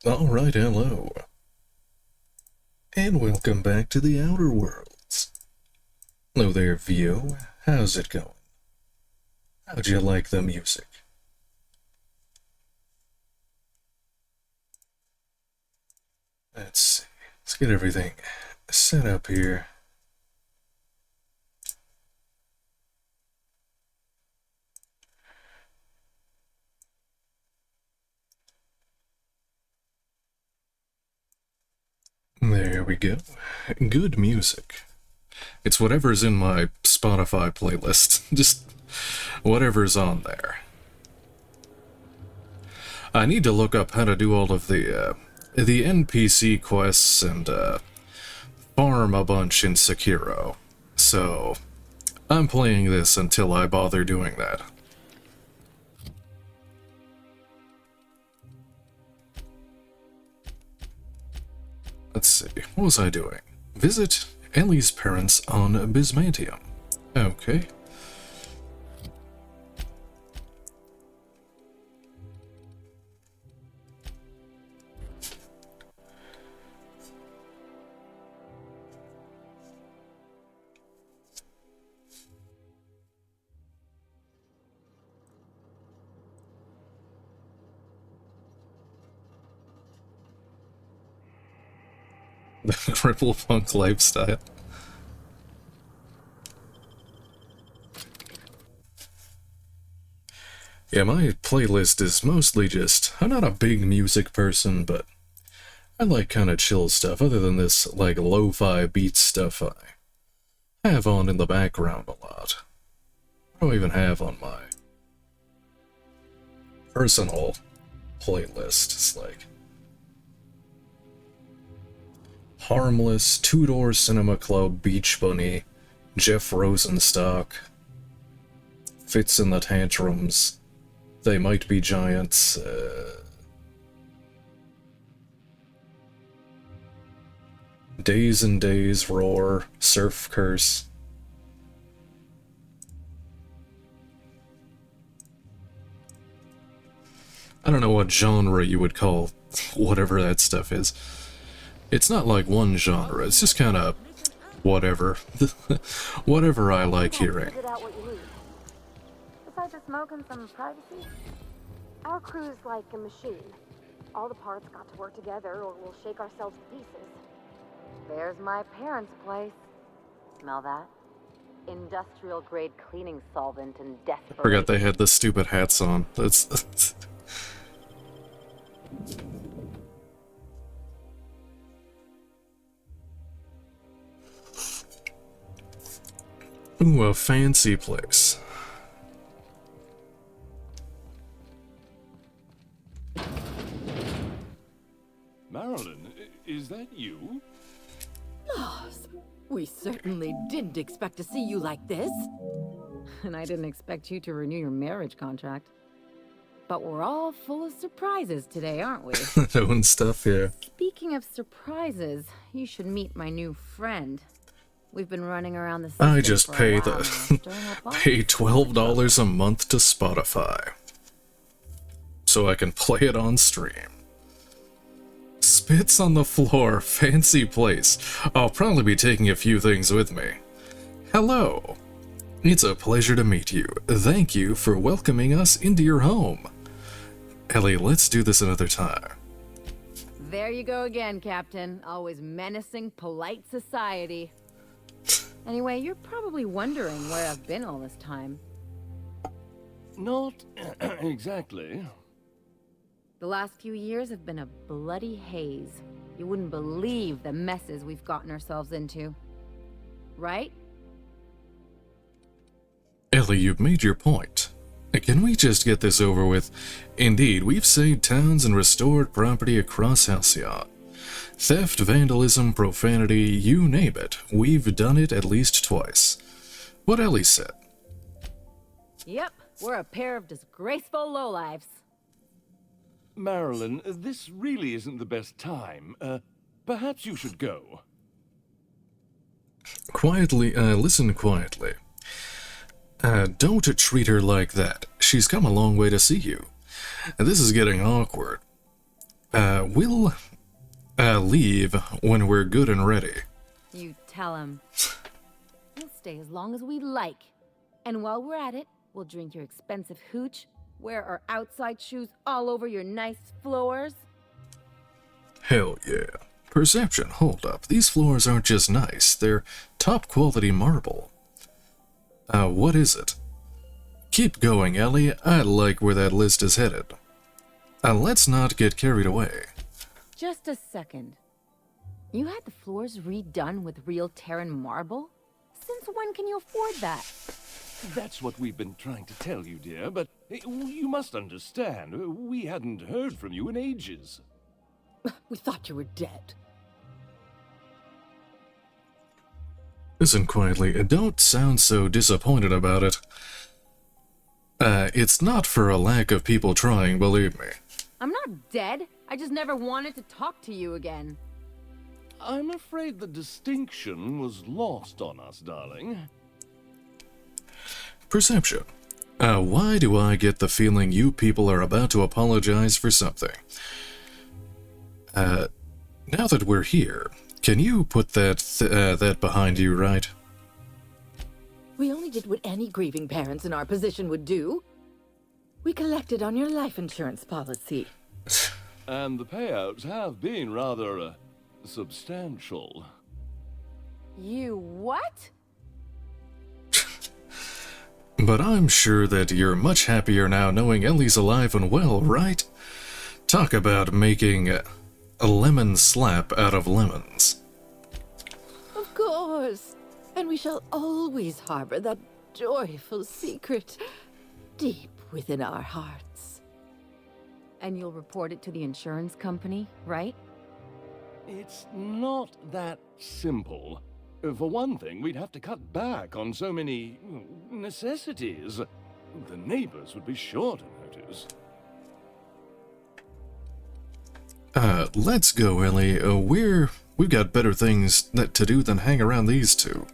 Alright, hello. And welcome back to the Outer Worlds. Hello there, Vio. How's it going? How'd you like the music? Let's see. Let's get everything set up here. There we go. Good music. It's whatever's in my Spotify playlist. Just whatever's on there. I need to look up how to do all of the NPC quests and farm a bunch in Sekiro. So I'm playing this until I bother doing that. Let's see, what was I doing? Visit Ellie's parents on Bismantium. Okay. The cripple punk lifestyle. Yeah, my playlist is mostly just... I'm not a big music person, but I like kind of chill stuff, other than this, like, lo-fi beat stuff I have on in the background a lot. I don't even have on my personal playlist. It's like Harmless, Two Door Cinema Club, Beach Bunny, Jeff Rosenstock, Fits in the Tantrums, They Might Be Giants, Days and Days, Roar, Surf Curse. I don't know what genre you would call whatever that stuff is. It's not like one genre, it's just kind of whatever. Whatever I like hearing. Besides just smoking some privacy, our crew's like a machine. All the parts got to work together or we'll shake ourselves to pieces. There's my parents' place. Smell that? Industrial grade cleaning solvent and desperation. I forgot they had the stupid hats on. That's Ooh, a fancy place. Marilyn, is that you? Lars, we certainly didn't expect to see you like this. And I didn't expect you to renew your marriage contract. But we're all full of surprises today, aren't we? Doing stuff, yeah. Speaking of surprises, you should meet my new friend. We've been running around the system I just for a pay while the now, stirring up all pay $12 a month to Spotify so I can play it on stream. Spits on the floor, fancy place. I'll probably be taking a few things with me. Hello. It's a pleasure to meet you. Thank you for welcoming us into your home. Ellie, let's do this another time. There you go again, Captain. Always menacing polite society. Anyway, you're probably wondering where I've been all this time. Not exactly. The last few years have been a bloody haze. You wouldn't believe the messes we've gotten ourselves into. Right? Ellie, you've made your point. Can we just get this over with? Indeed, we've saved towns and restored property across Halcyon. Theft, vandalism, profanity, you name it. We've done it at least twice. What Ellie said. Yep, we're a pair of disgraceful lowlifes. Marilyn, this really isn't the best time. Perhaps you should go. Quietly, listen quietly. Don't treat her like that. She's come a long way to see you. This is getting awkward. We'll leave when we're good and ready. You tell him. We'll stay as long as we like. And while we're at it, we'll drink your expensive hooch, wear our outside shoes all over your nice floors. Hell yeah. Perception, hold up. These floors aren't just nice, they're top quality marble. What is it? Keep going, Ellie. I like where that list is headed. Let's not get carried away. Just a second. You had the floors redone with real Terran marble? Since when can you afford that? That's what we've been trying to tell you, dear, but you must understand, we hadn't heard from you in ages. We thought you were dead. Listen quietly, don't sound so disappointed about it. It's not for a lack of people trying, believe me. I'm not dead. I just never wanted to talk to you again. I'm afraid the distinction was lost on us, darling. Perception. Why do I get the feeling you people are about to apologize for something? Now that we're here, can you put that behind you, right? We only did what any grieving parents in our position would do. We collected on your life insurance policy. And the payouts have been rather, substantial. You what? But I'm sure that you're much happier now knowing Ellie's alive and well, right? Talk about making a lemon slap out of lemons. Of course. And we shall always harbor that joyful secret deep within our hearts. And you'll report it to the insurance company, right? It's not that simple. For one thing, we'd have to cut back on so many necessities. The neighbors would be sure to notice. Let's go, Ellie. We've got better things to do than hang around these two.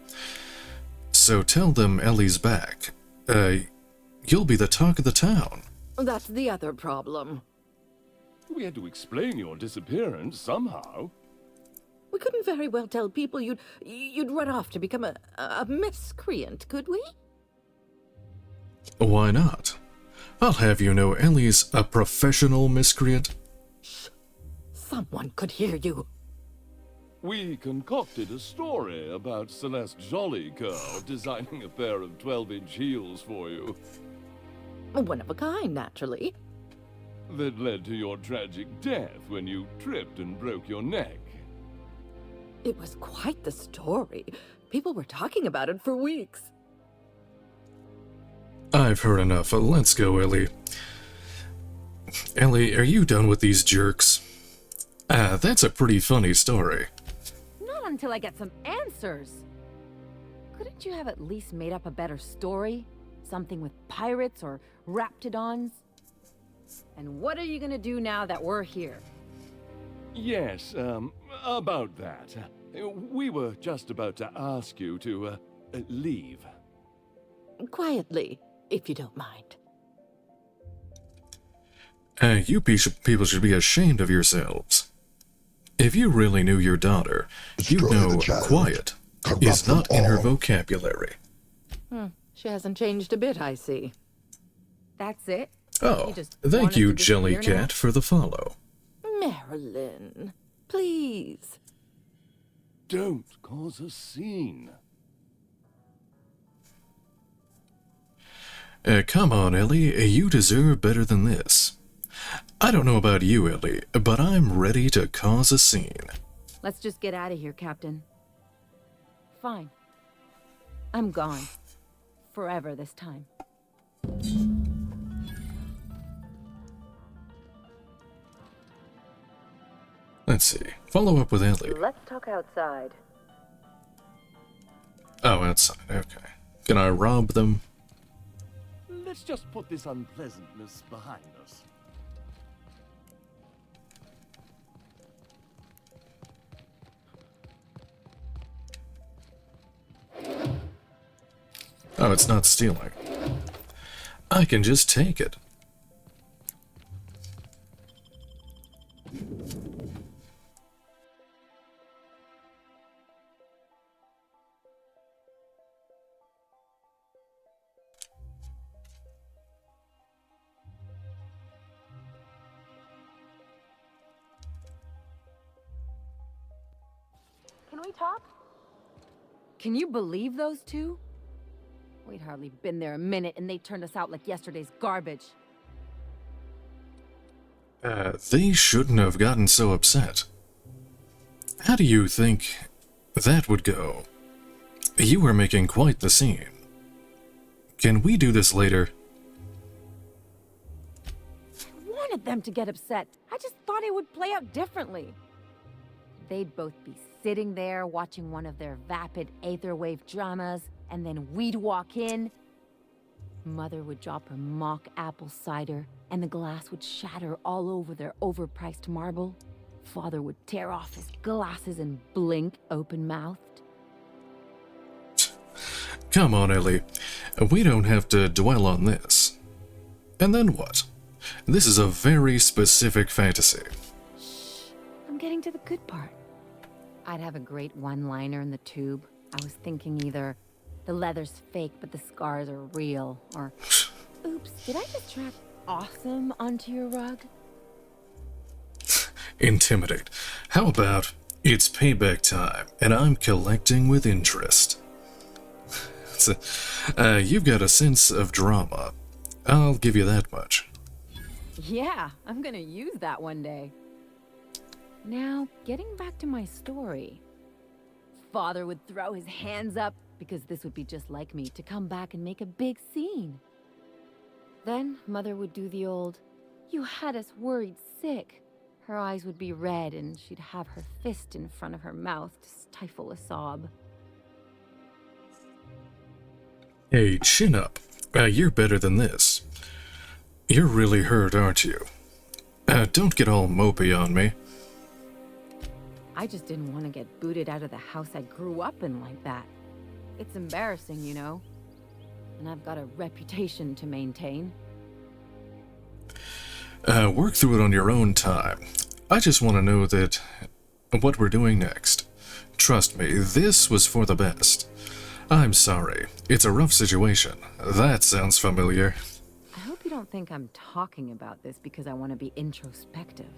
So tell them Ellie's back. You'll be the talk of the town. That's the other problem. We had to explain your disappearance somehow. We couldn't very well tell people you'd run off to become a miscreant, could we? Why not? I'll have you know Ellie's a professional miscreant. Shh. Someone could hear you. We concocted a story about Celeste Jollycurl designing a pair of 12-inch heels for you. One of a kind, naturally. That led to your tragic death when you tripped and broke your neck. It was quite the story. People were talking about it for weeks. I've heard enough. Let's go, Ellie. Ellie, are you done with these jerks? That's a pretty funny story. Not until I get some answers. Couldn't you have at least made up a better story? Something with pirates or raptidons? And what are you gonna do now that we're here? Yes, about that. We were just about to ask you to, leave. Quietly, if you don't mind. You people should be ashamed of yourselves. If you really knew your daughter, you'd know quiet is not in her vocabulary. She hasn't changed a bit, I see. That's it? Oh, just thank wanted you, to disappear Jellycat, now? for the follow. Marilyn, please. Don't cause a scene. Come on, Ellie, you deserve better than this. I don't know about you, Ellie, but I'm ready to cause a scene. Let's just get out of here, Captain. Fine. I'm gone. Forever this time. Let's see. Follow up with Ellie. Let's talk outside. Oh, outside. Okay. Can I rob them? Let's just put this unpleasantness behind us. Oh, it's not stealing. I can just take it. Can we talk? Can you believe those two? We'd hardly been there a minute and they turned us out like yesterday's garbage. They shouldn't have gotten so upset. How do you think that would go? You were making quite the scene. Can we do this later? I wanted them to get upset. I just thought it would play out differently. They'd both be sitting there watching one of their vapid aetherwave dramas, and then we'd walk in. Mother would drop her mock apple cider, and the glass would shatter all over their overpriced marble. Father would tear off his glasses and blink open-mouthed. Come on, Ellie. We don't have to dwell on this. And then what? This is a very specific fantasy. Shh, I'm getting to the good part. I'd have a great one-liner in the tube. I was thinking either the leather's fake but the scars are real, or oops, did I just track awesome onto your rug? Intimidate. How about it's payback time and I'm collecting with interest? You've got a sense of drama. I'll give you that much. Yeah, I'm gonna use that one day. Now, getting back to my story. Father would throw his hands up, because this would be just like me, to come back and make a big scene. Then, Mother would do the old, "You had us worried sick." Her eyes would be red, and she'd have her fist in front of her mouth to stifle a sob. Hey, chin up. You're better than this. You're really hurt, aren't you? Don't get all mopey on me. I just didn't want to get booted out of the house I grew up in like that. It's embarrassing, you know. And I've got a reputation to maintain. Work through it on your own time. I just want to know that what we're doing next. Trust me, this was for the best. I'm sorry. It's a rough situation. That sounds familiar. I hope you don't think I'm talking about this because I want to be introspective.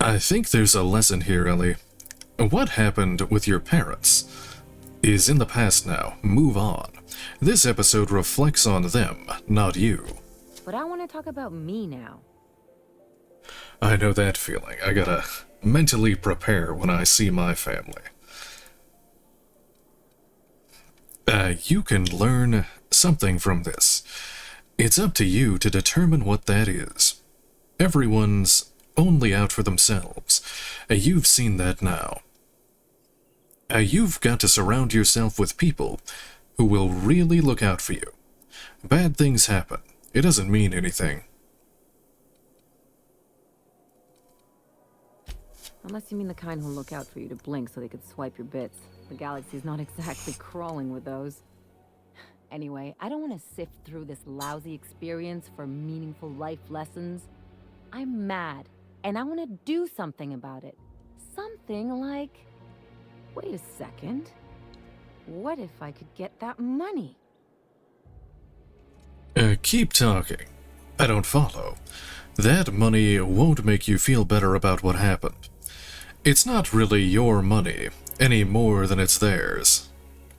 I think there's a lesson here, Ellie. What happened with your parents is in the past now. Move on. This episode reflects on them, not you. But I want to talk about me now. I know that feeling. I gotta mentally prepare when I see my family. You can learn something from this. It's up to you to determine what that is. Everyone's only out for themselves. You've seen that now. You've got to surround yourself with people who will really look out for you. Bad things happen. It doesn't mean anything. Unless you mean the kind who'll look out for you to blink so they could swipe your bits. The galaxy's not exactly crawling with those. Anyway, I don't want to sift through this lousy experience for meaningful life lessons. I'm mad, and I want to do something about it. Something like... Wait a second. What if I could get that money? Keep talking. I don't follow. That money won't make you feel better about what happened. It's not really your money, any more than it's theirs.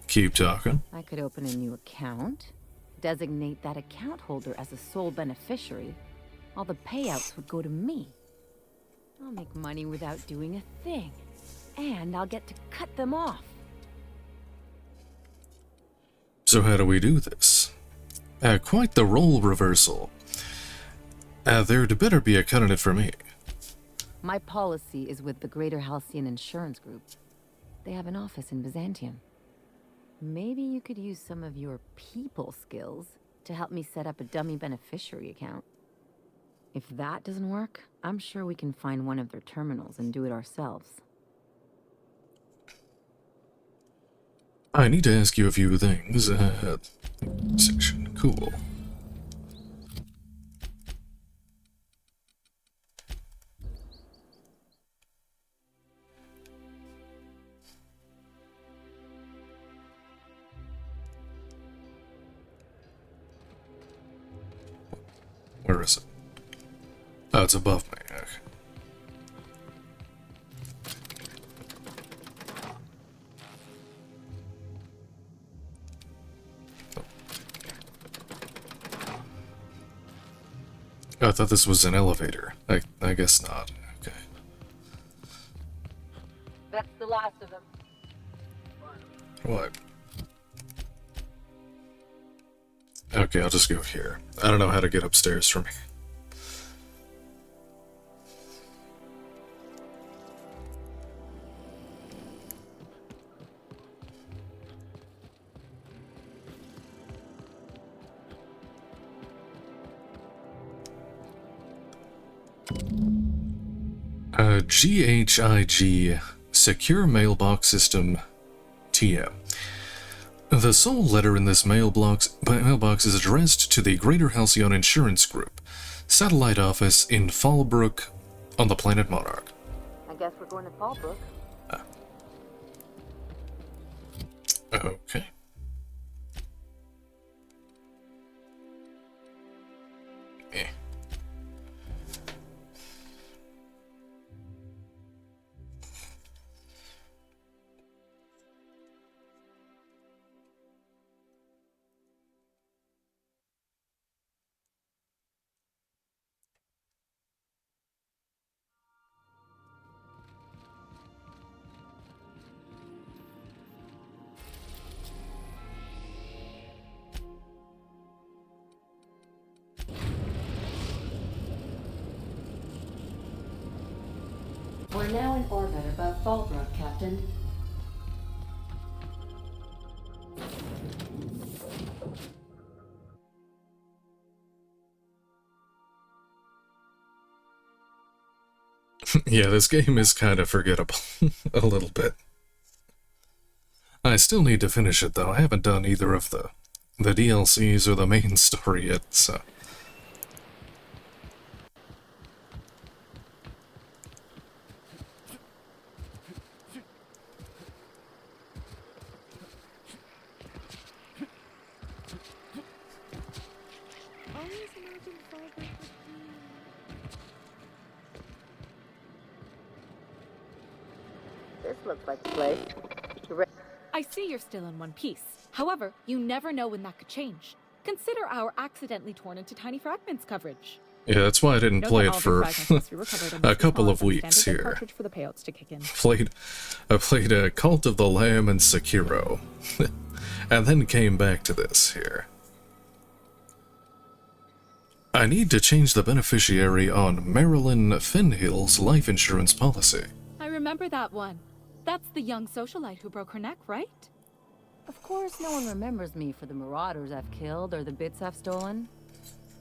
Keep talking. I could open a new account, designate that account holder as a sole beneficiary. All the payouts would go to me. I'll make money without doing a thing. And I'll get to cut them off. So how do we do this? Quite the role reversal. There'd better be a cut in it for me. My policy is with the Greater Halcyon Insurance Group. They have an office in Byzantium. Maybe you could use some of your people skills to help me set up a dummy beneficiary account. If that doesn't work, I'm sure we can find one of their terminals and do it ourselves. I need to ask you a few things. Section. Cool. Where is it? Oh, it's above me. Okay. Oh, I thought this was an elevator. I guess not. Okay. That's the last of them. What? Okay, I'll just go here. I don't know how to get upstairs from here. GHIG Secure Mailbox System TM. The sole letter in this mailbox is addressed to the Greater Halcyon Insurance Group, satellite office in Fallbrook on the planet Monarch. I guess we're going to Fallbrook. Okay. Eh. We're now in orbit above Fallbrook, Captain. Yeah, this game is kind of forgettable. A little bit. I still need to finish it, though. I haven't done either of the DLCs or the main story yet, so... This looks like the place. I see you're still in one piece. However, you never know when that could change. Consider our accidentally torn into tiny fragments coverage. Yeah, that's why I didn't play it for a couple of weeks here. Cartridge for the payouts to kick in. I played Cult of the Lamb and Sekiro, and then came back to this here. I need to change the beneficiary on Marilyn Fenhill's life insurance policy. I remember that one. That's the young socialite who broke her neck, right? Of course, no one remembers me for the marauders I've killed or the bits I've stolen.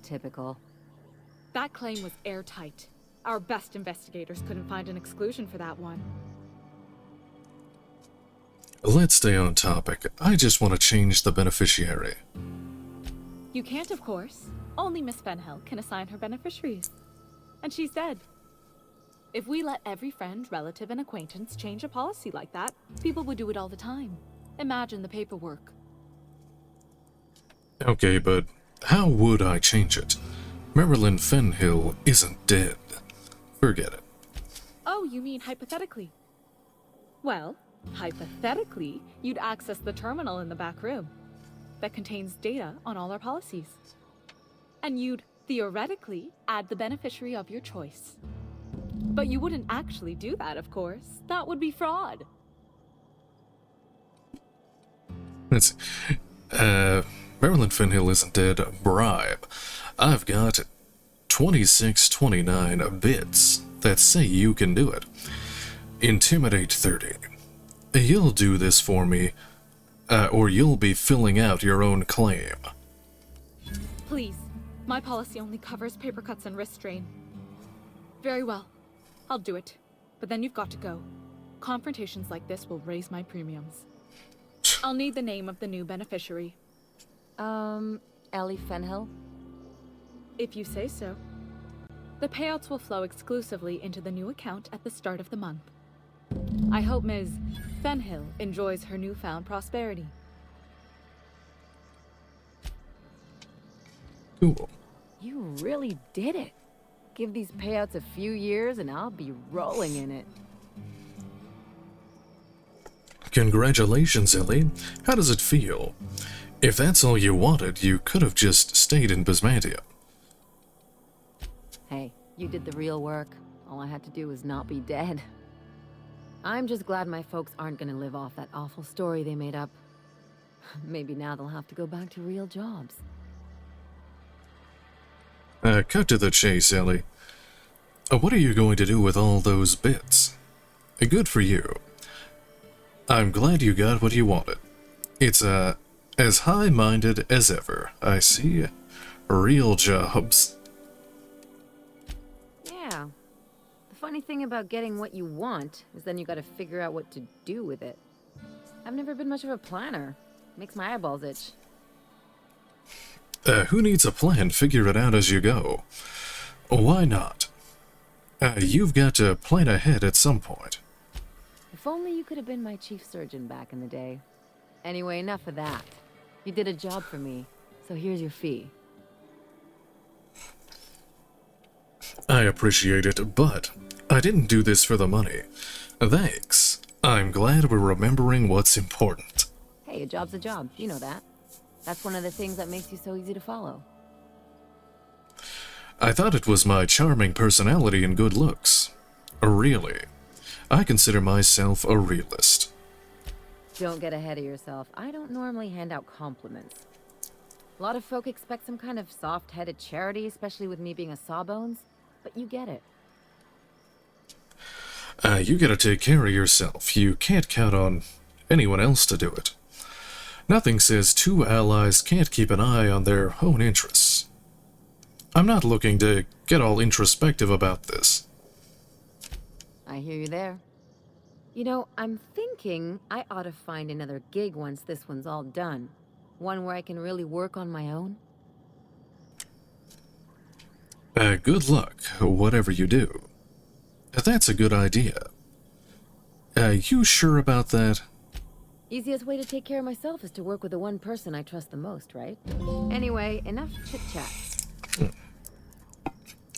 Typical. That claim was airtight. Our best investigators couldn't find an exclusion for that one. Let's stay on topic. I just want to change the beneficiary. You can't, of course. Only Miss Fenhill can assign her beneficiaries. And she's dead. If we let every friend, relative, and acquaintance change a policy like that, people would do it all the time. Imagine the paperwork. Okay, but how would I change it? Marilyn Fenhill isn't dead. Forget it. Oh, you mean hypothetically? Well, hypothetically, you'd access the terminal in the back room that contains data on all our policies. And you'd, theoretically, add the beneficiary of your choice. But you wouldn't actually do that, of course. That would be fraud. Let's see. Marilyn Fenhill isn't dead. Bribe. I've got 2629 bits that say you can do it. Intimidate 30. You'll do this for me, or you'll be filling out your own claim. Please. My policy only covers paper cuts and wrist strain. Very well. I'll do it. But then you've got to go. Confrontations like this will raise my premiums. I'll need the name of the new beneficiary. Ellie Fenhill? If you say so. The payouts will flow exclusively into the new account at the start of the month. I hope Ms. Fenhill enjoys her newfound prosperity. Cool. You really did it. Give these payouts a few years and I'll be rolling in it. Congratulations, Ellie. How does it feel? If that's all you wanted, you could have just stayed in Bismantia. Hey, you did the real work. All I had to do was not be dead. I'm just glad my folks aren't gonna live off that awful story they made up. Maybe now they'll have to go back to real jobs. Cut to the chase, Ellie. What are you going to do with all those bits? Good for you. I'm glad you got what you wanted. It's, as high-minded as ever, I see. Real jobs. Yeah. The funny thing about getting what you want is then you gotta figure out what to do with it. I've never been much of a planner. Makes my eyeballs itch. Who needs a plan? Figure it out as you go. Why not? You've got to plan ahead at some point. If only you could have been my chief surgeon back in the day. Anyway, enough of that. You did a job for me, so here's your fee. I appreciate it, but I didn't do this for the money. Thanks. I'm glad we're remembering what's important. Hey, a job's a job. You know that. That's one of the things that makes you so easy to follow. I thought it was my charming personality and good looks. Really. I consider myself a realist. Don't get ahead of yourself. I don't normally hand out compliments. A lot of folk expect some kind of soft-headed charity, especially with me being a sawbones, but you get it. You gotta take care of yourself. You can't count on anyone else to do it. Nothing says two allies can't keep an eye on their own interests. I'm not looking to get all introspective about this. I hear you there. You know, I'm thinking I ought to find another gig once this one's all done. One where I can really work on my own. Good luck, whatever you do. That's a good idea. You sure about that? Easiest way to take care of myself is to work with the one person I trust the most, right? Anyway, enough chit-chat.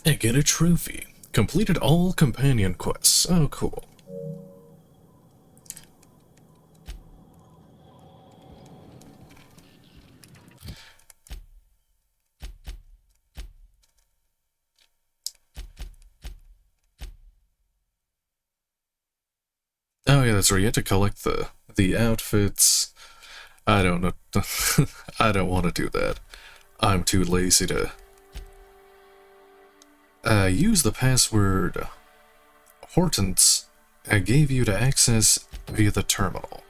Get a trophy. Completed all companion quests. Oh, cool. Oh yeah, that's right. You have to collect the outfits. I don't know. I don't want to do that. I'm too lazy to use the password Hortense I gave you to access via the terminal.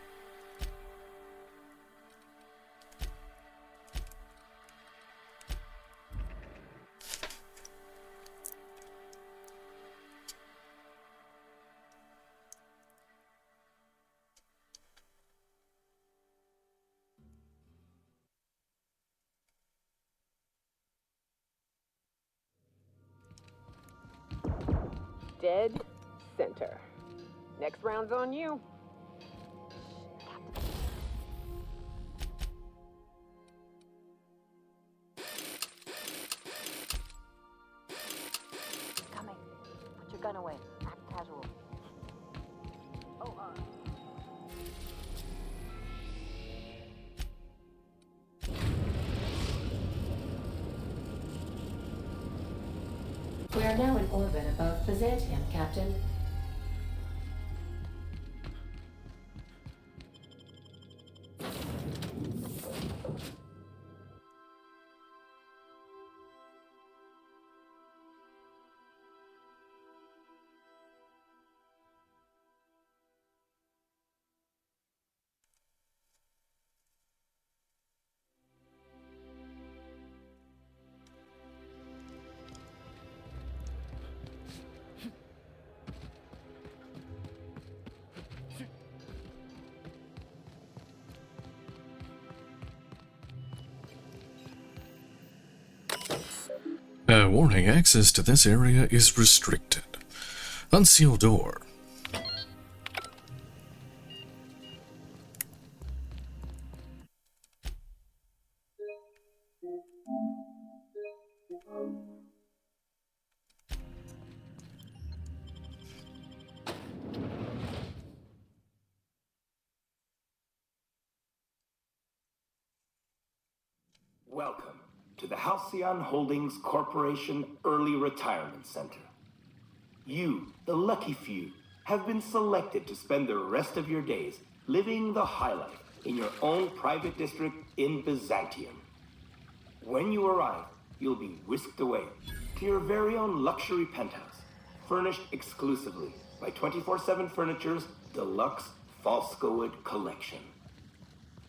Dead center. Next round's on you. Coming. Put your gun away. Act casual. Oh, We are now in orbit above Byzantium, Captain. Warning, access to this area is restricted. Unseal door. Welcome to the Halcyon Holdings Corporation Early Retirement Center. You, the lucky few, have been selected to spend the rest of your days living the high life in your own private district in Byzantium. When you arrive, you'll be whisked away to your very own luxury penthouse, furnished exclusively by 24/7 Furniture's deluxe Falscowood collection.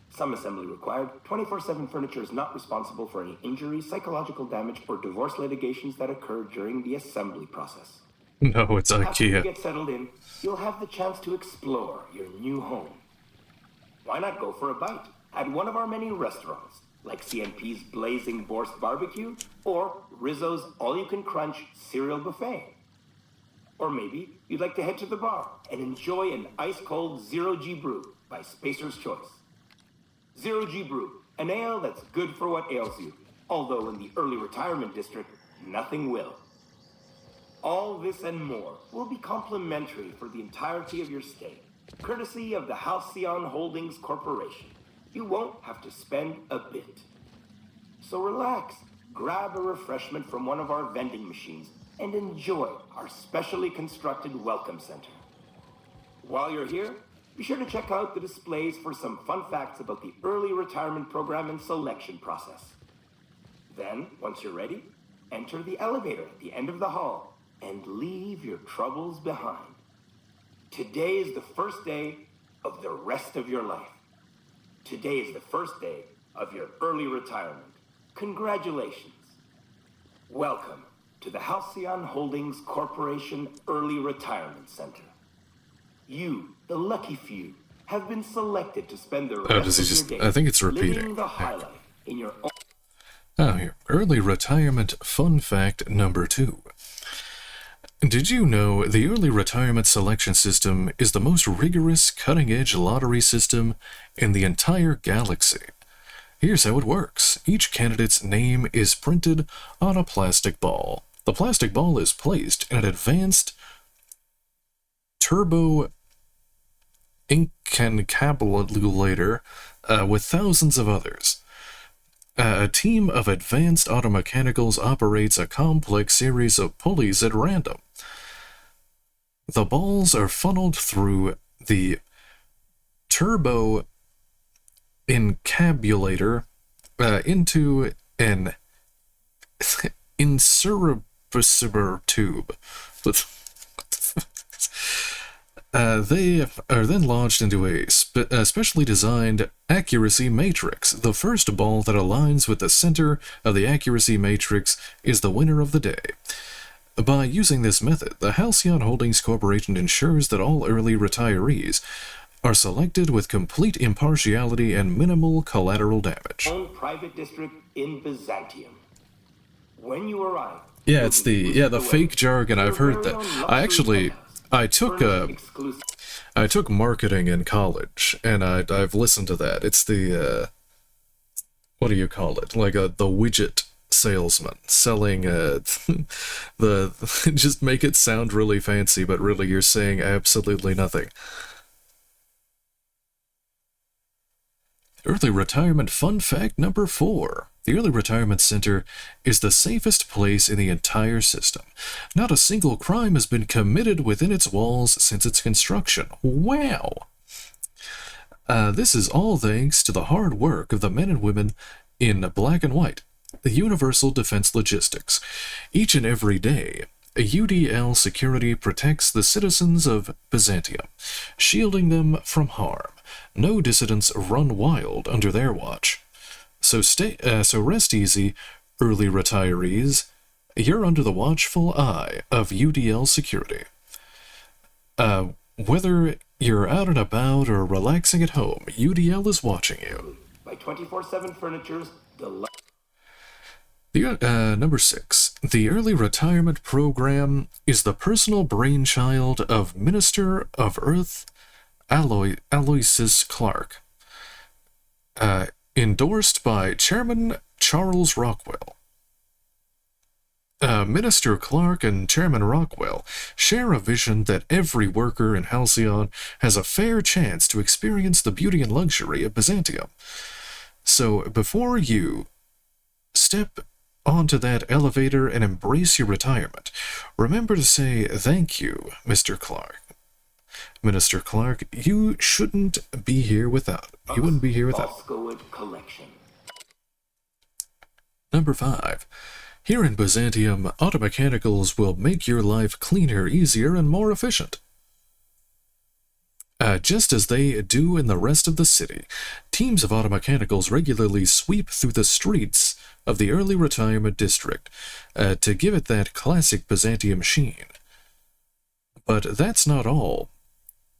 Some assembly required. 24/7 Furniture is not responsible for any injury, psychological damage, or divorce litigations that occur during the assembly process. No, it's After you IKEA. get settled in, you'll have the chance to explore your new home. Why not go for a bite at one of our many restaurants, like CNP's Blazing Borscht Barbecue or Rizzo's All-You-Can-Crunch Cereal Buffet? Or maybe you'd like to head to the bar and enjoy an ice-cold Zero-G Brew by Spacer's Choice. Zero-G Brew, an ale that's good for what ails you, although in the early retirement district, nothing will. All this and more will be complimentary for the entirety of your stay, courtesy of the Halcyon Holdings Corporation. You won't have to spend a bit. So relax, grab a refreshment from one of our vending machines, and enjoy our specially constructed welcome center. While you're here, be sure to check out the displays for some fun facts about the early retirement program and selection process. Then, once you're ready, enter the elevator at the end of the hall and leave your troubles behind. Today is the first day of the rest of your life. Today is the first day of your early retirement. Congratulations. Welcome to the Halcyon Holdings Corporation Early Retirement Center. You, the lucky few, have been selected to spend the rest does he of just... your days I think it's repeating. living the high life in your own... Oh, here. Early retirement fun fact number 2. Did you know the early retirement selection system is the most rigorous, cutting-edge lottery system in the entire galaxy? Here's how it works. Each candidate's name is printed on a plastic ball. The plastic ball is placed in an advanced turbo encapsulator with thousands of others. A team of advanced automechanicals operates a complex series of pulleys at random. The balls are funneled through the turbo encabulator into an inservible tube. They are then launched into a specially designed accuracy matrix. The first ball that aligns with the center of the accuracy matrix is the winner of the day. By using this method, the Halcyon Holdings Corporation ensures that all early retirees are selected with complete impartiality and minimal collateral damage. Own private district in Byzantium. When you arrive, Yeah, it's the fake jargon. I've heard that. I took marketing in college, and I've listened to that. It's the what do you call it? Like the widget salesman selling the just make it sound really fancy, but really you're saying absolutely nothing. Early retirement fun fact number 4. The Early Retirement Center is the safest place in the entire system. Not a single crime has been committed within its walls since its construction. Wow! This is all thanks to the hard work of the men and women in black and white, the Universal Defense Logistics. Each and every day, UDL security protects the citizens of Byzantium, shielding them from harm. No dissidents run wild under their watch. So rest easy, early retirees. You're under the watchful eye of UDL security. Whether you're out and about or relaxing at home, UDL is watching you. By 24/7 Furniture's Number 6. The Early Retirement Program is the personal brainchild of Minister of Earth Aloysius Clark. Endorsed by Chairman Charles Rockwell. Minister Clark and Chairman Rockwell share a vision that every worker in Halcyon has a fair chance to experience the beauty and luxury of Byzantium. So before you step onto that elevator and embrace your retirement, remember to say thank you, Mr. Clark. Minister Clark, you shouldn't be here without. You wouldn't be here without. Collection. Number 5. Here in Byzantium, automechanicals will make your life cleaner, easier, and more efficient. Just as they do in the rest of the city, teams of automechanicals regularly sweep through the streets of the early retirement district to give it that classic Byzantium sheen. But that's not all.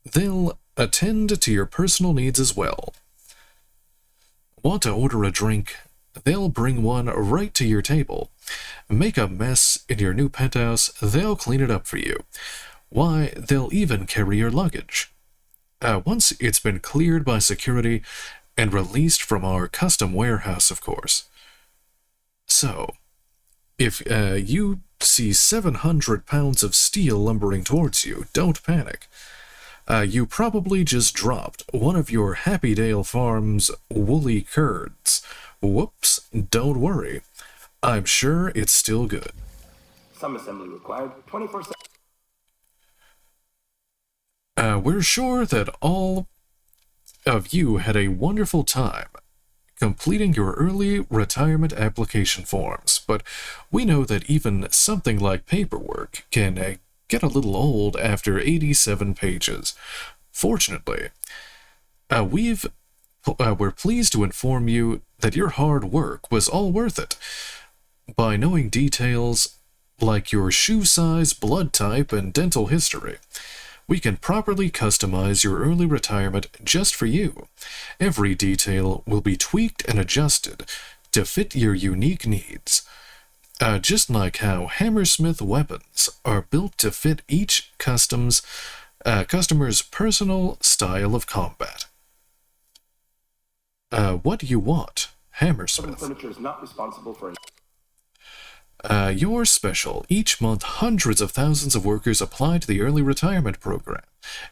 They'll attend to your personal needs as well. Want to order a drink? They'll bring one right to your table. Make a mess in your new penthouse? They'll clean it up for you. Why, they'll even carry your luggage. Once it's been cleared by security and released from our custom warehouse, of course. So, if you see 700 pounds of steel lumbering towards you, don't panic. You probably just dropped one of your Happy Dale Farm's woolly curds. Whoops, don't worry. I'm sure it's still good. Some assembly required, 24/7. We're sure that all of you had a wonderful time completing your early retirement application forms, but we know that even something like paperwork can get a little old after 87 pages. Fortunately, we're pleased to inform you that your hard work was all worth it. By knowing details like your shoe size, blood type, and dental history, we can properly customize your early retirement just for you. Every detail will be tweaked and adjusted to fit your unique needs. Just like how Hammersmith weapons are built to fit each customer's personal style of combat. What do you want, Hammersmith? Furniture is not responsible for. You're special. Each month, hundreds of thousands of workers apply to the early retirement program.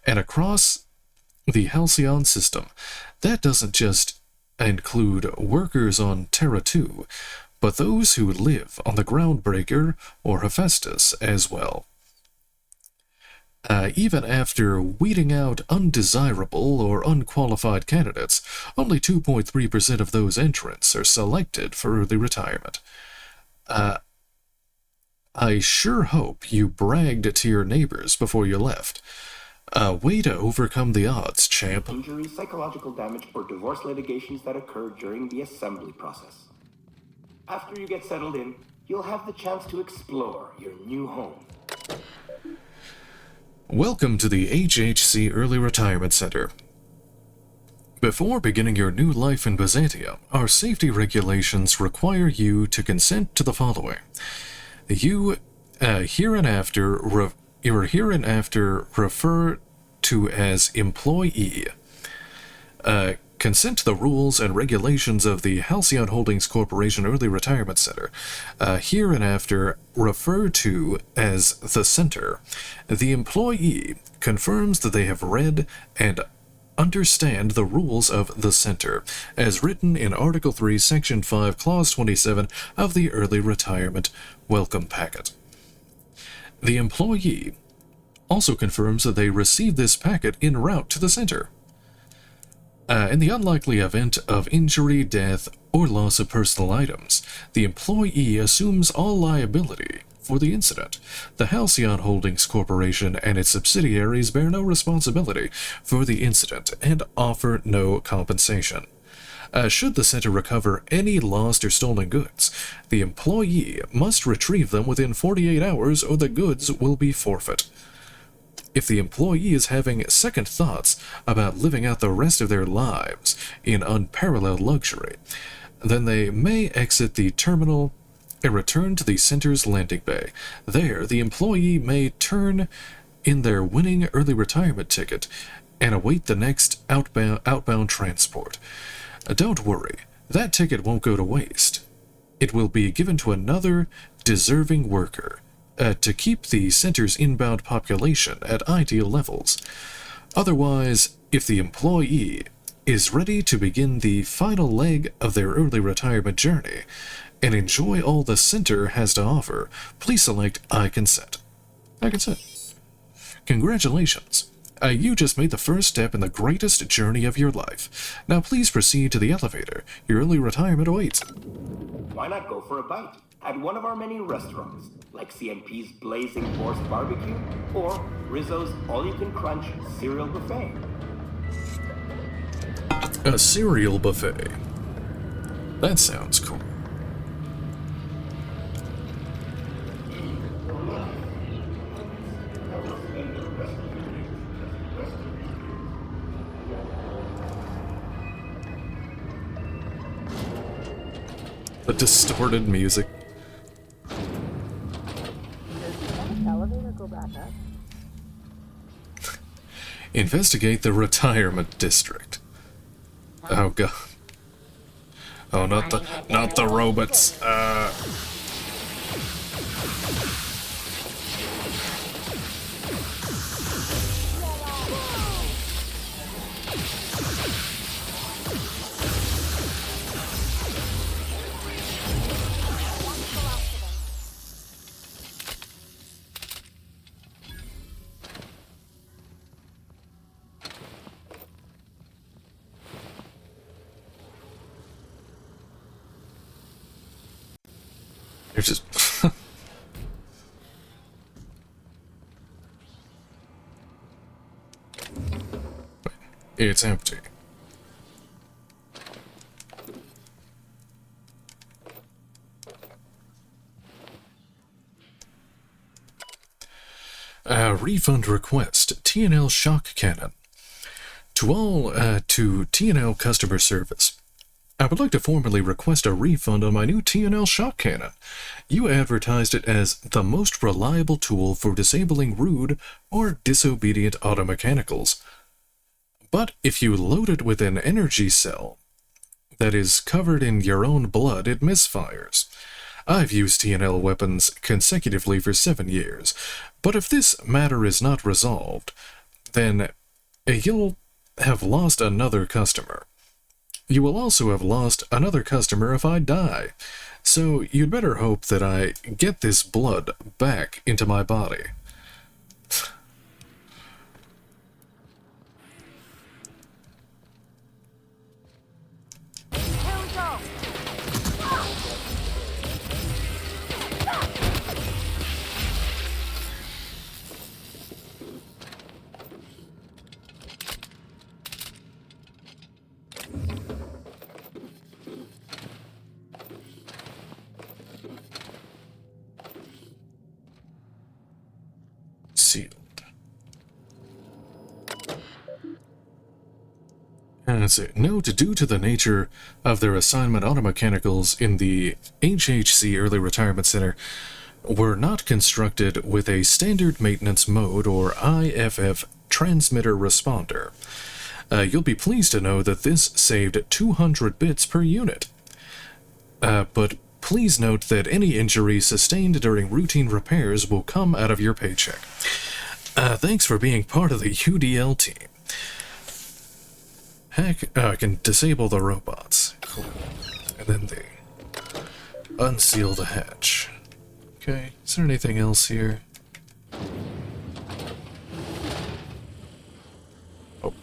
And across the Halcyon system, that doesn't just include workers on Terra 2, but those who live on the Groundbreaker or Hephaestus as well. Even after weeding out undesirable or unqualified candidates, only 2.3% of those entrants are selected for early retirement. I sure hope you bragged to your neighbors before you left. Way to overcome the odds, champ. Injuries, psychological damage, or divorce litigations that occur during the assembly process. After you get settled in, you'll have the chance to explore your new home. Welcome to the HHC Early Retirement Center. Before beginning your new life in Byzantium, our safety regulations require you to consent to the following. You hereinafter refer to as employee. Consent to the rules and regulations of the Halcyon Holdings Corporation Early Retirement Center. Hereinafter referred to as the Center. The employee confirms that they have read and understand the rules of the Center, as written in Article 3, Section 5, Clause 27 of the Early Retirement Welcome Packet. The employee also confirms that they received this packet en route to the Center. In the unlikely event of injury, death, or loss of personal items, the employee assumes all liability for the incident. The Halcyon Holdings Corporation and its subsidiaries bear no responsibility for the incident and offer no compensation. Should the center recover any lost or stolen goods, the employee must retrieve them within 48 hours or the goods will be forfeit. If the employee is having second thoughts about living out the rest of their lives in unparalleled luxury, then they may exit the terminal and return to the center's landing bay. There, the employee may turn in their winning early retirement ticket and await the next outbound transport. Don't worry, that ticket won't go to waste. It will be given to another deserving worker to keep the center's inbound population at ideal levels. Otherwise, if the employee is ready to begin the final leg of their early retirement journey and enjoy all the center has to offer, please select I consent. I consent. Congratulations. You just made the first step in the greatest journey of your life. Now please proceed to the elevator. Your early retirement awaits. Why not go for a bite at one of our many restaurants, like CMP's Blazing Force Barbecue or Rizzo's All-You-Can-Crunch Cereal Buffet? A cereal buffet. That sounds cool. The distorted music. Elevator go back up? Investigate the retirement district. Oh god. Oh, not the robots. You're just... It's empty. Refund request. TNL shock cannon. To TNL customer service. I would like to formally request a refund on my new TNL shock cannon. You advertised it as the most reliable tool for disabling rude or disobedient automechanicals. But if you load it with an energy cell that is covered in your own blood, it misfires. I've used TNL weapons consecutively for 7 years, but if this matter is not resolved, then you'll have lost another customer. You will also have lost another customer if I die, so you'd better hope that I get this blood back into my body. Sealed. And that's it. Note, due to the nature of their assignment, automechanicals in the HHC Early Retirement Center were not constructed with a standard maintenance mode or IFF transmitter responder. You'll be pleased to know that this saved 200 bits per unit. But please note that any injuries sustained during routine repairs will come out of your paycheck. Thanks for being part of the UDL team. Heck, I can disable the robots. Cool. And then they unseal the hatch. Okay, is there anything else here? Oh.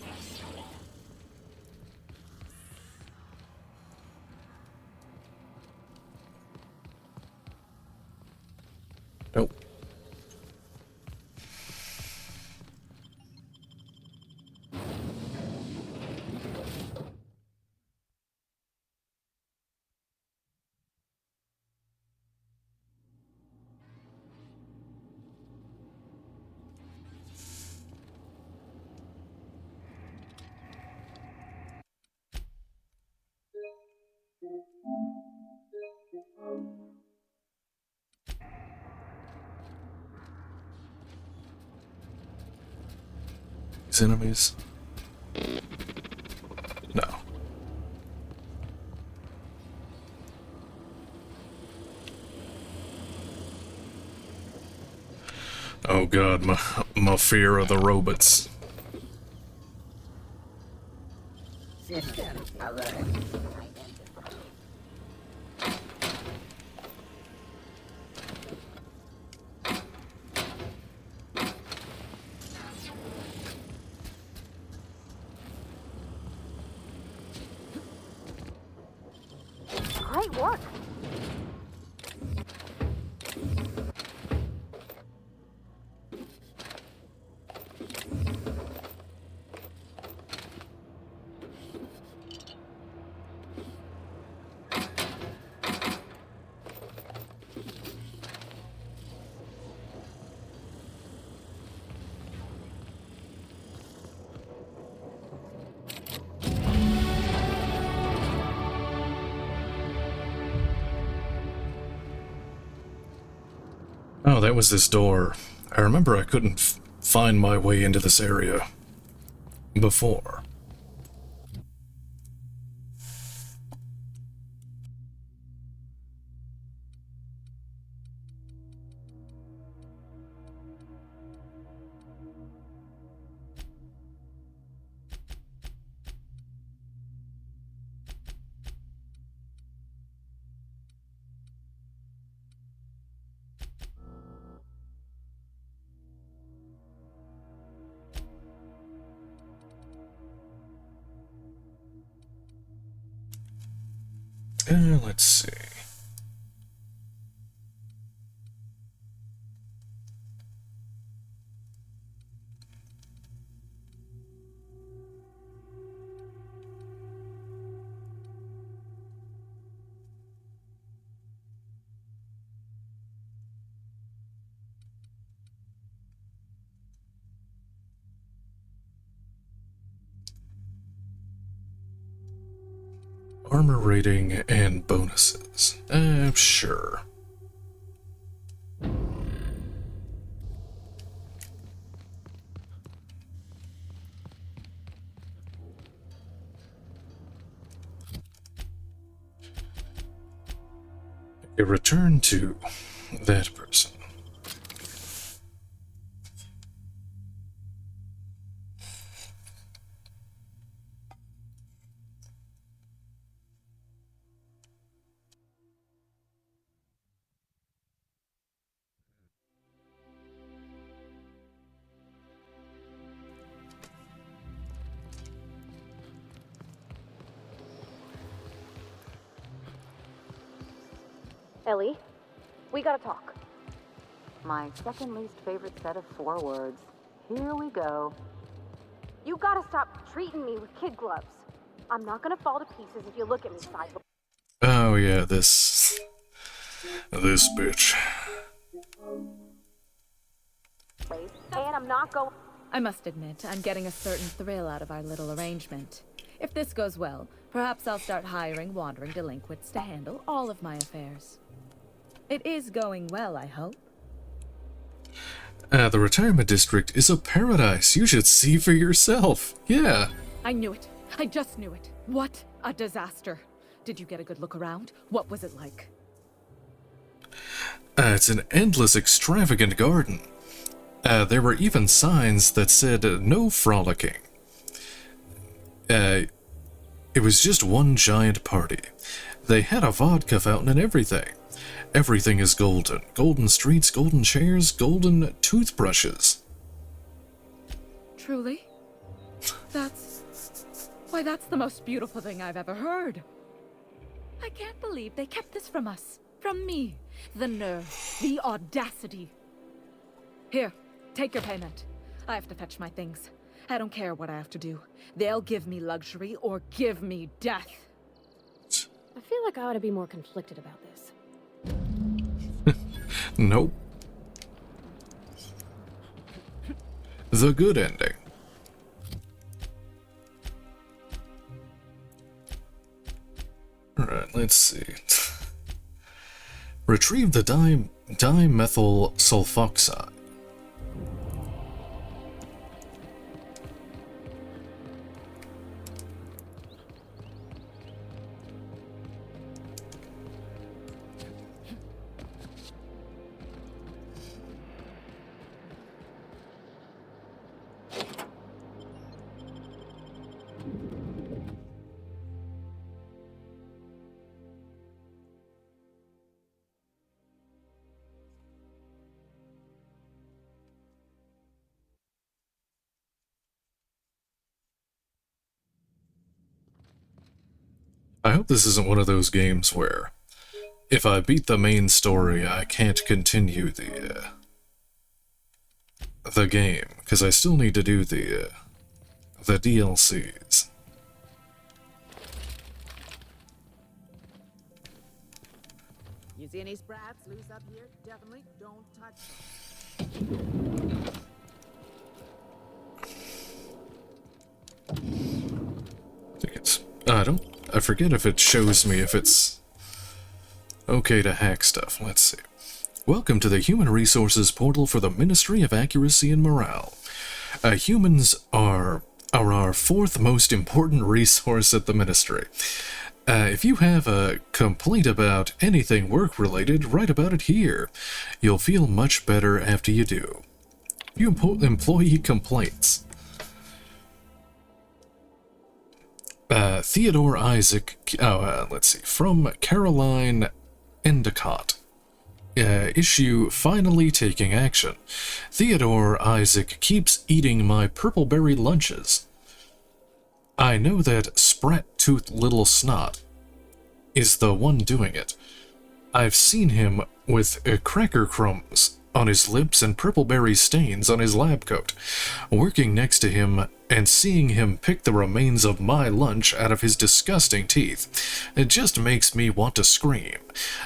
Nope. These enemies? No. Oh god, my fear of the robots. Great work. Oh, that was this door. I remember I couldn't find my way into this area before. Let's see. Armor rating and bonuses. Sure. A return to that person. Ellie, we gotta talk. My second least favorite set of 4 words. Here we go. You gotta stop treating me with kid gloves. I'm not gonna fall to pieces if you look at me sideways. Oh yeah, this bitch. And I'm not going. I must admit, I'm getting a certain thrill out of our little arrangement. If this goes well, perhaps I'll start hiring wandering delinquents to handle all of my affairs. It is going well, I hope. The retirement district is a paradise. You should see for yourself. Yeah. I knew it. I just knew it. What a disaster. Did you get a good look around? What was it like? It's an endless, extravagant garden. There were even signs that said no frolicking. It was just one giant party. They had a vodka fountain and everything. Everything is golden. Golden streets, golden chairs, golden toothbrushes. Truly? Why, that's the most beautiful thing I've ever heard. I can't believe they kept this from us. From me. The nerve. The audacity. Here, take your payment. I have to fetch my things. I don't care what I have to do. They'll give me luxury or give me death. I feel like I ought to be more conflicted about this. Nope. The good ending. Alright, let's see. Retrieve the dimethyl sulfoxide. I hope this isn't one of those games where if I beat the main story, I can't continue the game, because I still need to do the DLCs. You see any sprats loose up here? Definitely don't touch them. I forget if it shows me if it's okay to hack stuff. Let's see. Welcome to the Human Resources portal for the Ministry of Accuracy and Morale. Humans are our fourth most important resource at the Ministry. If you have a complaint about anything work-related, write about it here. You'll feel much better after you do. Employee complaints. Theodore Isaac, let's see, from Caroline Endicott. Issue finally taking action. Theodore Isaac keeps eating my purpleberry lunches. I know that sprat-toothed little snot is the one doing it. I've seen him with cracker crumbs on his lips and purpleberry stains on his lab coat, working next to him and seeing him pick the remains of my lunch out of his disgusting teeth. It just makes me want to scream.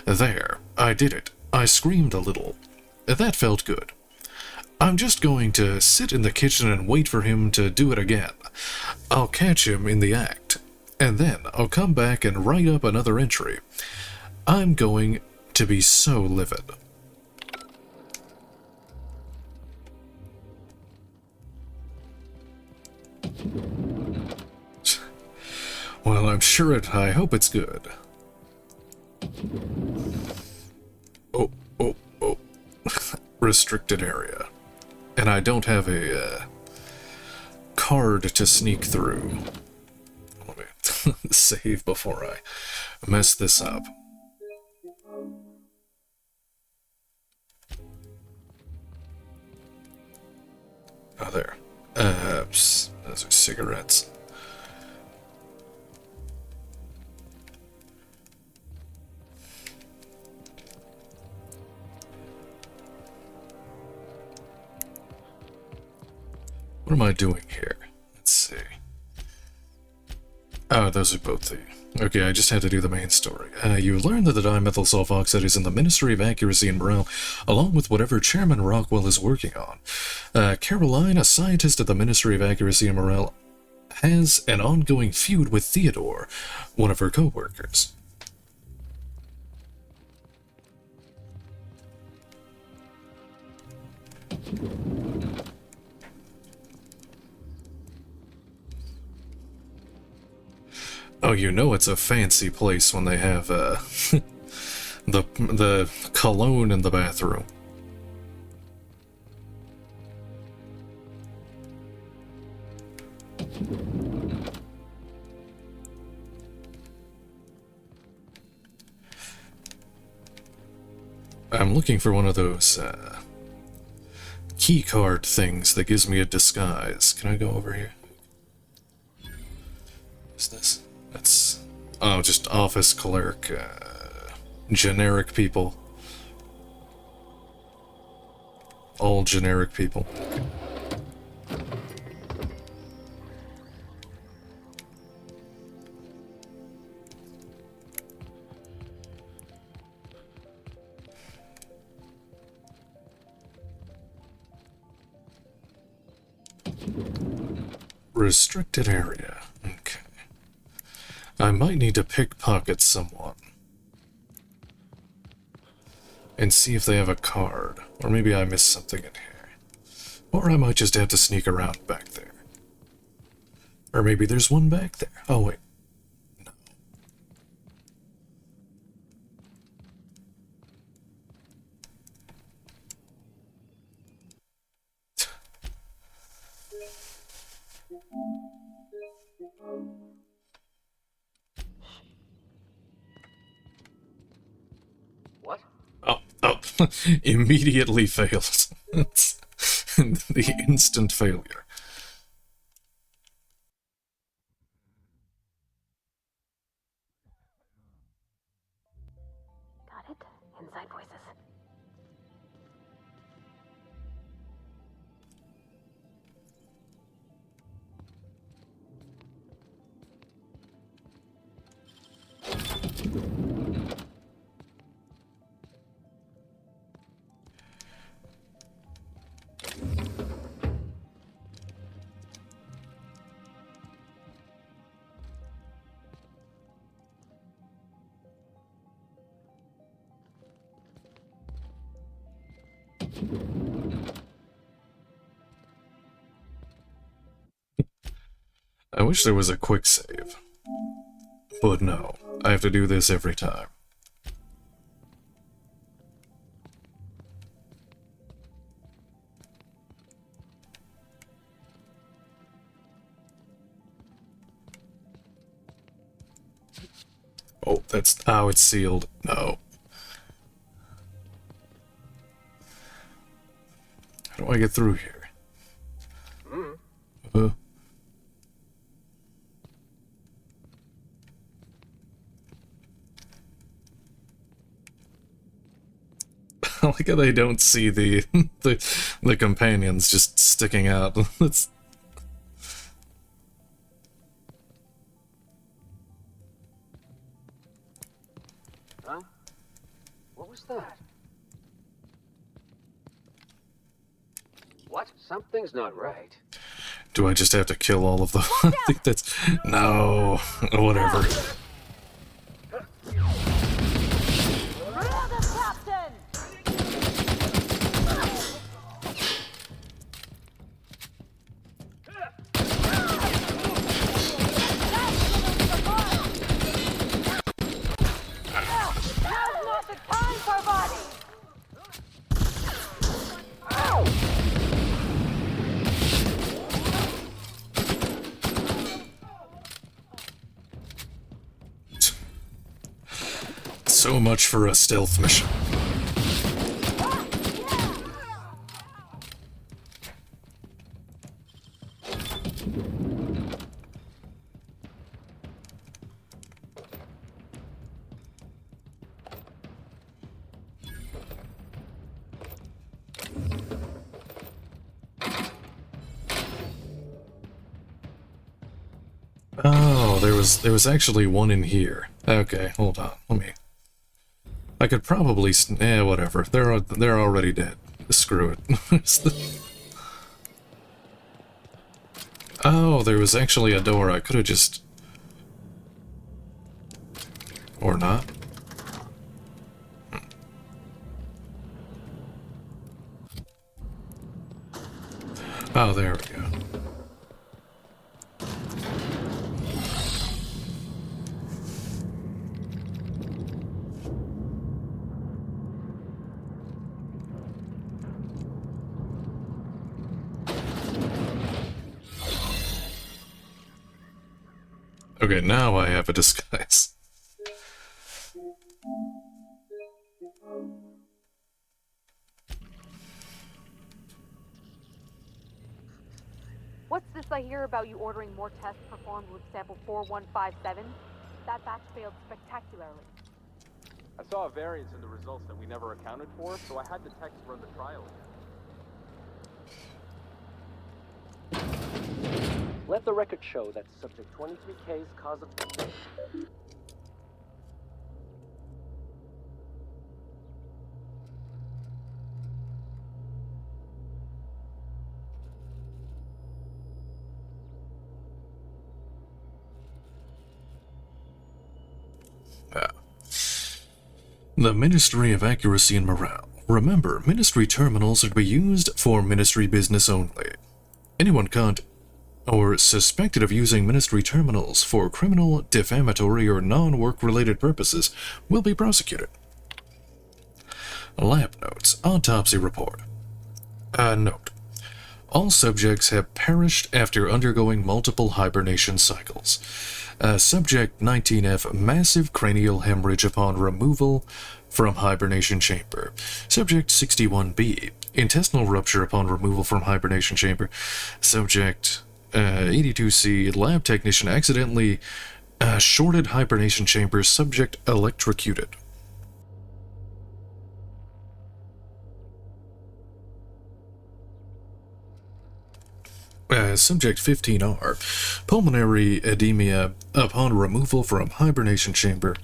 There, I did it. I screamed a little. That felt good. I'm just going to sit in the kitchen and wait for him to do it again. I'll catch him in the act, and then I'll come back and write up another entry. I'm going to be so livid. Well, I'm sure I hope it's good. Oh. Restricted area. And I don't have a card to sneak through. Let me save before I mess this up. Oh, there. Those are cigarettes. What am I doing here? Let's see. Oh, those are both the... Okay, I just had to do the main story. You learn that the dimethyl sulfoxide is in the Ministry of Accuracy and Morale, along with whatever Chairman Rockwell is working on. Caroline, a scientist at the Ministry of Accuracy and Morale, has an ongoing feud with Theodore, one of her co-workers. Oh, you know it's a fancy place when they have, the cologne in the bathroom. I'm looking for one of those, key card things that gives me a disguise. Can I go over here? What's this? That's... oh, just office clerk, generic people. All generic people. Restricted area. Okay. I might need to pickpocket someone. And see if they have a card. Or maybe I missed something in here. Or I might just have to sneak around back there. Or maybe there's one back there. Oh, wait. No. What? Oh. Immediately fails. The instant failure. I wish there was a quick save. But no, I have to do this every time. Oh, that's... Oh, it's sealed. No. How do I get through here? I like how they don't see the the companions just sticking out. That's... Huh? What was that? What? Something's not right. Do I just have to kill all of them? I think that's... No. Whatever. So much for a stealth mission. Oh, there was actually one in here. Okay, hold on. Let me... I could probably... whatever. They're already dead. Screw it. Oh, there was actually a door. I could have just... Or not. Oh, there we go. Okay, now I have a disguise. What's this I hear about you ordering more tests performed with sample 4157? That batch failed spectacularly. I saw a variance in the results that we never accounted for, so I had the techs run the trial again. Let the record show that subject 23K's cause of... The Ministry of Accuracy and Morale. Remember, Ministry terminals are to be used for Ministry business only. Anyone caught or suspected of using Ministry terminals for criminal, defamatory, or non-work-related purposes will be prosecuted. Lab notes. Autopsy report. Note. All subjects have perished after undergoing multiple hibernation cycles. Subject 19F, massive cranial hemorrhage upon removal from hibernation chamber. Subject 61B, intestinal rupture upon removal from hibernation chamber. Subject 82C, lab technician accidentally shorted hibernation chamber. Subject electrocuted. Subject 15R, pulmonary edema upon removal from hibernation chamber.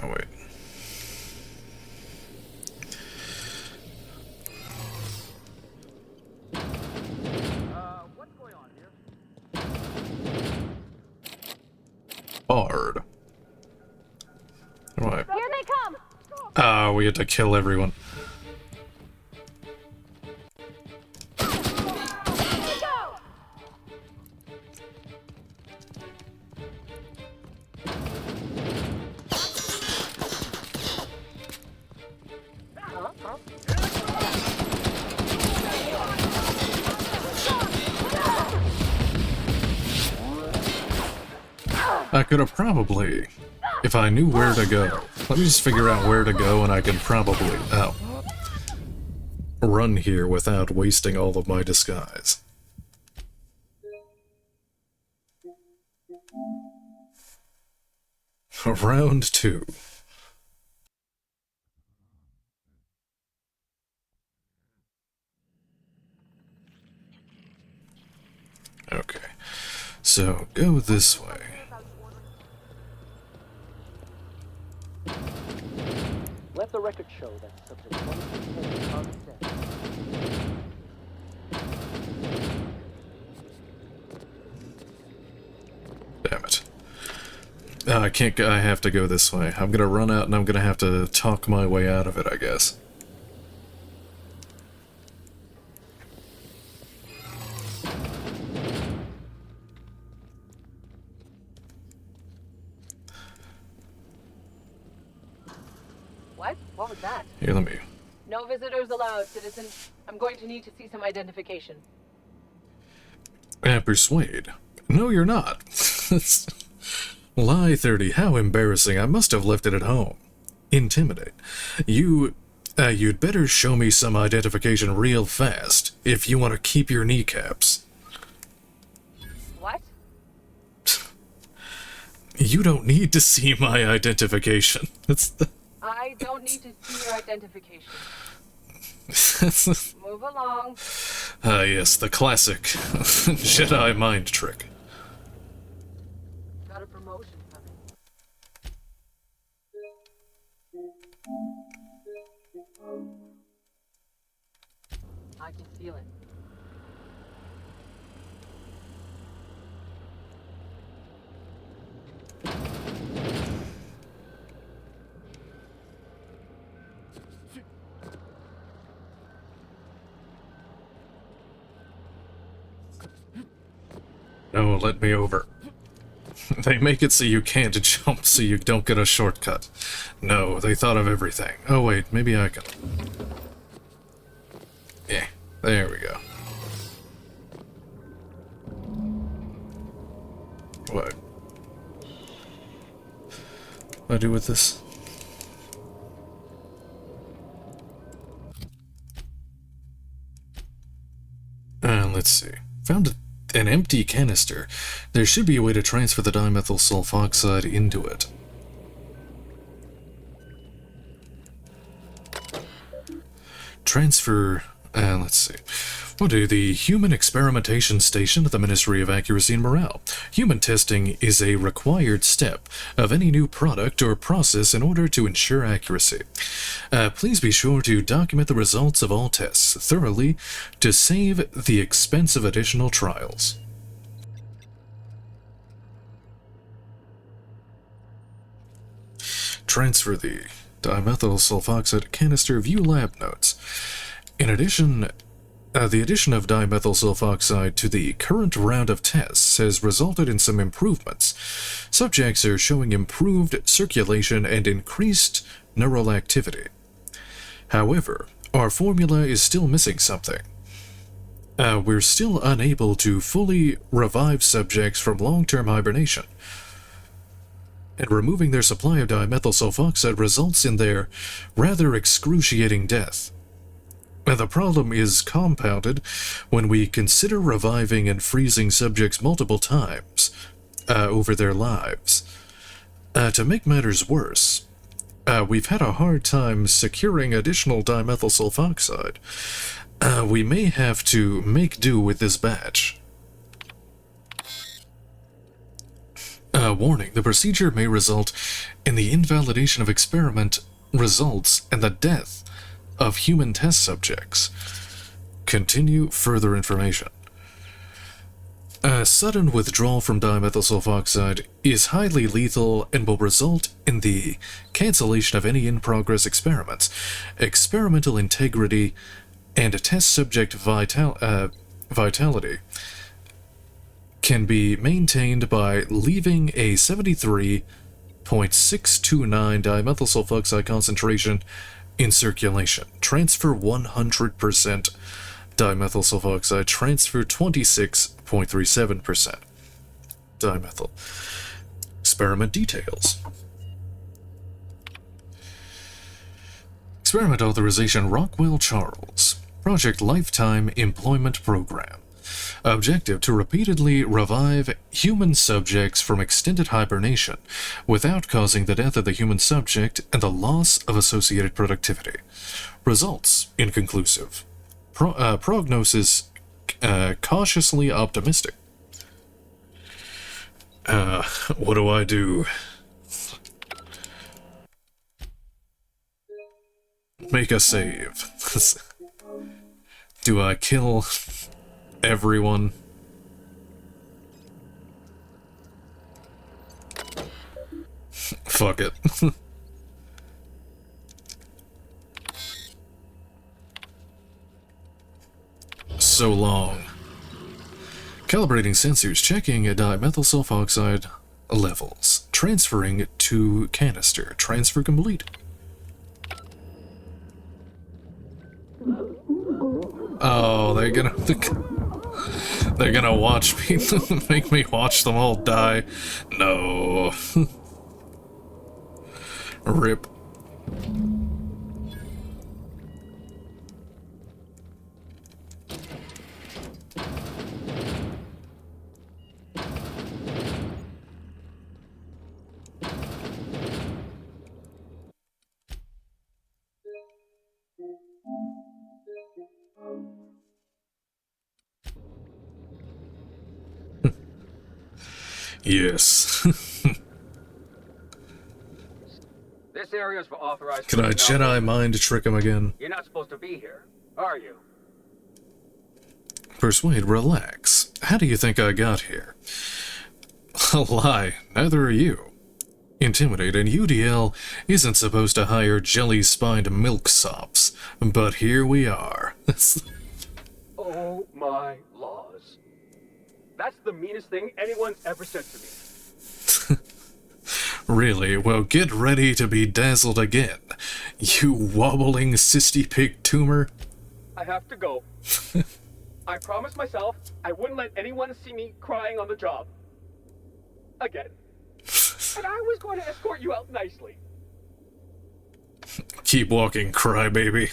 Oh, wait. Ah, we had to kill everyone. I could have probably, if I knew where to go. Let me just figure out where to go and I can probably, run here without wasting all of my disguise. Round 2. Okay, so go this way. Let the record show that subject 23 is on set. Damn it. I can't go, I have to go this way. I'm gonna run out and I'm gonna have to talk my way out of it, I guess. What was that? Here, let me... No visitors allowed, citizen. I'm going to need to see some identification. Persuade. No, you're not. That's... Lie 30, how embarrassing. I must have left it at home. Intimidate. You'd better show me some identification real fast, if you want to keep your kneecaps. What? You don't need to see my identification. That's the... I don't need to see your identification. Move along. Ah, yes, the classic Jedi mind trick. Got a promotion coming. I can feel it. No, let me over. They make it so you can't jump so you don't get a shortcut. No, they thought of everything. Oh wait, maybe I can... Yeah, there we go. What? What do I do with this? Let's see. Found an empty canister. There should be a way to transfer the dimethyl sulfoxide into it. Transfer... let's see. We'll do the Human Experimentation Station at the Ministry of Accuracy and Morale. Human testing is a required step of any new product or process in order to ensure accuracy. Please be sure to document the results of all tests thoroughly to save the expense of additional trials. Transfer the dimethyl sulfoxide canister. View lab notes. In addition, the addition of dimethyl sulfoxide to the current round of tests has resulted in some improvements. Subjects are showing improved circulation and increased neural activity. However, our formula is still missing something. We're still unable to fully revive subjects from long-term hibernation, and removing their supply of dimethyl sulfoxide results in their rather excruciating death. The problem is compounded when we consider reviving and freezing subjects multiple times over their lives. To make matters worse, we've had a hard time securing additional dimethyl sulfoxide. We may have to make do with this batch. Warning, the procedure may result in the invalidation of experiment results and the death of human test subjects. Continue further information. A sudden withdrawal from dimethyl sulfoxide is highly lethal and will result in the cancellation of any in-progress experiments, experimental integrity, and test subject vitality can be maintained by leaving a 73.629 dimethyl sulfoxide concentration in circulation. Transfer 100% dimethyl sulfoxide, transfer 26.37% dimethyl. Experiment details. Experiment authorization Rockwell Charles. Project Lifetime Employment Program. Objective to repeatedly revive human subjects from extended hibernation without causing the death of the human subject and the loss of associated productivity. Results inconclusive. Prognosis cautiously optimistic. What do I do? Make a save. Do I kill everyone? Fuck it. So long. Calibrating sensors, checking dimethyl sulfoxide levels. Transferring to canister. Transfer complete. Oh, they're gonna watch me, make me watch them all die. No. Rip. Yes. This area is for authorized. Can I Jedi mind trick him again? You're not supposed to be here, are you? Persuade, relax. How do you think I got here? A lie, neither are you. Intimidate, and UDL isn't supposed to hire jelly-spined milksops, but here we are. Oh my laws. That's the meanest thing anyone's ever said to me. Really? Well, get ready to be dazzled again, you wobbling cysty pig tumor. I have to go. I promised myself I wouldn't let anyone see me crying on the job. Again. And I was going to escort you out nicely. Keep walking, crybaby.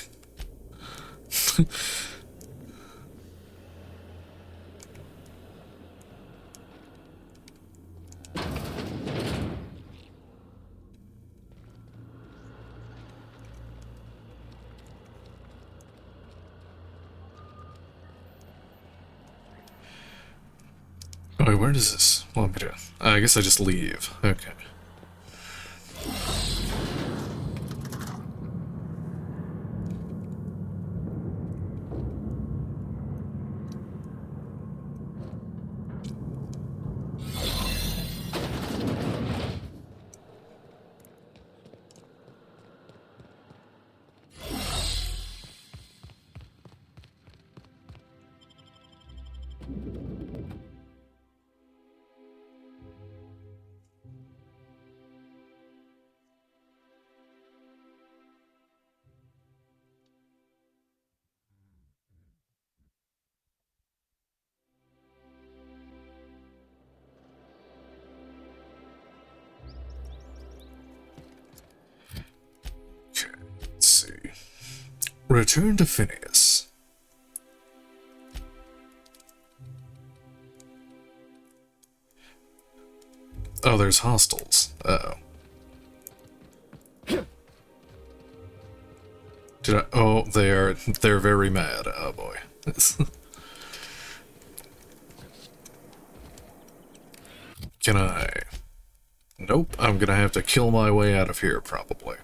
Wait, where does this want me to? I guess I just leave. Okay. Return to Phineas. Oh, there's hostels. Uh-oh. Did I? Oh, they're very mad. Oh boy. Can I? Nope, I'm gonna have to kill my way out of here, probably.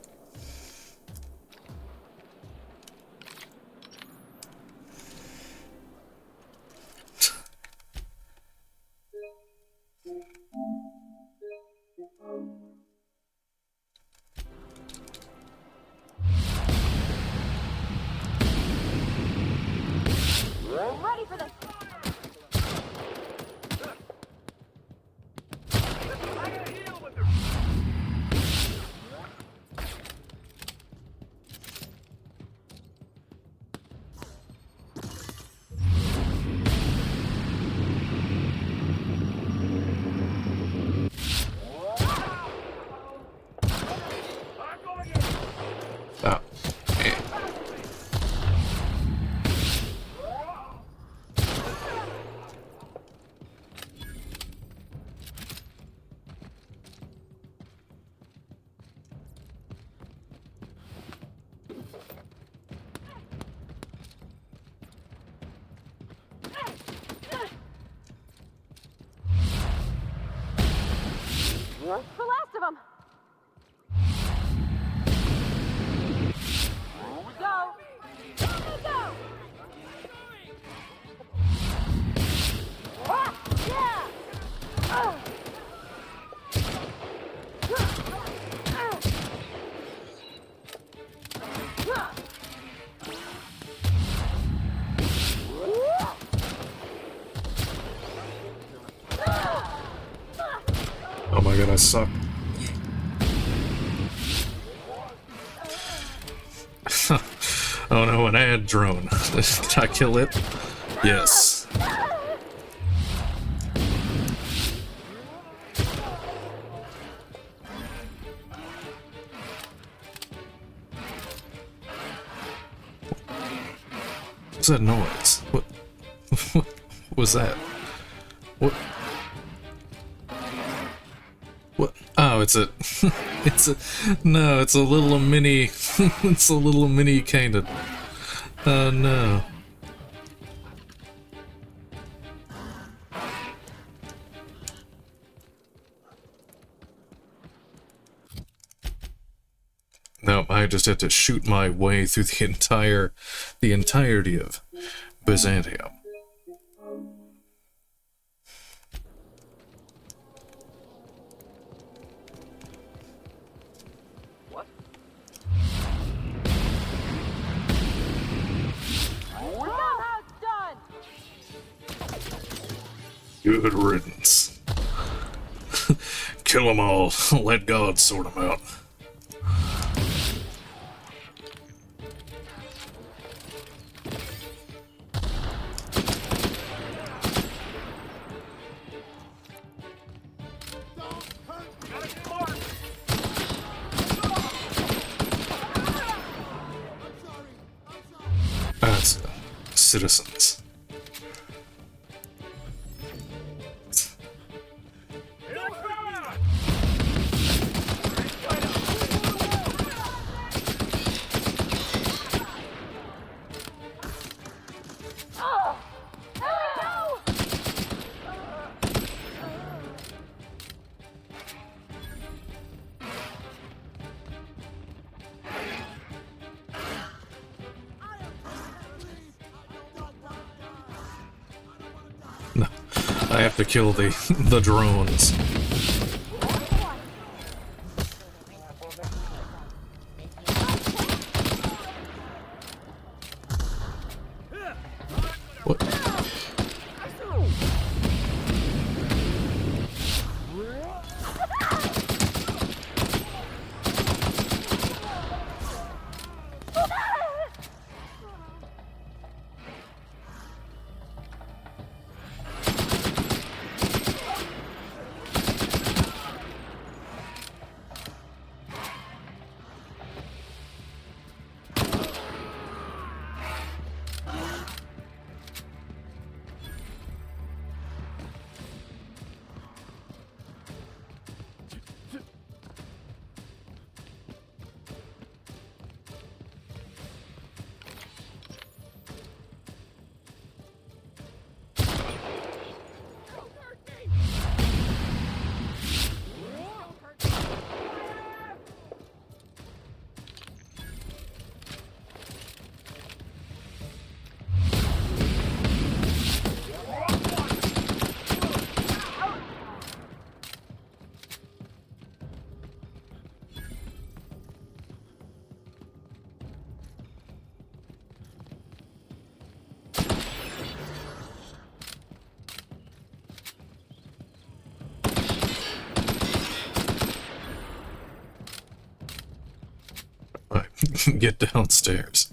The last of them! Go! Go, go! Ah, yeah! Oh my god, I suck. Oh no, an ad drone. Did I kill it? Yes. What's that noise? What was that? What? What? Oh, it's a... it's a... No, it's a little mini... it's a little mini kind of... Oh, no. No, I just had to shoot my way through the entirety of Byzantium. What? Good riddance. Kill them all. Let God sort them out. That's citizens. No, I have to kill the drones. What? Get downstairs.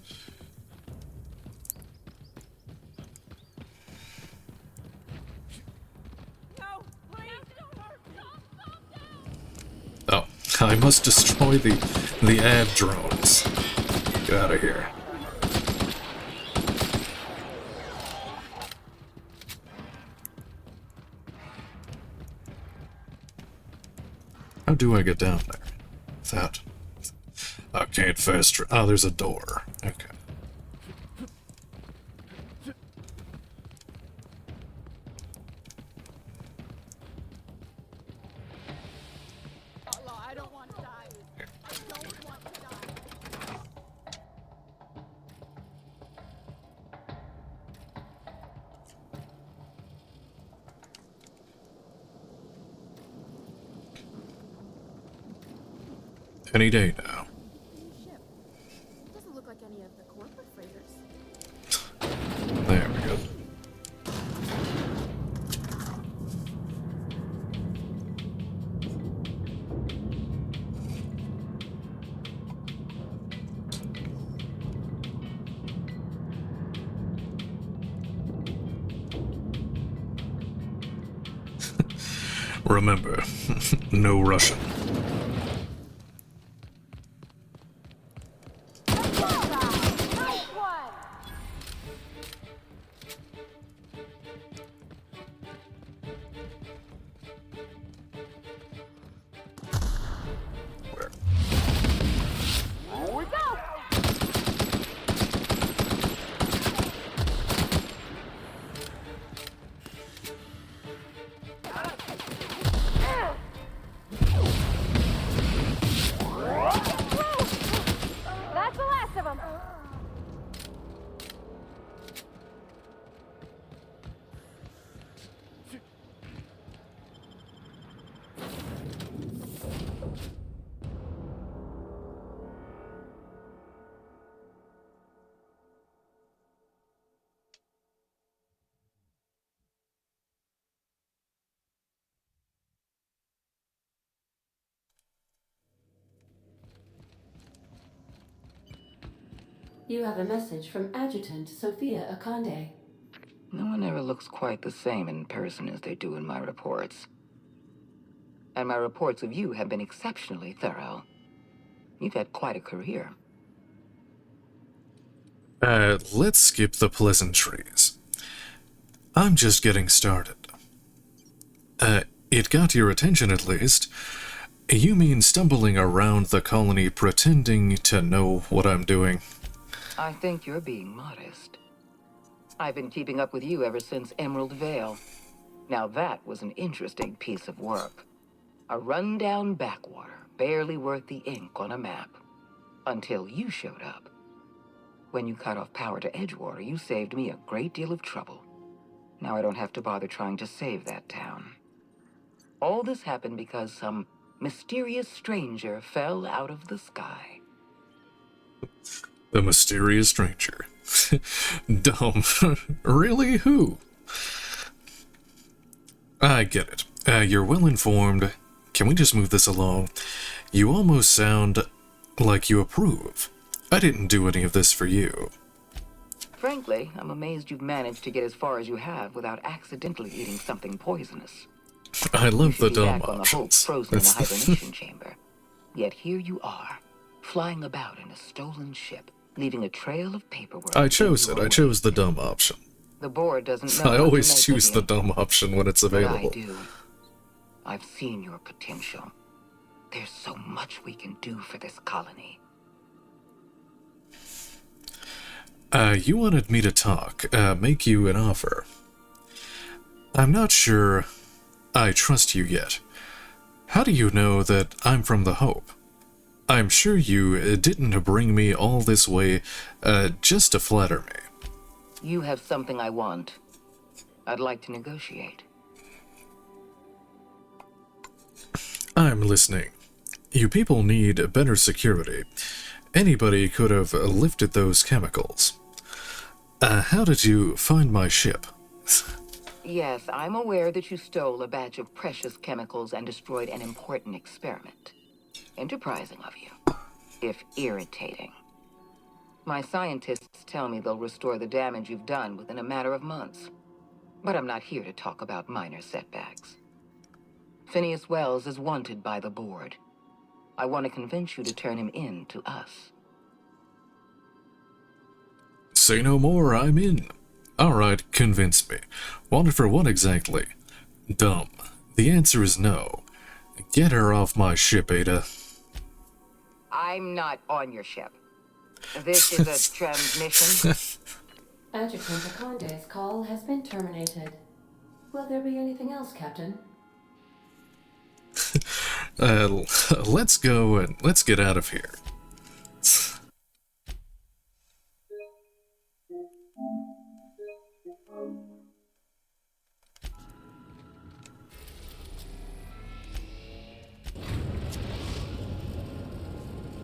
Oh, I must destroy the ad drones. Get out of here. How do I get down there? Without... I can't fast travel. Oh, there's a door. Okay. Any day now. Doesn't look like any of the corporate freighters. There we go. Remember, no Russian. That's the last of them. You have a message from Adjutant Sophia Akande. No one ever looks quite the same in person as they do in my reports. And my reports of you have been exceptionally thorough. You've had quite a career. Let's skip the pleasantries. I'm just getting started. It got your attention at least. You mean stumbling around the colony pretending to know what I'm doing? I think you're being modest. I've been keeping up with you ever since Emerald Vale. Now that was an interesting piece of work. A rundown backwater, barely worth the ink on a map. Until you showed up. When you cut off power to Edgewater, you saved me a great deal of trouble. Now I don't have to bother trying to save that town. All this happened because some mysterious stranger fell out of the sky. The mysterious stranger. Dumb. Really? Who? I get it. You're well informed. Can we just move this along? You almost sound like you approve. I didn't do any of this for you. Frankly, I'm amazed you've managed to get as far as you have without accidentally eating something poisonous. I love the dumb back on the Hope, options. frozen in a hibernation chamber. Yet here you are, flying about in a stolen ship, leaving a trail of paperwork. I chose it. I chose the dumb option. The board doesn't know. I what always to make choose of the you. dumb option when it's But available. I do. I've seen your potential. There's so much we can do for this colony. You wanted me to talk, make you an offer. I'm not sure I trust you yet. How do you know that I'm from the Hope? I'm sure you didn't bring me all this way just to flatter me. You have something I want. I'd like to negotiate. I'm listening. You people need better security. Anybody could have lifted those chemicals. How did you find my ship? Yes, I'm aware that you stole a batch of precious chemicals and destroyed an important experiment. Enterprising of you, if irritating. My scientists tell me they'll restore the damage you've done within a matter of months. But I'm not here to talk about minor setbacks. Phineas Wells is wanted by the board. I want to convince you to turn him in to us. Say no more, I'm in. Alright, convince me. Wanted for what exactly? Dumb. The answer is no. Get her off my ship, Ada. I'm not on your ship. This is a transmission. Adjutant Akonde's call has been terminated. Will there be anything else, Captain? Let's go and let's get out of here.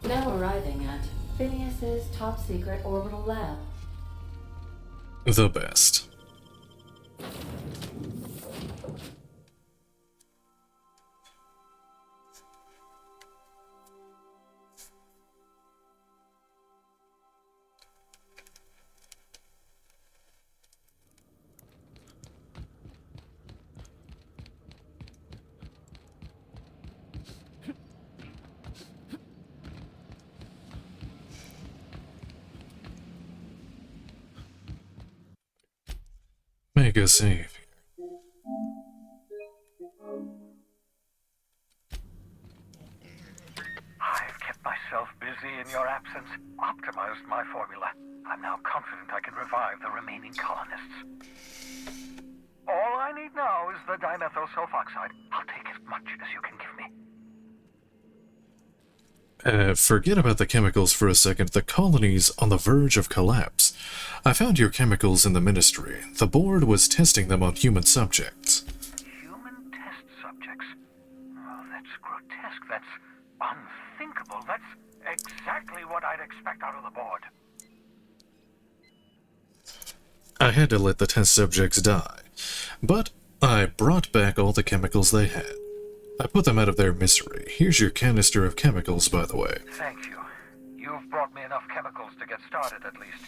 Now arriving at Phineas's top secret orbital lab. The best. Make a save. I've kept myself busy in your absence, optimized my formula. I'm now confident I can revive the remaining colonists. All I need now is the dimethyl sulfoxide. I'll take as much as you can give me. Forget about the chemicals for a second. The colony's on the verge of collapse. I found your chemicals in the ministry. The board was testing them on human subjects. Human test subjects? Oh, that's grotesque. That's unthinkable. That's exactly what I'd expect out of the board. I had to let the test subjects die. But I brought back all the chemicals they had. I put them out of their misery. Here's your canister of chemicals, by the way. Thank you. You've brought me enough chemicals to get started, at least.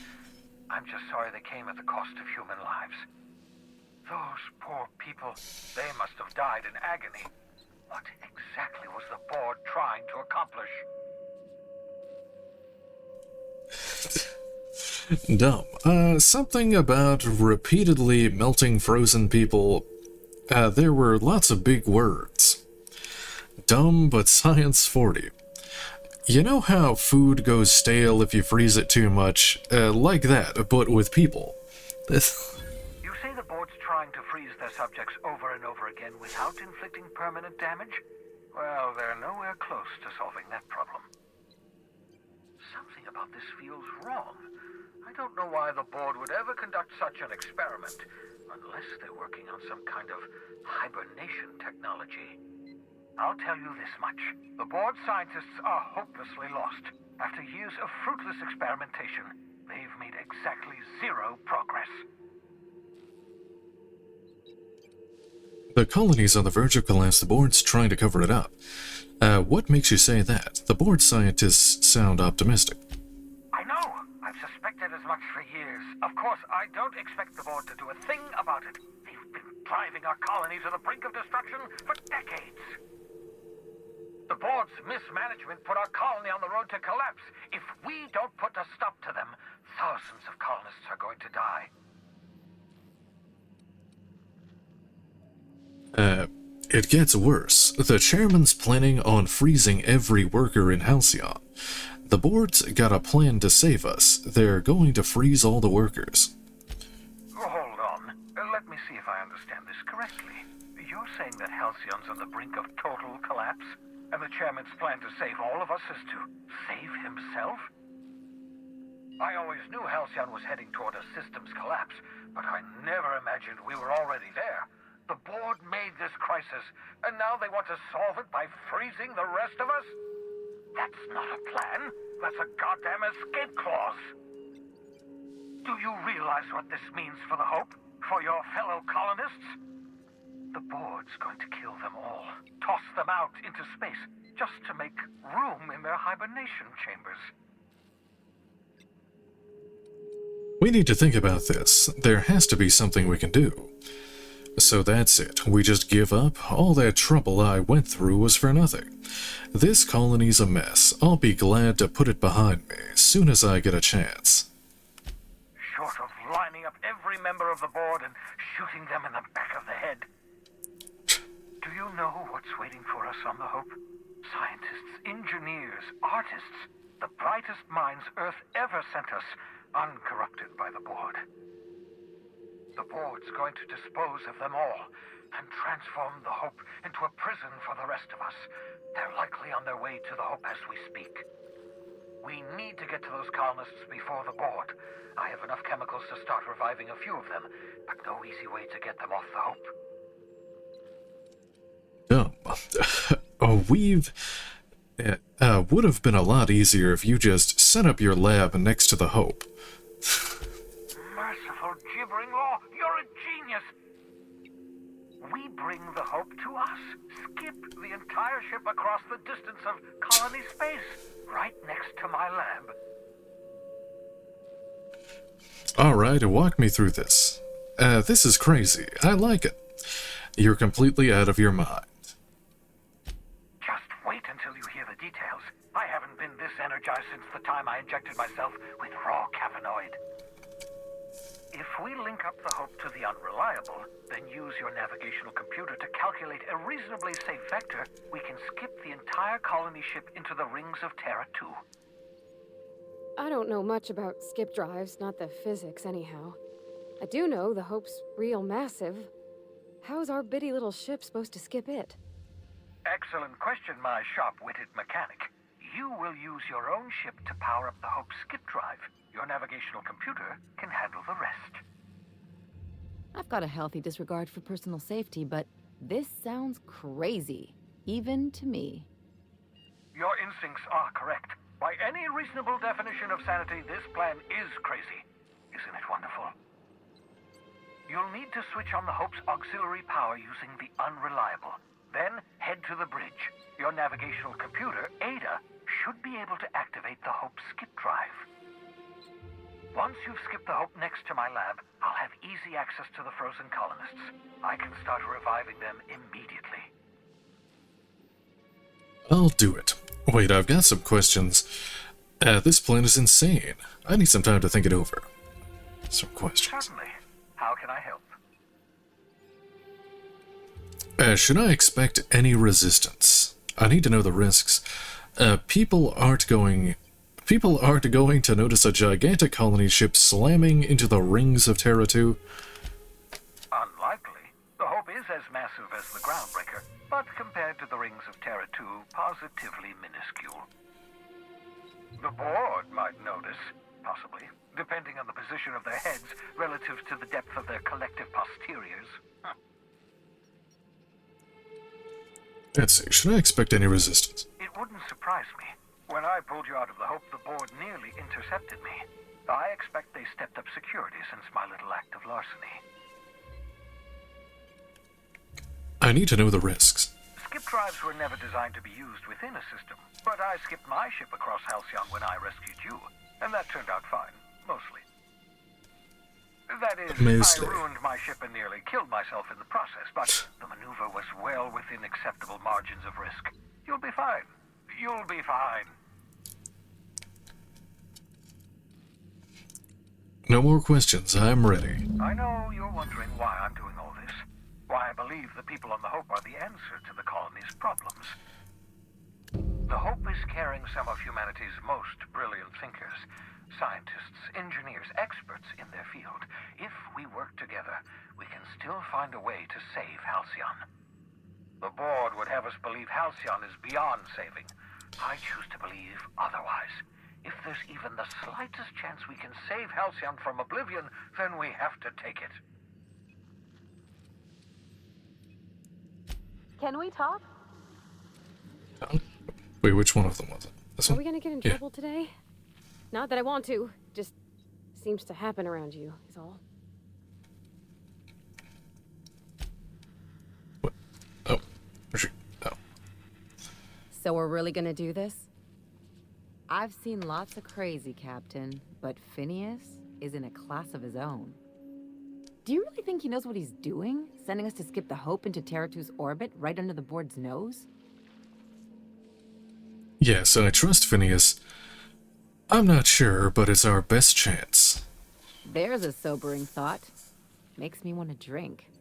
I'm just sorry they came at the cost of human lives. Those poor people, they must have died in agony. What exactly was the board trying to accomplish? Dumb. Something about repeatedly melting frozen people. There were lots of big words. Dumb, but science 40. You know how food goes stale if you freeze it too much? Like that, but with people. You say the board's trying to freeze their subjects over and over again without inflicting permanent damage? Well, they're nowhere close to solving that problem. Something about this feels wrong. I don't know why the board would ever conduct such an experiment, unless they're working on some kind of hibernation technology. I'll tell you this much. The board scientists are hopelessly lost. After years of fruitless experimentation, they've made exactly zero progress. The colony's on the verge of collapse. The board's trying to cover it up. What makes you say that? The board scientists sound optimistic. I know. I've suspected as much for years. Of course, I don't expect the board to do a thing about it. They've been driving our colony to the brink of destruction for decades. The board's mismanagement put our colony on the road to collapse. If we don't put a stop to them, thousands of colonists are going to die. It gets worse. The chairman's planning on freezing every worker in Halcyon. The board's got a plan to save us. They're going to freeze all the workers. Hold on. Let me see if I understand this correctly. You're saying that Halcyon's on the brink of total collapse? And the chairman's plan to save all of us is to save himself? I always knew Halcyon was heading toward a systems collapse, but I never imagined we were already there. The board made this crisis, and now they want to solve it by freezing the rest of us? That's not a plan. That's a goddamn escape clause. Do you realize what this means for the Hope? For your fellow colonists? The board's going to kill them all. Toss them out into space, just to make room in their hibernation chambers. We need to think about this. There has to be something we can do. So that's it. We just give up? All that trouble I went through was for nothing. This colony's a mess. I'll be glad to put it behind me as soon as I get a chance. Short of lining up every member of the board and shooting them in the back of the head. Do you know what's waiting for us on the Hope? Scientists, engineers, artists, the brightest minds Earth ever sent us, uncorrupted by the board. The board's going to dispose of them all and transform the Hope into a prison for the rest of us. They're likely on their way to the Hope as we speak. We need to get to those colonists before the board. I have enough chemicals to start reviving a few of them, but no easy way to get them off the Hope. It would have been a lot easier if you just set up your lab next to the Hope. Merciful gibbering law, you're a genius! We bring the Hope to us. Skip the entire ship across the distance of colony space, right next to my lab. Alright, walk me through this. This is crazy. I like it. You're completely out of your mind. Just wait until you hear the details. I haven't been this energized since the time I injected myself with raw cavanoid. If we link up the Hope to the Unreliable, then use your navigational computer to calculate a reasonably safe vector, we can skip the entire colony ship into the rings of Terra 2. I don't know much about skip drives, not the physics anyhow. I do know the Hope's real massive. How's our bitty little ship supposed to skip it? Excellent question, my sharp-witted mechanic. You will use your own ship to power up the Hope's skip drive. Your navigational computer can handle the rest. I've got a healthy disregard for personal safety, but this sounds crazy, even to me. Your instincts are correct. By any reasonable definition of sanity, this plan is crazy. Isn't it wonderful? You'll need to switch on the Hope's auxiliary power using the Unreliable. Then head to the bridge. Your navigational computer, Ada, should be able to activate the Hope's skip drive. Once you've skipped the Hope next to my lab, I'll have easy access to the frozen colonists. I can start reviving them immediately. I'll do it. Wait, I've got some questions. This plan is insane. I need some time to think it over. Some questions. Certainly. How can I help? Should I expect any resistance? I need to know the risks. People aren't going to notice a gigantic colony ship slamming into the rings of Terra 2. Unlikely. The Hope is as massive as the Groundbreaker, but compared to the rings of Terra 2, positively minuscule. The board might notice, possibly, depending on the position of their heads relative to the depth of their collective posteriors. Let's see, should I expect any resistance? It wouldn't surprise me. When I pulled you out of the Hope, the board nearly intercepted me. I expect they stepped up security since my little act of larceny. I need to know the risks. Skip drives were never designed to be used within a system, but I skipped my ship across Halcyon when I rescued you, and that turned out fine, mostly. That is, Mostly. I ruined my ship and nearly killed myself in the process, but the maneuver was well within acceptable margins of risk. You'll be fine. You'll be fine. No more questions, I'm ready. I know you're wondering why I'm doing all this. Why I believe the people on the Hope are the answer to the colony's problems. The Hope is carrying some of humanity's most brilliant thinkers, scientists, engineers, experts in their field. If we work together, we can still find a way to save Halcyon. The board would have us believe Halcyon is beyond saving. I choose to believe otherwise. If there's even the slightest chance we can save Halcyon from oblivion, then we have to take it. Can we talk? Wait, which one of them was it? This Are one? we gonna get in trouble today? Not that I want to, just seems to happen around you, is all. What? Oh. Where's she? Oh. So we're really gonna do this? I've seen lots of crazy, Captain, but Phineas is in a class of his own. Do you really think he knows what he's doing? Sending us to skip the Hope into Terra 2's orbit right under the board's nose? Yes, I trust Phineas. I'm not sure, but it's our best chance. There's a sobering thought. Makes me want to drink.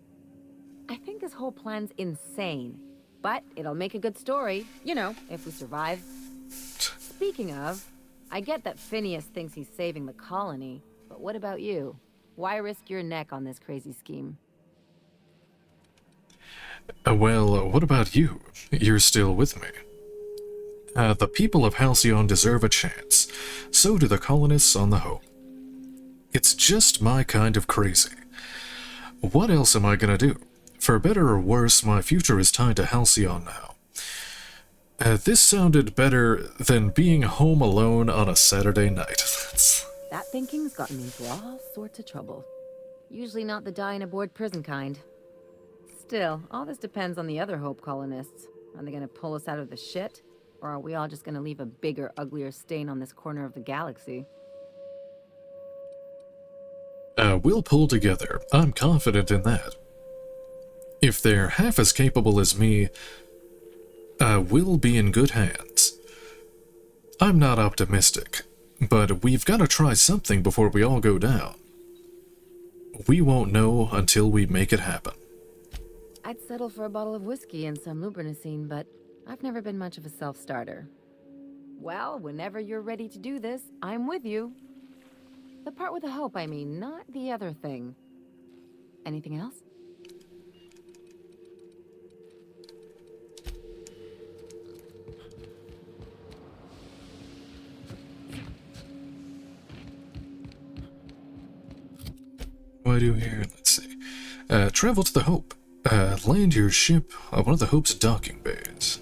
I think this whole plan's insane, but it'll make a good story, you know, if we survive. Speaking of, I get that Phineas thinks he's saving the colony, but what about you? Why risk your neck on this crazy scheme? Well, what about you? You're still with me. The people of Halcyon deserve a chance. So do the colonists on the Hope. It's just my kind of crazy. What else am I gonna do? For better or worse, my future is tied to Halcyon now. This sounded better than being home alone on a Saturday night. That thinking's gotten me into all sorts of trouble. Usually not the die in a board prison kind. Still, all this depends on the other Hope colonists. Are they gonna pull us out of the shit? Or are we all just gonna leave a bigger, uglier stain on this corner of the galaxy? We'll pull together. I'm confident in that. If they're half as capable as me, we'll be in good hands. I'm not optimistic, but we've got to try something before we all go down. We won't know until we make it happen. I'd settle for a bottle of whiskey and some lubrinicine, but I've never been much of a self-starter. Well, whenever you're ready to do this, I'm with you. The part with the Hope, I mean, not the other thing. Anything else? What do I do here? Let's see. Travel to the Hope. Land your ship on one of the Hope's docking bays.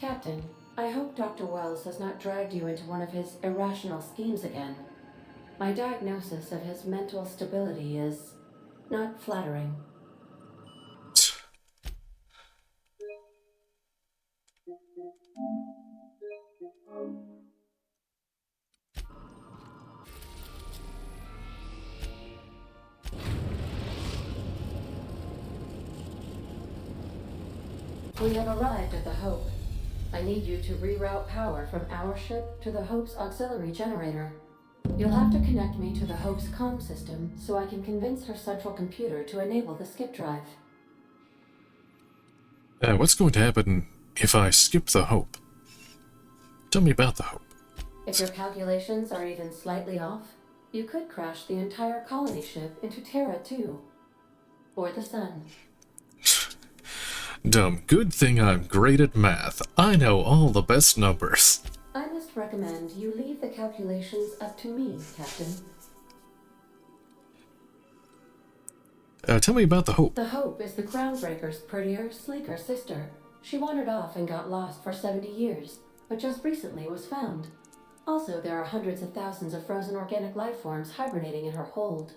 Captain, I hope Dr. Wells has not dragged you into one of his irrational schemes again. My diagnosis of his mental stability is not flattering. We have arrived at the Hope. I need you to reroute power from our ship to the Hope's auxiliary generator. You'll have to connect me to the Hope's comm system so I can convince her central computer to enable the skip drive. What's going to happen if I skip the Hope? Tell me about the Hope. If your calculations are even slightly off, you could crash the entire colony ship into Terra 2. Or the Sun. Dumb. Good thing I'm great at math. I know all the best numbers. I must recommend you leave the calculations up to me, Captain. Tell me about the Hope. The Hope is the Groundbreaker's prettier, sleeker sister. She wandered off and got lost for 70 years, but just recently was found. Also, there are hundreds of thousands of frozen organic life forms hibernating in her hold.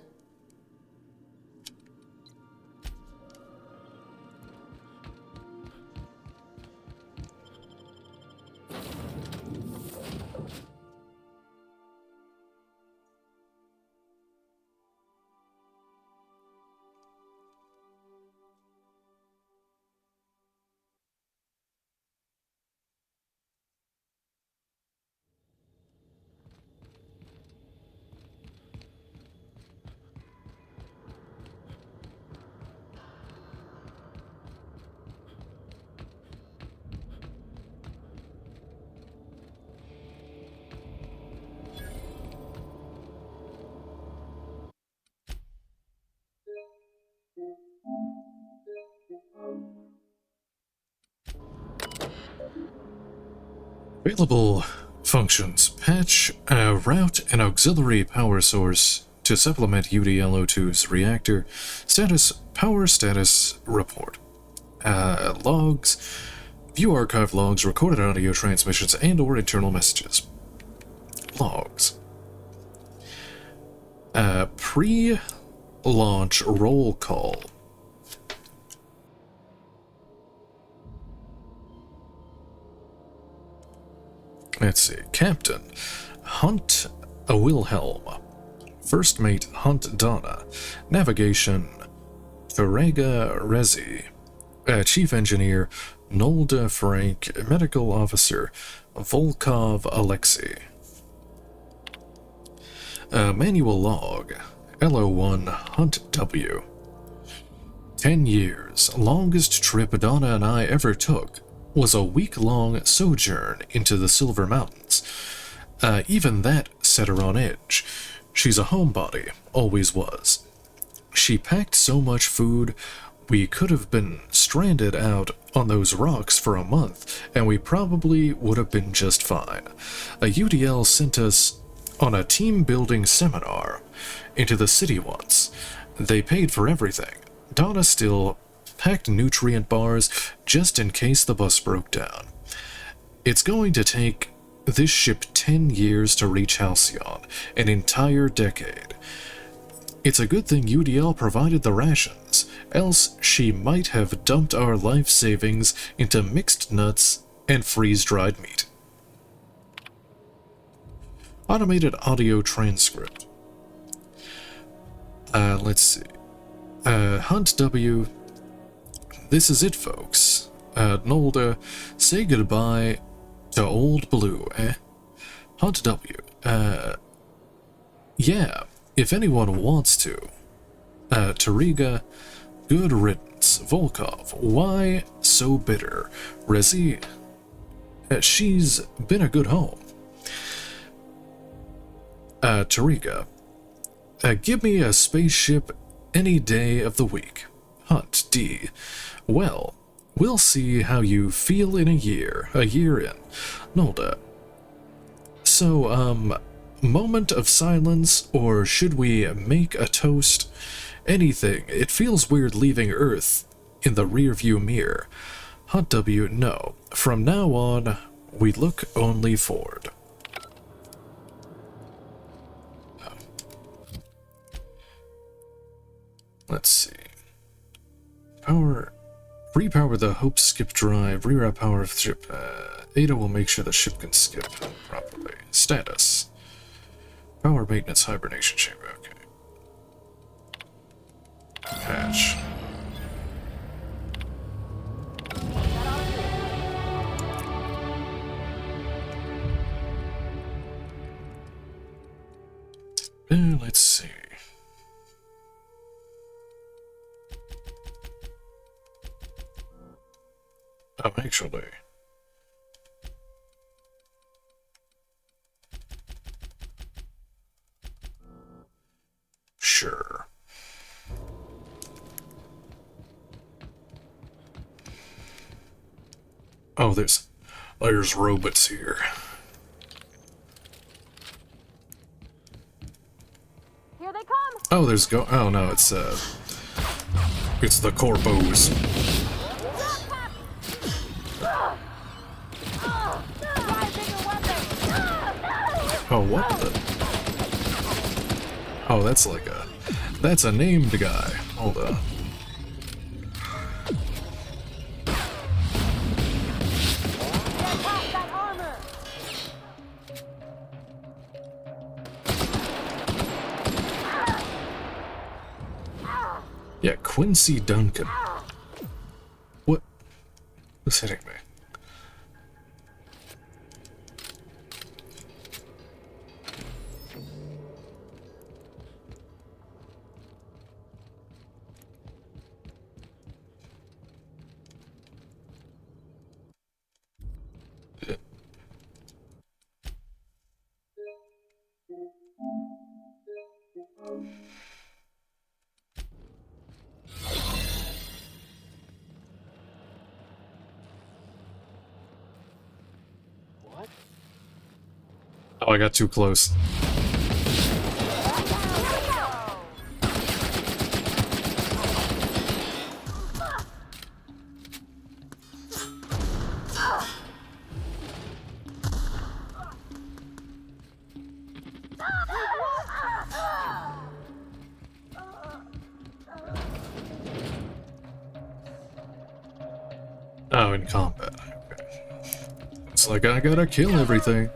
Available functions. Patch, route an auxiliary power source to supplement UDL-02's reactor. Status, power status report. Logs. View archive logs, recorded audio transmissions, and/or internal messages. Logs. Pre-launch roll call. Let's see. Captain Hunt Wilhelm. First Mate Hunt Donna. Navigation Farega Rezi. Chief Engineer Nolda Frank. Medical Officer Volkov Alexei. Manual log LO1 Hunt W. 10 years. Longest trip Donna and I ever took. was a week-long sojourn into the Silver Mountains. Even that set her on edge. She's a homebody, always was. She packed so much food, we could have been stranded out on those rocks for a month, and we probably would have been just fine. A UDL sent us on a team-building seminar into the city once. They paid for everything. Donna still packed nutrient bars just in case the bus broke down. It's going to take this ship 10 years to reach Halcyon, an entire decade. It's a good thing UDL provided the rations, else she might have dumped our life savings into mixed nuts and freeze-dried meat. Automated audio transcript. Let's see. Hunt W. This is it, folks. Nolda, say goodbye to Old Blue, eh? Hunt W. Yeah, if anyone wants to. Tariga, good riddance. Volkov, why so bitter? Rezi, she's been a good home. Tariga, give me a spaceship any day of the week. Hunt D. Well, we'll see how you feel in a year in. Nolda. So, moment of silence, or should we make a toast? Anything. It feels weird leaving Earth in the rearview mirror. Hunt W, no. From now on, we look only forward. Let's see. Repower the Hope skip drive. Reroute power of the ship. Ada will make sure the ship can skip properly. Status. Power maintenance hibernation chamber. Okay. Patch. Let's see. Actually. Sure. Oh, there's robots here. Here they come. Oh, oh no, it's the corpos. Oh, what the? Oh, that's a named guy. Hold on. Yeah, Quincy Duncan. What? Who's hitting me? Oh, I got too close. Oh, in combat. Okay. It's like I gotta kill everything.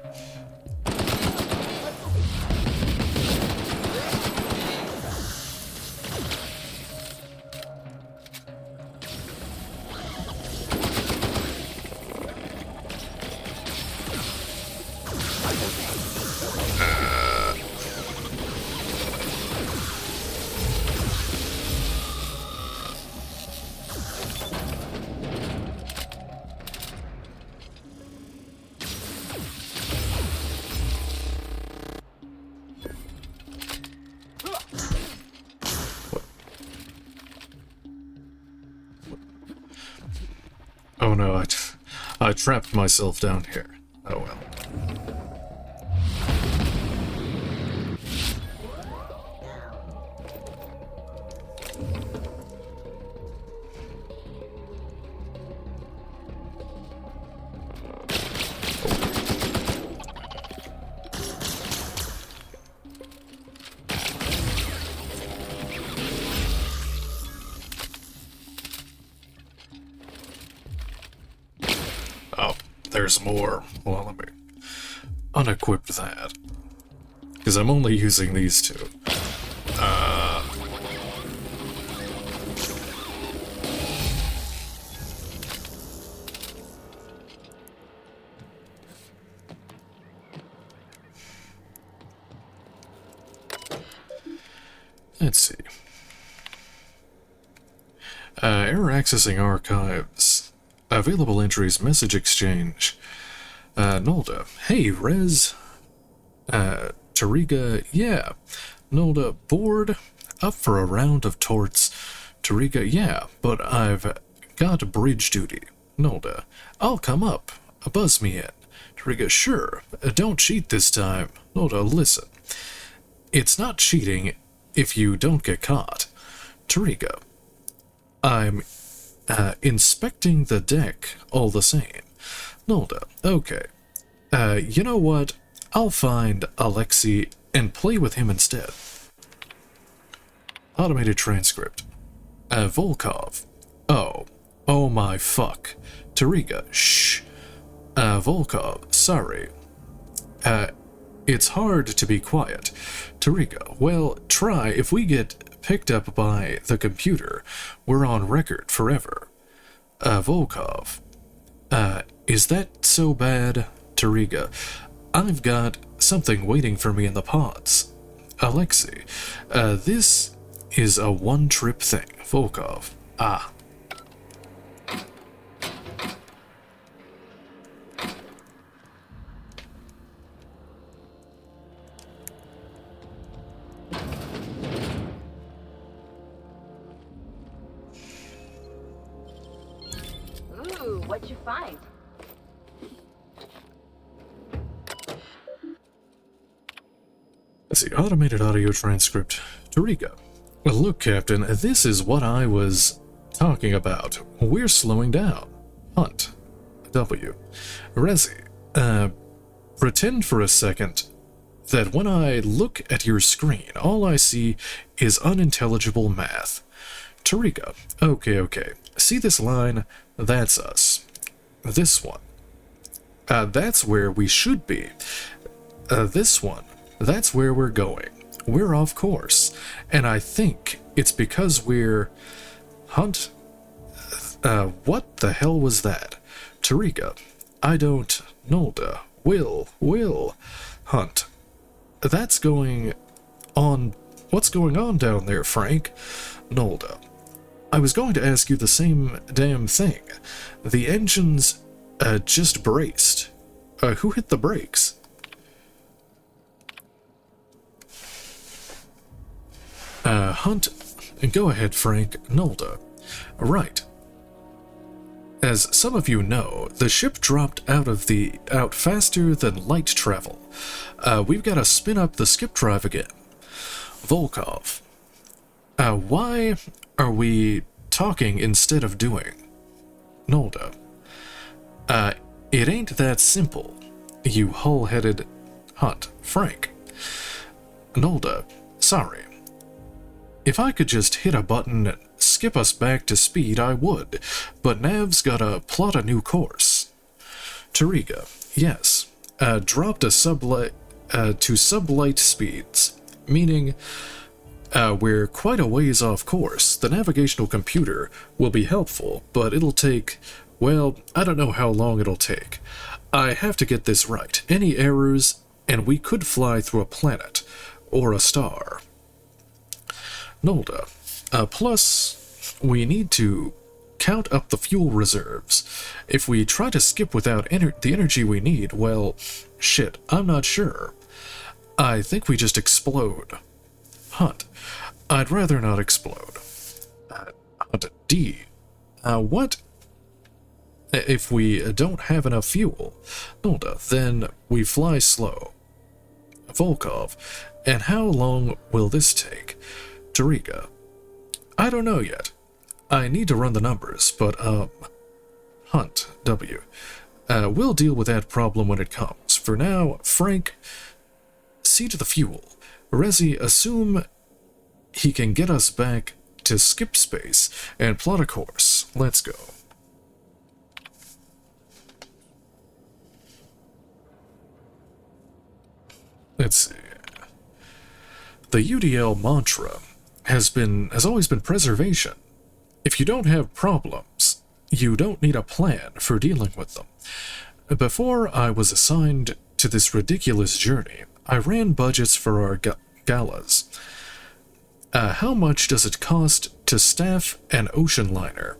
Oh no, I trapped myself down here. Oh well. Oh, there's more. Well, let me unequip that. Because I'm only using these two. Let's see. Error accessing archives. Available entries, message exchange. Nolda. Hey, Rez. Tariga. Yeah. Nolda. Bored? Up for a round of torts. Tariga. Yeah, but I've got bridge duty. Nolda. I'll come up. Buzz me in. Tariga. Sure. Don't cheat this time. Nolda. Listen. It's not cheating if you don't get caught. Tariga. I'm inspecting the deck all the same. Nolda. Okay. You know what? I'll find Alexei and play with him instead. Automated transcript. Volkov. Oh my fuck. Tariga. Shh. Volkov. Sorry. It's hard to be quiet. Tariga. Well, try. If we get picked up by the computer, we're on record forever. Volkov. Is that so bad? Tariga. I've got something waiting for me in the pods. Alexei. This is a one-trip thing. Volkov. Ah. Ooh, what'd you find? Let's see, automated audio transcript. Tariga. Well, look, Captain, this is what I was talking about. We're slowing down. Hunt. W. Rezi. Pretend for a second that when I look at your screen, all I see is unintelligible math. Tariga. Okay. See this line? That's us. This one. That's where we should be. This one. That's where we're going. We're off course. And I think it's because we're... Hunt? What the hell was that? Tariga. I don't... Nolda. Will. Hunt. That's going on... What's going on down there, Frank? Nolda. I was going to ask you the same damn thing. The engines, just braced. Who hit the brakes? Hunt, go ahead, Frank. Nolda. Right. As some of you know, the ship dropped out faster than light travel. We've got to spin up the skip drive again. Volkov. Why are we talking instead of doing? Nolda. It ain't that simple, you hull-headed... Hunt. Frank. Nolda. Sorry. If I could just hit a button and skip us back to speed, I would, but Nav's gotta plot a new course. Tariga. Yes. Dropped a sublight to sublight speeds, meaning we're quite a ways off course. The navigational computer will be helpful, but it'll take, well, I don't know how long it'll take. I have to get this right. Any errors, and we could fly through a planet or a star. Nolda. Plus, we need to count up the fuel reserves. If we try to skip without the energy we need, well, shit, I'm not sure. I think we just explode. Hunt. I'd rather not explode. Hunt. D. What? If we don't have enough fuel, Nolda, then we fly slow. Volkov, and how long will this take? Tarika, I don't know yet. I need to run the numbers, but, Hunt, W. We'll deal with that problem when it comes. For now, Frank, see to the fuel. Rezi, assume he can get us back to skip space and plot a course. Let's go. Let's see. The UDL mantra has always been preservation. If you don't have problems, you don't need a plan for dealing with them. Before I was assigned to this ridiculous journey, I ran budgets for our galas. How much does it cost to staff an ocean liner?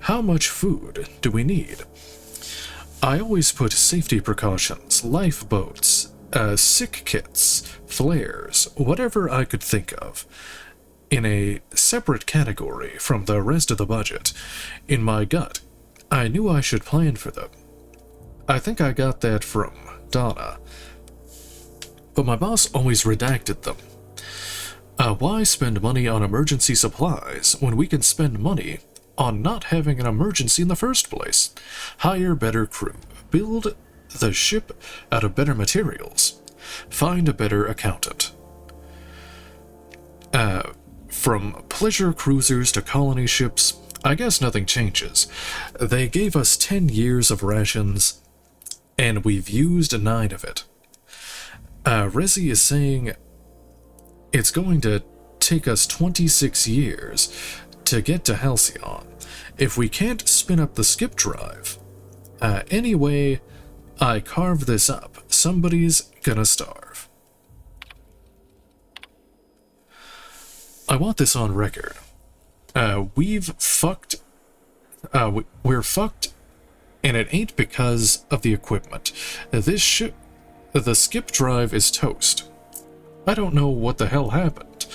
How much food do we need? I always put safety precautions, lifeboats, sick kits, flares, whatever I could think of, in a separate category from the rest of the budget. In my gut, I knew I should plan for them. I think I got that from Donna. But my boss always redacted them. Why spend money on emergency supplies when we can spend money on not having an emergency in the first place? Hire better crew. Build the ship out of better materials. Find a better accountant. From pleasure cruisers to colony ships, I guess nothing changes. They gave us 10 years of rations, and we've used 9 of it. Rezi is saying it's going to take us 26 years to get to Halcyon if we can't spin up the skip drive. Anyway, I carve this up. Somebody's gonna starve. I want this on record. We're fucked, and it ain't because of the equipment. The skip drive is toast. I don't know what the hell happened,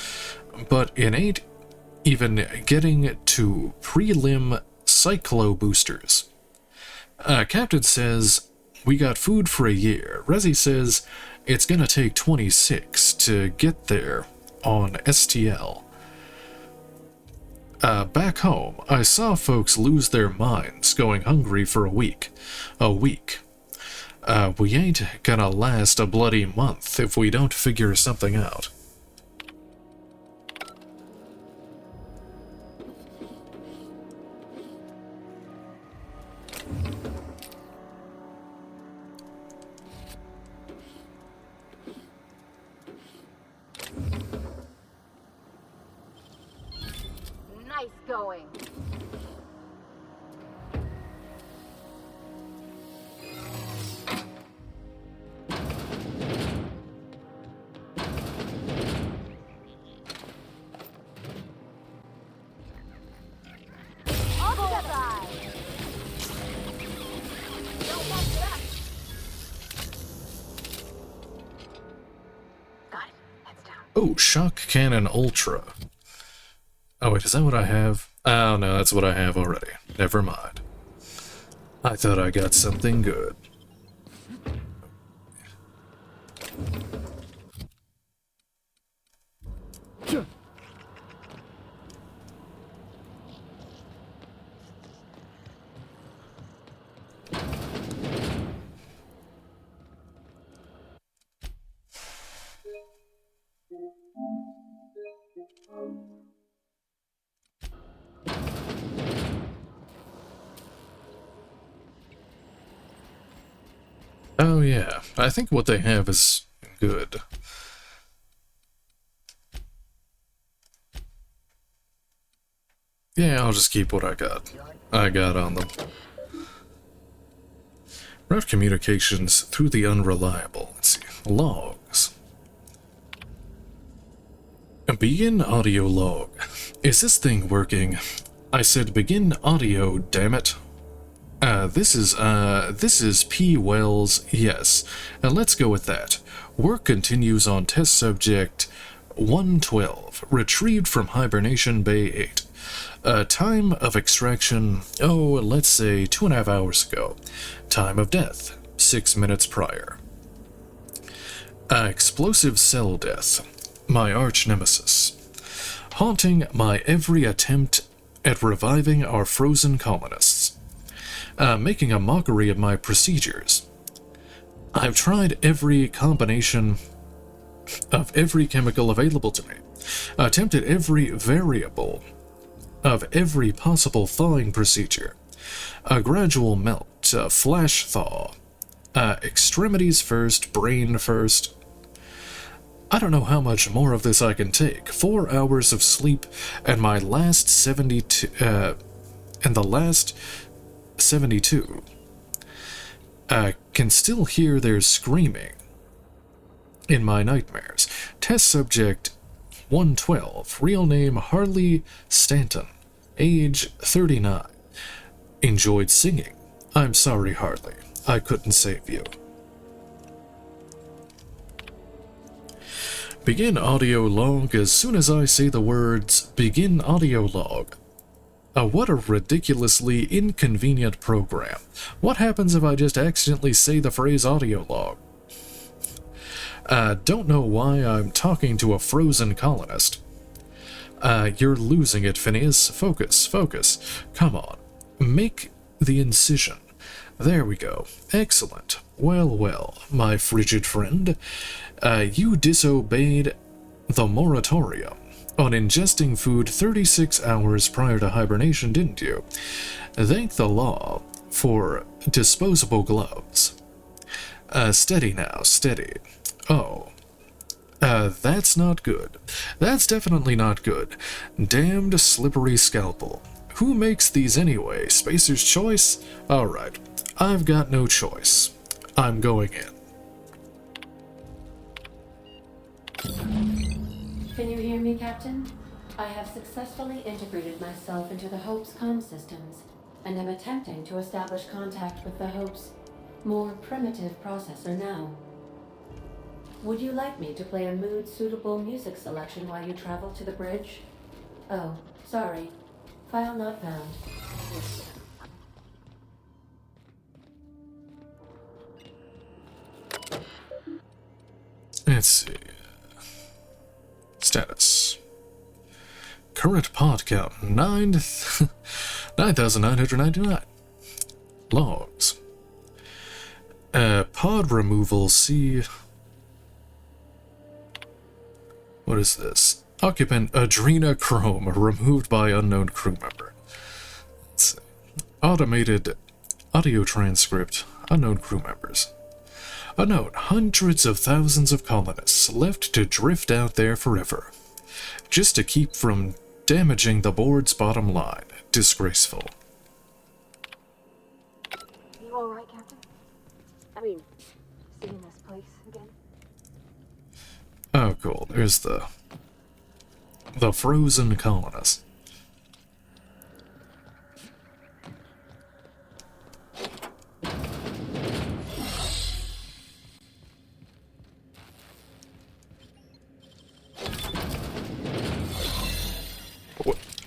but it ain't even getting to prelim cyclo boosters. Captain says we got food for a year. Rezi says it's gonna take 26 to get there on STL. Back home, I saw folks lose their minds going hungry for a week. We ain't gonna last a bloody month if we don't figure something out. Nice going. Oh, Shock Cannon Ultra. Oh wait, is that what I have? Oh no, that's what I have already. Never mind. I thought I got something good. Oh yeah, I think what they have is good. Yeah, I'll just keep what I got on them. Route communications through the unreliable. Let's see. Logs. Begin audio log. Is this thing working? I said begin audio, damn it. This is P. Wells, yes. Let's go with that. Work continues on test subject 112, retrieved from Hibernation Bay 8. Time of extraction, oh, let's say 2.5 hours ago. Time of death, 6 minutes prior. Explosive cell death, my arch nemesis. Haunting my every attempt at reviving our frozen colonists. Making a mockery of my procedures. I've tried every combination of every chemical available to me. Attempted every variable of every possible thawing procedure. A gradual melt, a flash thaw. Extremities first, brain first. I don't know how much more of this I can take. 4 hours of sleep and my last 72... and the last 72. I can still hear their screaming in my nightmares. Test subject 112, real name Harley Stanton, age 39. Enjoyed singing. I'm sorry, Harley. I couldn't save you. Begin audio log as soon as I say the words begin audio log. What a ridiculously inconvenient program. What happens if I just accidentally say the phrase audio log? Don't know why I'm talking to a frozen colonist. You're losing it, Phineas. Focus, focus. Come on. Make the incision. There we go. Excellent. Well, well, my frigid friend. You disobeyed the moratorium on ingesting food 36 hours prior to hibernation, didn't you? Thank the law for disposable gloves. Steady now, steady. Oh. That's not good. That's definitely not good. Damned slippery scalpel. Who makes these anyway? Spacer's Choice? Alright. I've got no choice. I'm going in. Can you hear me, Captain? I have successfully integrated myself into the Hope's comm systems, and am attempting to establish contact with the Hope's more primitive processor now. Would you like me to play a mood-suitable music selection while you travel to the bridge? Oh, sorry. File not found. Let's see. Status. Current pod count 9,999. Logs. Pod removal. See. What is this? Occupant adrenochrome removed by unknown crew member. Let's see. Automated audio transcript. Unknown crew members. A note, hundreds of thousands of colonists left to drift out there forever, just to keep from damaging the board's bottom line. Disgraceful. You alright, Captain? I mean, seeing this place again? Oh, cool. There's the frozen colonist.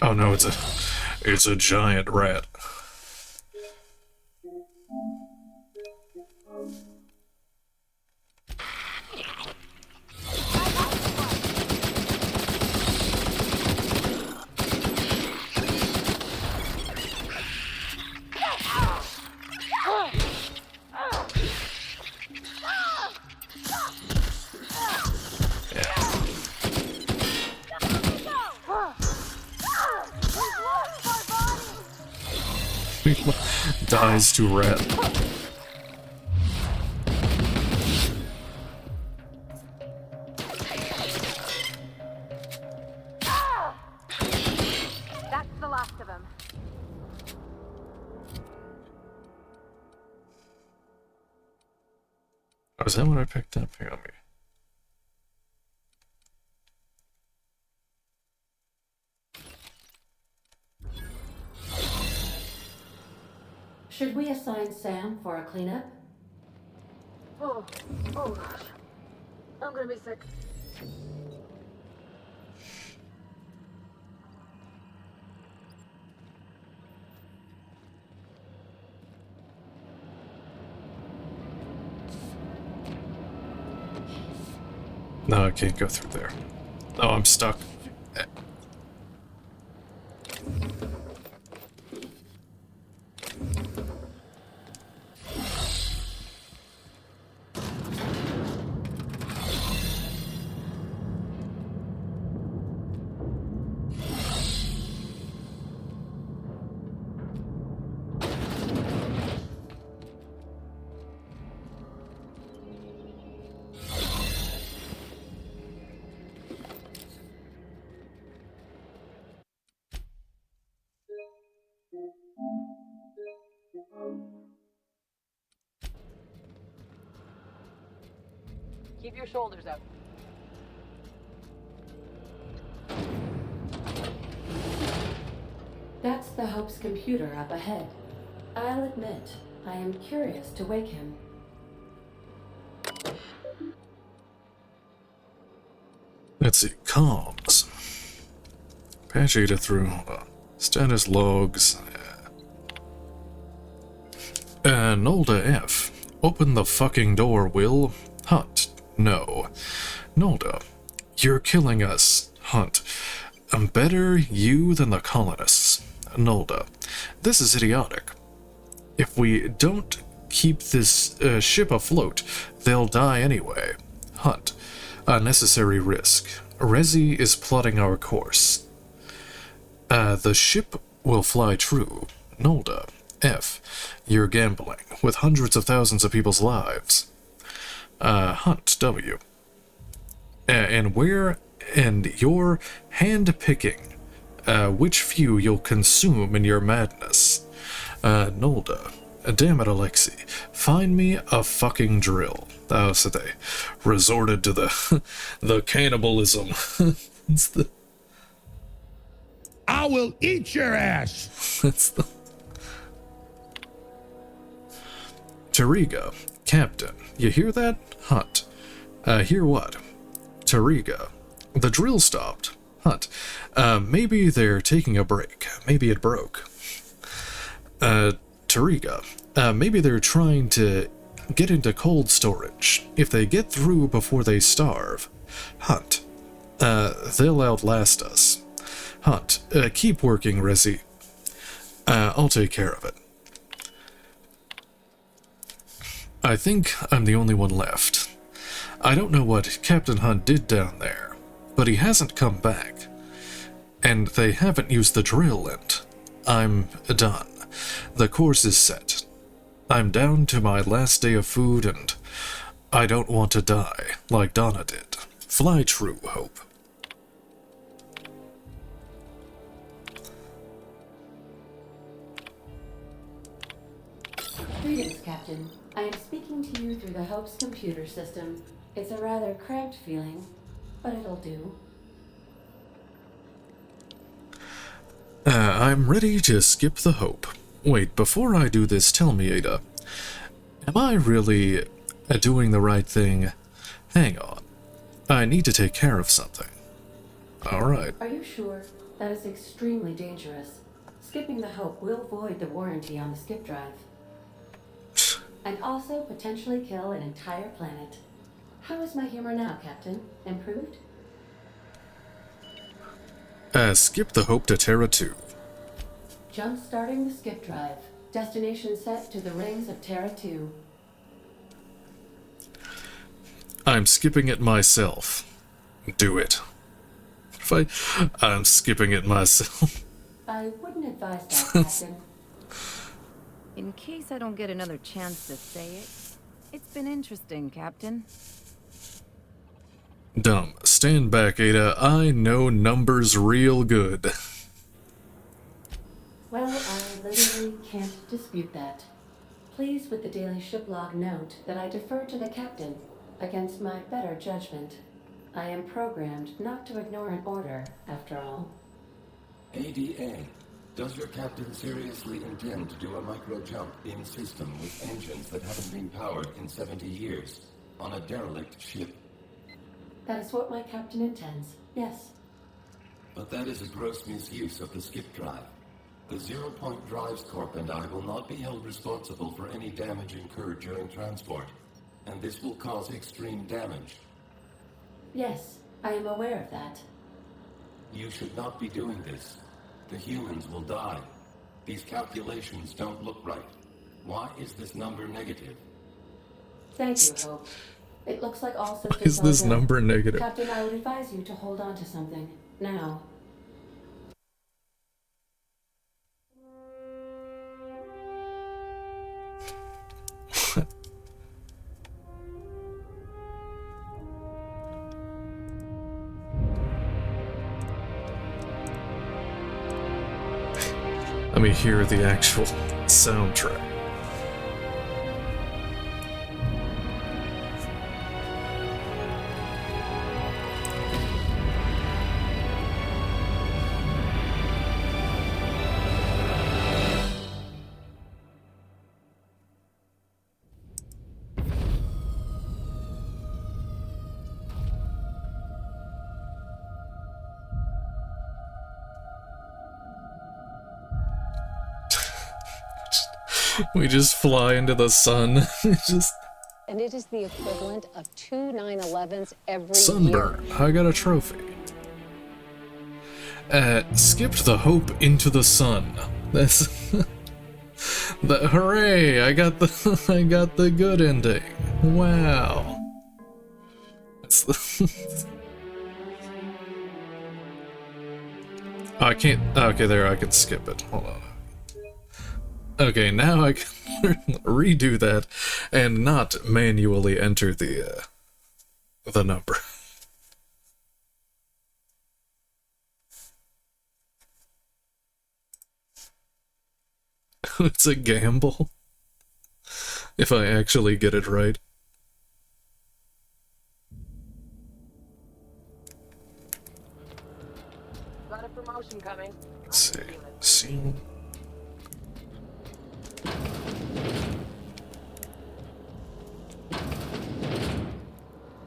Oh no, it's a giant rat. Dies to rat. That's the last of them. Oh, is that what I picked up? Here, let me. Should we assign Sam for a cleanup? Oh gosh. I'm gonna be sick. No, I can't go through there. Oh, I'm stuck. Keep your shoulders up. That's the Hope's computer up ahead. I'll admit, I am curious to wake him. Let's see, comms. Patch data through status logs. Nolda F. Open the fucking door, Will. Hunt. No. Nolda. You're killing us. Hunt. I'm better you than the colonists. Nolda. This is idiotic. If we don't keep this ship afloat, they'll die anyway. Hunt. Unnecessary risk. Rezi is plotting our course. The ship will fly true. Nolda. F. You're gambling with hundreds of thousands of people's lives. Hunt. W. And you're hand-picking which few you'll consume in your madness. Nolda. Damn it, Alexei. Find me a fucking drill. Oh, so they resorted to the cannibalism. It's the... I will eat your ass! That's the... Tariga. Captain. You hear that? Hunt. Hear what? Tariga. The drill stopped. Hunt. Maybe they're taking a break. Maybe it broke. Tariga. Maybe they're trying to get into cold storage. If they get through before they starve. Hunt. They'll outlast us. Hunt. Keep working, Rezi. I'll take care of it. I think I'm the only one left. I don't know what Captain Hunt did down there, but he hasn't come back. And they haven't used the drill and I'm done. The course is set. I'm down to my last day of food and I don't want to die like Donna did. Fly true, Hope. Greetings, Captain. I am speaking to you through the Hope's computer system. It's a rather cramped feeling, but it'll do. I'm ready to skip the Hope. Wait, before I do this, tell me, Ada, am I really doing the right thing? Hang on. I need to take care of something. Alright. Are you sure? That is extremely dangerous. Skipping the Hope will void the warranty on the skip drive. And also potentially kill an entire planet. How is my humor now, Captain? Improved? Skip the Hope to Terra 2. Jump-starting the skip drive. Destination set to the rings of Terra 2. I'm skipping it myself. Do it. I'm skipping it myself. I wouldn't advise that, Captain. In case I don't get another chance to say it, it's been interesting, Captain. Dumb. Stand back, Ada. I know numbers real good. Well, I literally can't dispute that. Please with the daily ship log note that I defer to the captain against my better judgment. I am programmed not to ignore an order, after all. ADA, does your captain seriously intend to do a micro-jump in system with engines that haven't been powered in 70 years on a derelict ship? That is what my captain intends, yes. But that is a gross misuse of the skip drive. The Zero Point Drives Corp and I will not be held responsible for any damage incurred during transport, and this will cause extreme damage. Yes, I am aware of that. You should not be doing this. The humans will die. These calculations don't look right. Why is this number negative? Thank you, Hope. It looks like all systems Is this are go. number negative? Captain, I would advise you to hold on to something. Now. Let me hear the actual soundtrack. We just fly into the sun. Just and it is the equivalent of 2 9/11s every sunburn. year. I got a trophy. Skipped the hope into the sun. That's hooray! I got the good ending. Wow. That's I can't. Okay, there. I can skip it. Hold on. Okay, now I can redo that and not manually enter the number. It's a gamble. If I actually get it right. Got a promotion coming. Let's see. Scene.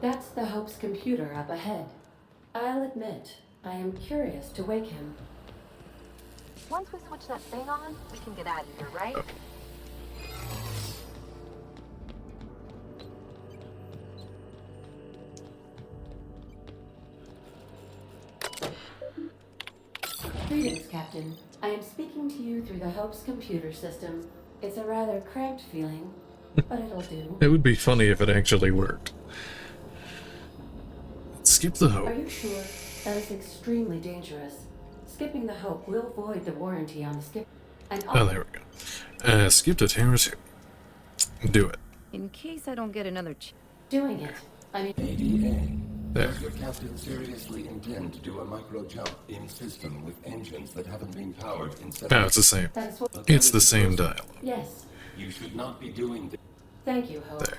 That's the Hope's computer up ahead. I'll admit, I am curious to wake him. Once we switch that thing on, we can get out of here, right? Greetings, Captain. I am speaking to you through the Hope's computer system. It's a rather cramped feeling, but it'll do. It would be funny if it actually worked. Skip the Hope. Are you sure? That is extremely dangerous. Skipping the Hope will void the warranty on the skip. And Oh, there we go. Skip to Terrace. Do it. In case I don't get another doing it. I mean ADA. Does your captain seriously intend to do a micro jump in system with engines that haven't been powered in 7 No, it's the same. It's the same dialogue. Yes. You should not be doing this. Thank you, Hope. There.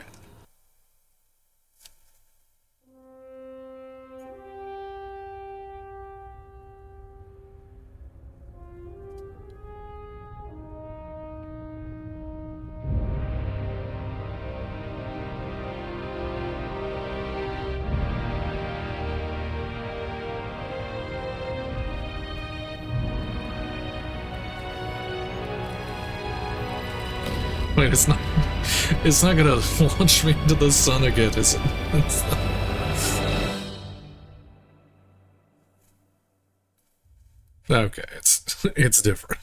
Wait, it's not gonna launch me into the sun again, is it? Okay, it's different.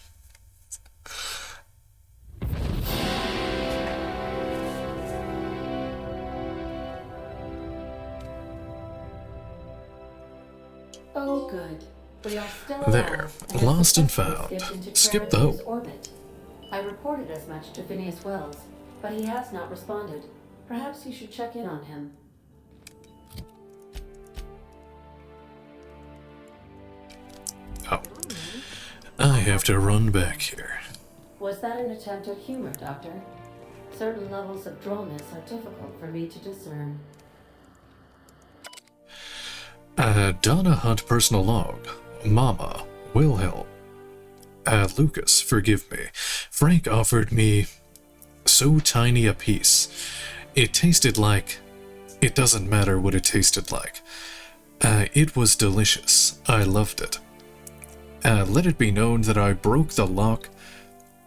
Oh, good. We are still There. alive, Lost and successfully found. skipped into Skip the Clarity's Hope. orbit. I reported as much to Phineas Wells, but he has not responded. Perhaps you should check in on him. Oh. I have to run back here. Was that an attempt at humor, Doctor? Certain levels of drollness are difficult for me to discern. Donna Hunt personal log. Mama. Wilhelm. Lucas, forgive me. Frank offered me so tiny a piece. It tasted like... It doesn't matter what it tasted like. It was delicious. I loved it. Let it be known that I broke the lock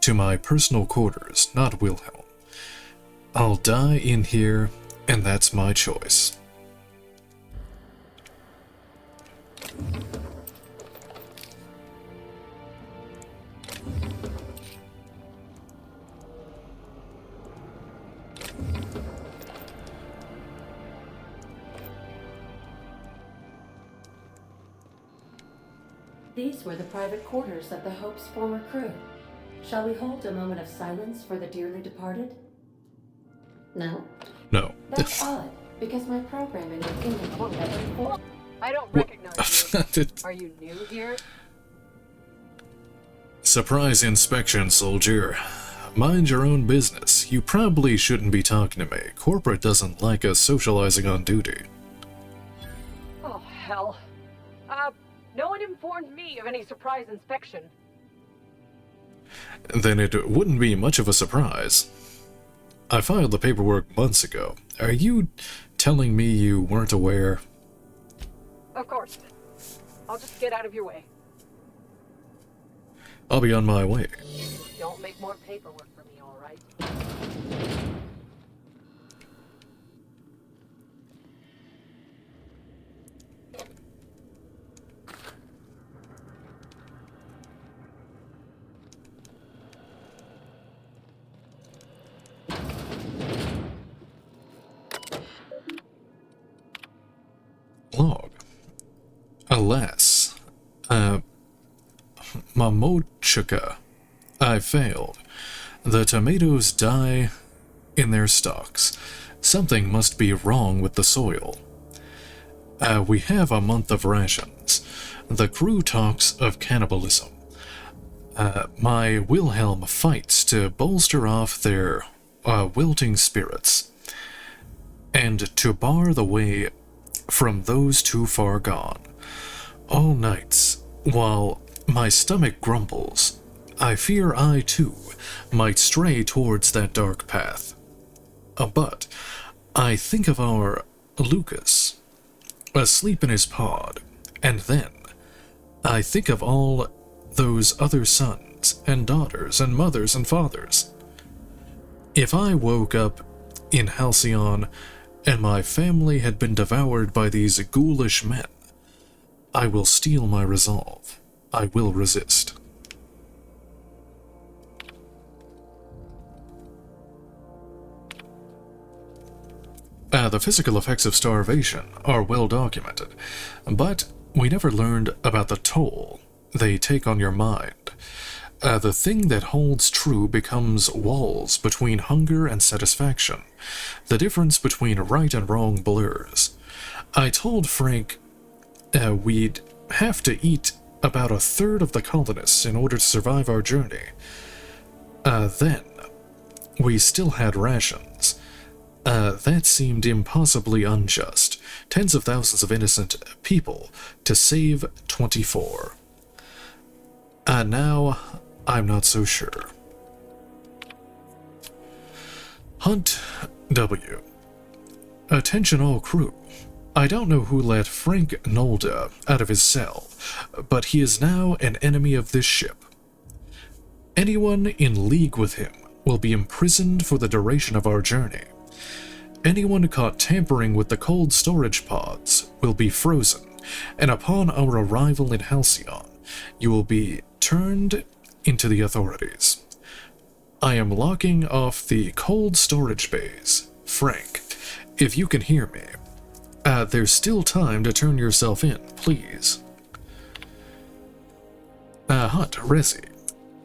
to my personal quarters, not Wilhelm. I'll die in here, and that's my choice. These were the private quarters of the Hope's former crew. Shall we hold a moment of silence for the dearly departed? No? No. That's odd, because my programming would indicate that I don't recognize you. Did- Are you new here? Surprise inspection, soldier. Mind your own business. You probably shouldn't be talking to me. Corporate doesn't like us socializing on duty. Oh, hell. No one informed me of any surprise inspection. Then it wouldn't be much of a surprise. I filed the paperwork months ago. Are you telling me you weren't aware? Of course. I'll just get out of your way. I'll be on my way. Don't make more paperwork for me, all right? Log. Alas. Mamochuka. I failed. The tomatoes die in their stalks. Something must be wrong with the soil. We have a month of rations. The crew talks of cannibalism. My Wilhelm fights to bolster off their wilting spirits, and to bar the way from those too far gone. All nights, while my stomach grumbles, I fear I, too, might stray towards that dark path. But I think of our Lucas, asleep in his pod, and then I think of all those other sons and daughters and mothers and fathers. If I woke up in Halcyon and my family had been devoured by these ghoulish men, I will steel my resolve. I will resist. The physical effects of starvation are well documented, but we never learned about the toll they take on your mind. The thing that holds true becomes walls between hunger and satisfaction. The difference between right and wrong blurs. I told Frank we'd have to eat about a third of the colonists in order to survive our journey. Then, we still had rations. That seemed impossibly unjust. Tens of thousands of innocent people to save 24. Now, I'm not so sure. Hunt W. Attention all crew. I don't know who let Frank Nolda out of his cell, but he is now an enemy of this ship. Anyone in league with him will be imprisoned for the duration of our journey. Anyone caught tampering with the cold storage pods will be frozen, and upon our arrival in Halcyon, you will be turned into the authorities. I am locking off the cold storage bays. Frank, if you can hear me, there's still time to turn yourself in, please. Hunt, Resi,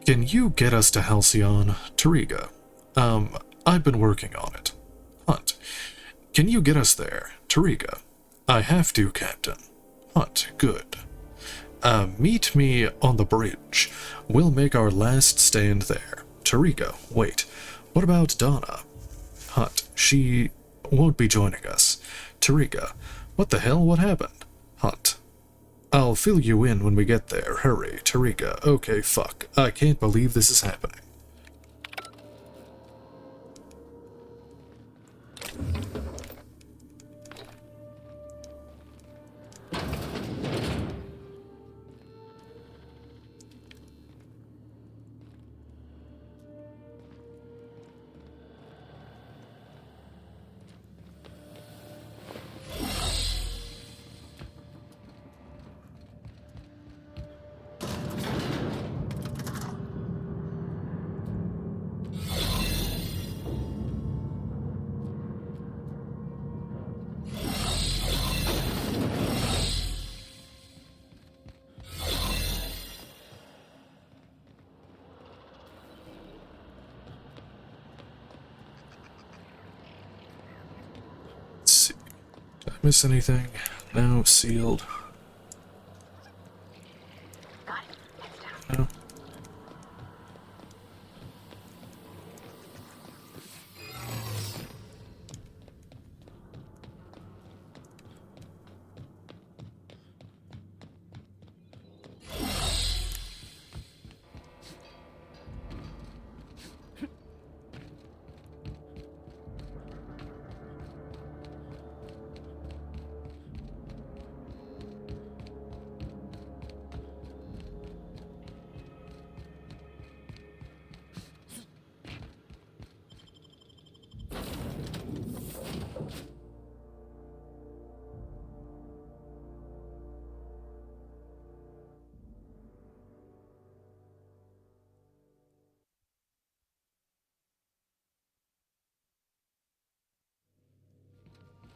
can you get us to Halcyon? Tariga, I've been working on it. Hunt, can you get us there? Tariga, I have to, Captain. Hunt, good. Meet me on the bridge. We'll make our last stand there. Tariga, wait. What about Donna? Hunt, she won't be joining us. Tariga, what the hell? What happened? Hunt, I'll fill you in when we get there. Hurry. Tariga, okay, fuck. I can't believe this is happening. Miss anything? No, sealed. No.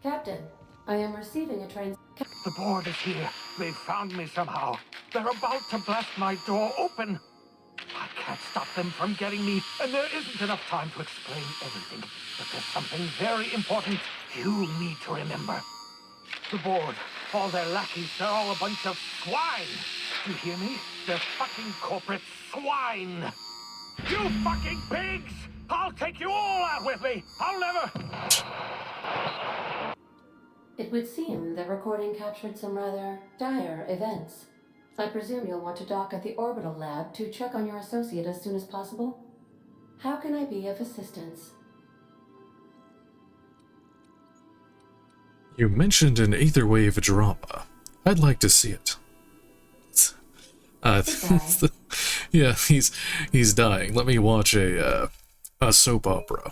Captain, I am receiving a The board is here. They've found me somehow. They're about to blast my door open. I can't stop them from getting me, and there isn't enough time to explain everything. But there's something very important you need to remember. The board, all their lackeys, they're all a bunch of swine. You hear me? They're fucking corporate swine. You fucking pigs! I'll take you all out with me. I'll never... It would seem the recording captured some rather dire events. I presume you'll want to dock at the orbital lab to check on your associate as soon as possible? How can I be of assistance? You mentioned an Aetherwave drama. I'd like to see it. Yeah, he's dying. Let me watch a soap opera.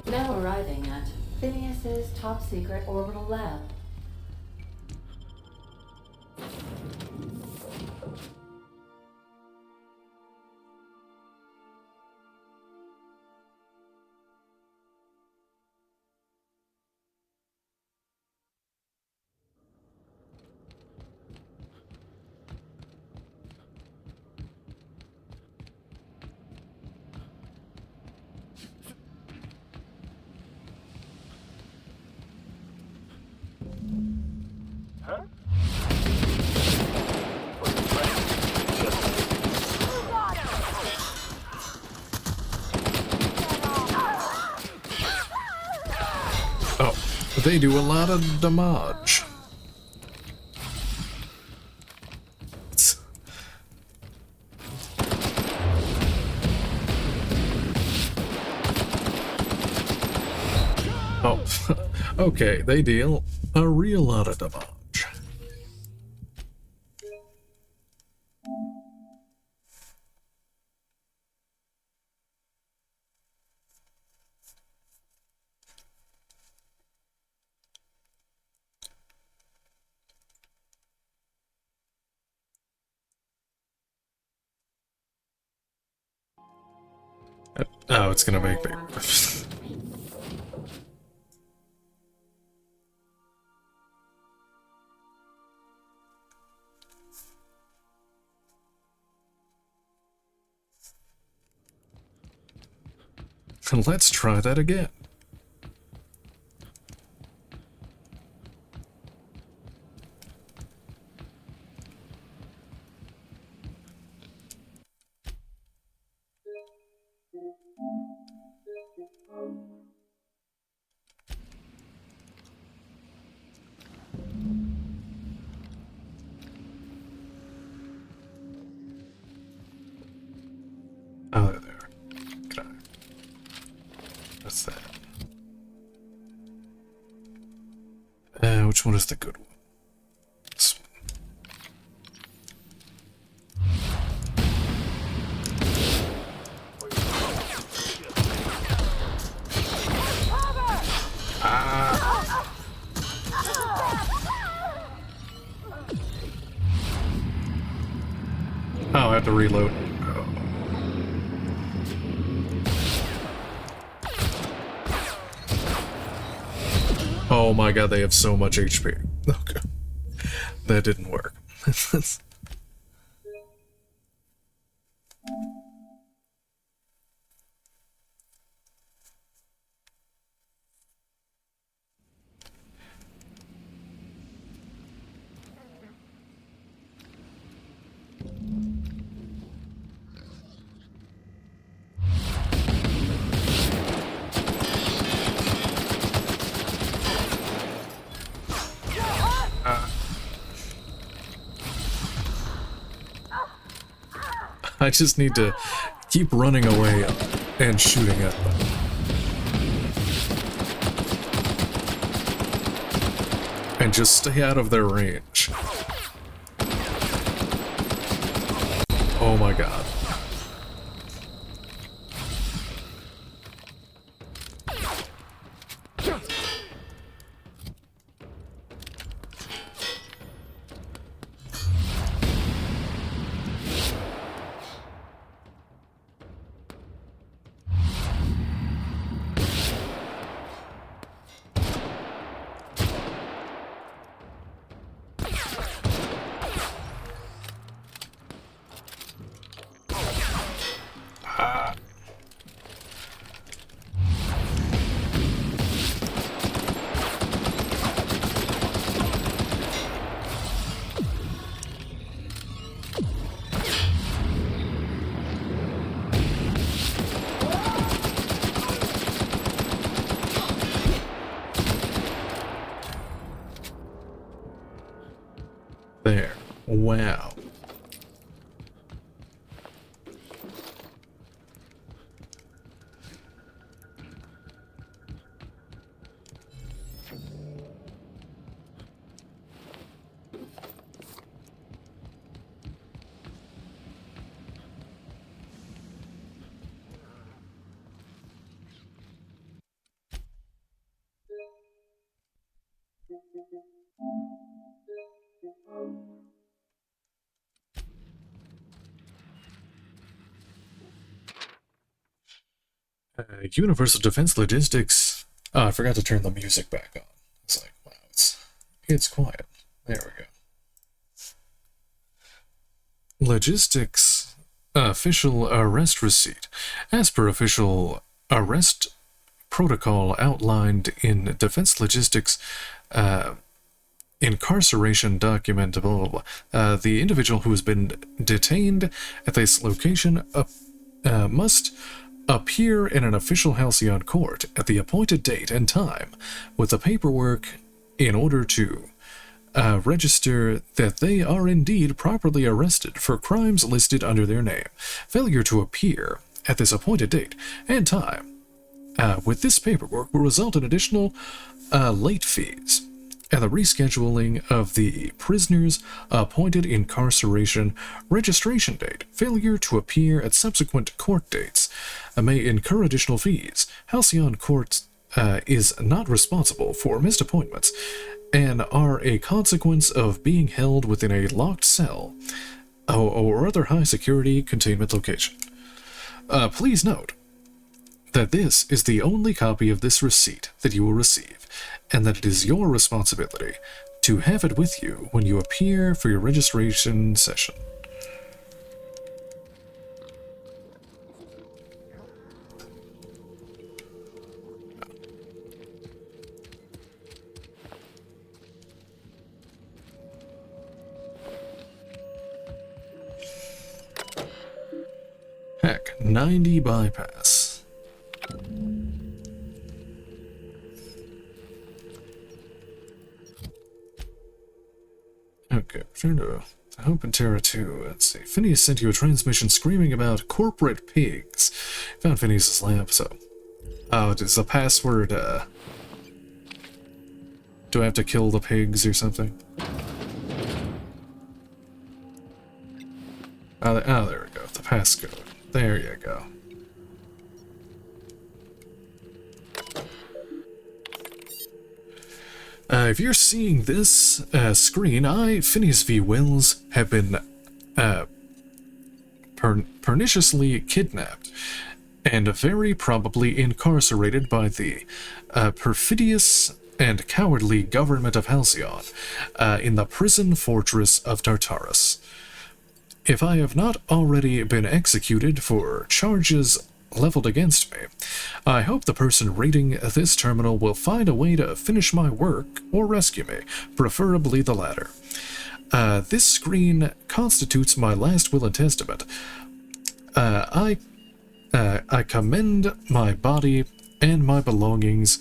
Now arriving at Phineas's top-secret orbital lab. Huh? Oh, they do a lot of damage. Oh, okay, they deal a real lot of damage. Oh, it's gonna make me... Let's try that again. Oh, there. Can I? What's that? Which one is the good one? This one. Oh, I have to reload. Oh my god, they have so much HP. Okay. That didn't work. I just need to keep running away and shooting at them. And just stay out of their range. Oh my god. There. Wow. Universal Defense Logistics. Oh, I forgot to turn the music back on. It's like, wow, it's quiet. There we go. Logistics official arrest receipt. As per official arrest protocol outlined in Defense Logistics incarceration document, blah, blah, blah. The individual who has been detained at this location must appear in an official Halcyon court at the appointed date and time with the paperwork in order to register that they are indeed properly arrested for crimes listed under their name. Failure to appear at this appointed date and time with this paperwork will result in additional late fees and the rescheduling of the prisoner's appointed incarceration registration date. Failure to appear at subsequent court dates may incur additional fees. Halcyon Court is not responsible for missed appointments and are a consequence of being held within a locked cell or other high-security containment location. Please note that this is the only copy of this receipt that you will receive, and that it is your responsibility to have it with you when you appear for your registration session. Heck, 90 bypass. Okay, return to Hope and Terra 2. Let's see. Phineas sent you a transmission screaming about corporate pigs. Found Phineas's lamp, so... Oh, it's a password, Do I have to kill the pigs or something? Oh, there we go. The passcode. There you go. If you're seeing this screen, I, Phineas V. Wells, have been perniciously kidnapped and very probably incarcerated by the perfidious and cowardly government of Halcyon in the prison fortress of Tartarus. If I have not already been executed for charges leveled against me, I hope the person raiding this terminal will find a way to finish my work or rescue me, preferably the latter. This screen constitutes my last will and testament. I commend my body and my belongings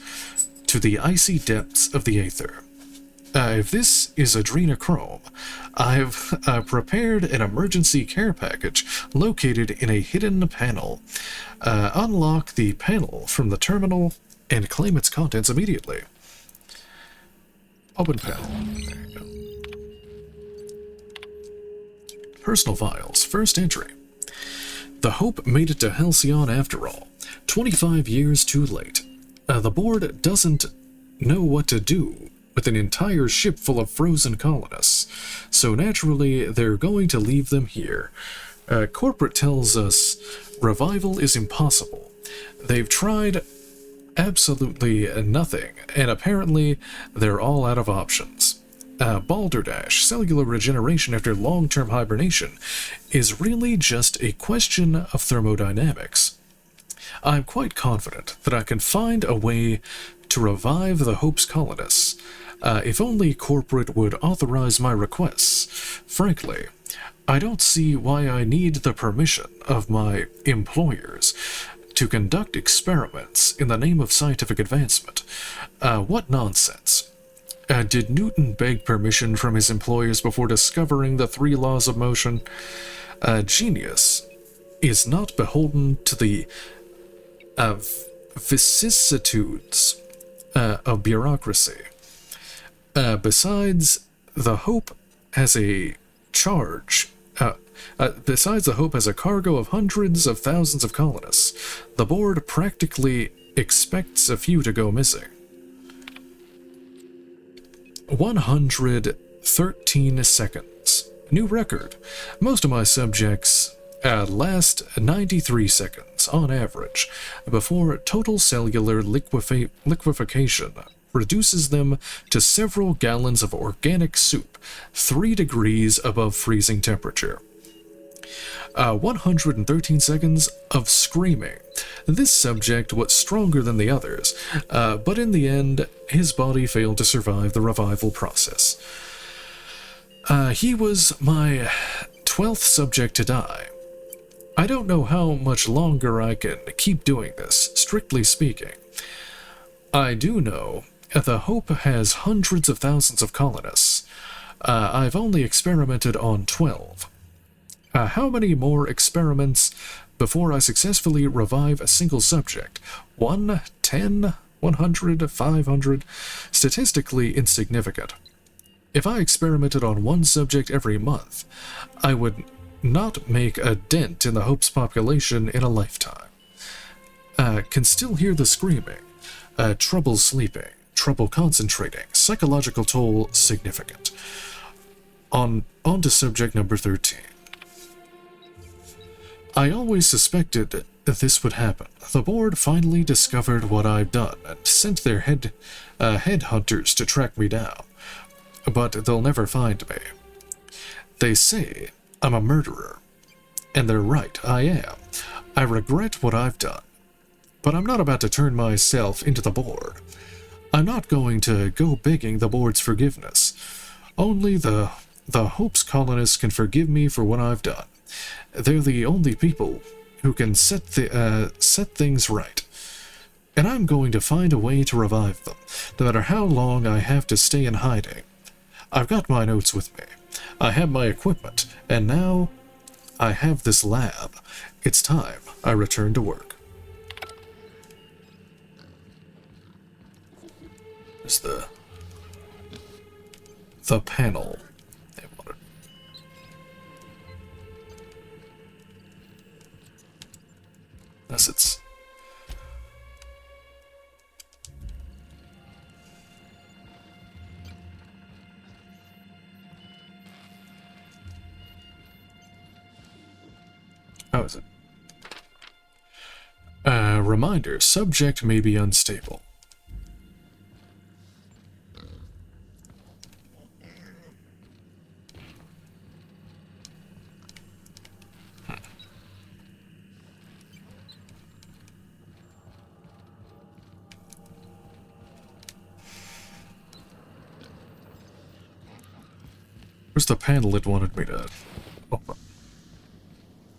to the icy depths of the aether. If this is adrenochrome, I've prepared an emergency care package located in a hidden panel. Unlock the panel from the terminal and claim its contents immediately. Open panel. There you go. Personal files. First entry. The Hope made it to Halcyon after all. 25 years too late. The board doesn't know what to do with an entire ship full of frozen colonists, so naturally they're going to leave them here. Corporate tells us revival is impossible. They've tried absolutely nothing, and apparently they're all out of options. Balderdash, cellular regeneration after long-term hibernation, is really just a question of thermodynamics. I'm quite confident that I can find a way to revive the Hope's colonists, if only corporate would authorize my requests. Frankly, I don't see why I need the permission of my employers to conduct experiments in the name of scientific advancement. What nonsense. Did Newton beg permission from his employers before discovering the 3 laws of motion? Genius is not beholden to the vicissitudes of bureaucracy. Besides, the Hope has a cargo of hundreds of thousands of colonists. The board practically expects a few to go missing. 113 seconds. New record. Most of my subjects last 93 seconds on average before total cellular liquefaction reduces them to several gallons of organic soup, 3 degrees above freezing temperature. 113 seconds of screaming. This subject was stronger than the others, but in the end, his body failed to survive the revival process. He was my 12th subject to die. I don't know how much longer I can keep doing this, strictly speaking. I do know the Hope has hundreds of thousands of colonists. I've only experimented on 12. How many more experiments before I successfully revive a single subject? 1, 10, 100, 500? Statistically insignificant. If I experimented on 1 subject every month, I would not make a dent in the Hope's population in a lifetime. Can still hear the screaming. Trouble sleeping. Trouble concentrating. Psychological toll significant. On to subject number 13. I always suspected that this would happen. The board finally discovered what I've done and sent their headhunters to track me down. But they'll never find me. They say I'm a murderer. And they're right, I am. I regret what I've done. But I'm not about to turn myself into the board. I'm not going to go begging the board's forgiveness. Only the Hope's colonists can forgive me for what I've done. They're the only people who can set things right. And I'm going to find a way to revive them, no matter how long I have to stay in hiding. I've got my notes with me. I have my equipment, and now I have this lab. It's time I return to work. There's the panel. As it's how is it? Reminder, subject may be unstable. Where's the panel it wanted me to open?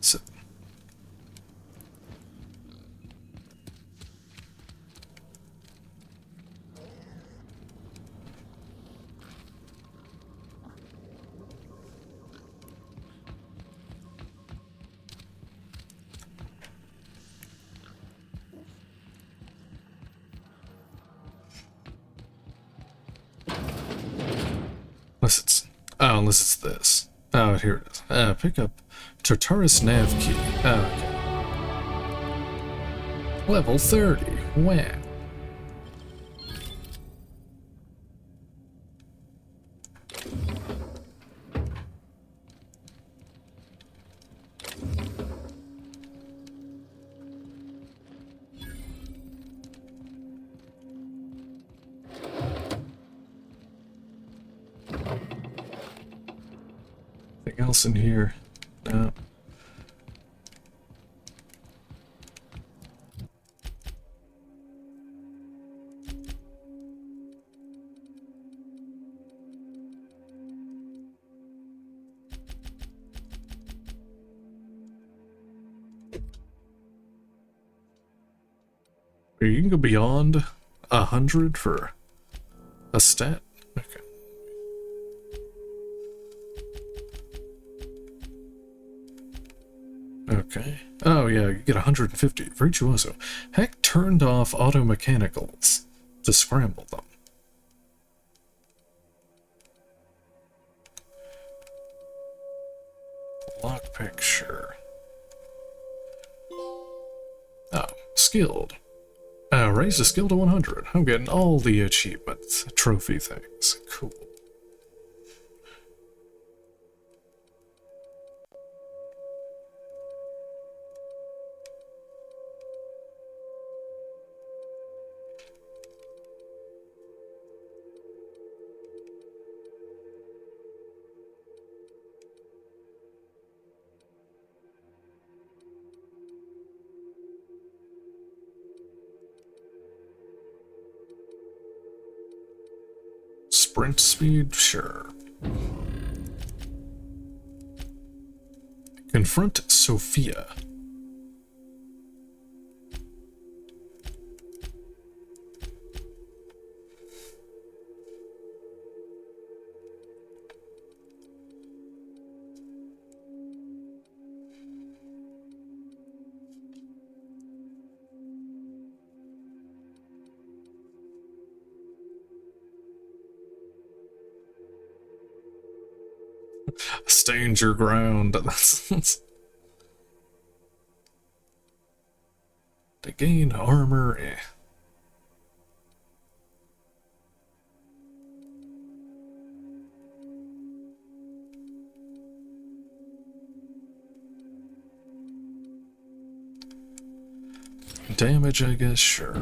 So, Unless it's this. Oh, here it is. Pick up Tartarus nav key. Okay. Level 30. Wow. Anything else in here? No. You can go beyond 100 for a stat? Okay. Okay. Oh yeah, you get 150. Virtuoso. Heck turned off auto mechanicals to scramble them. Lock picture. Oh, skilled. Raise the skill to 100. I'm getting all the achievements, trophy things. Cool. Sprint speed? Sure. Confront Sophia. Stand your ground. That's to gain armor. Damage, I guess, sure.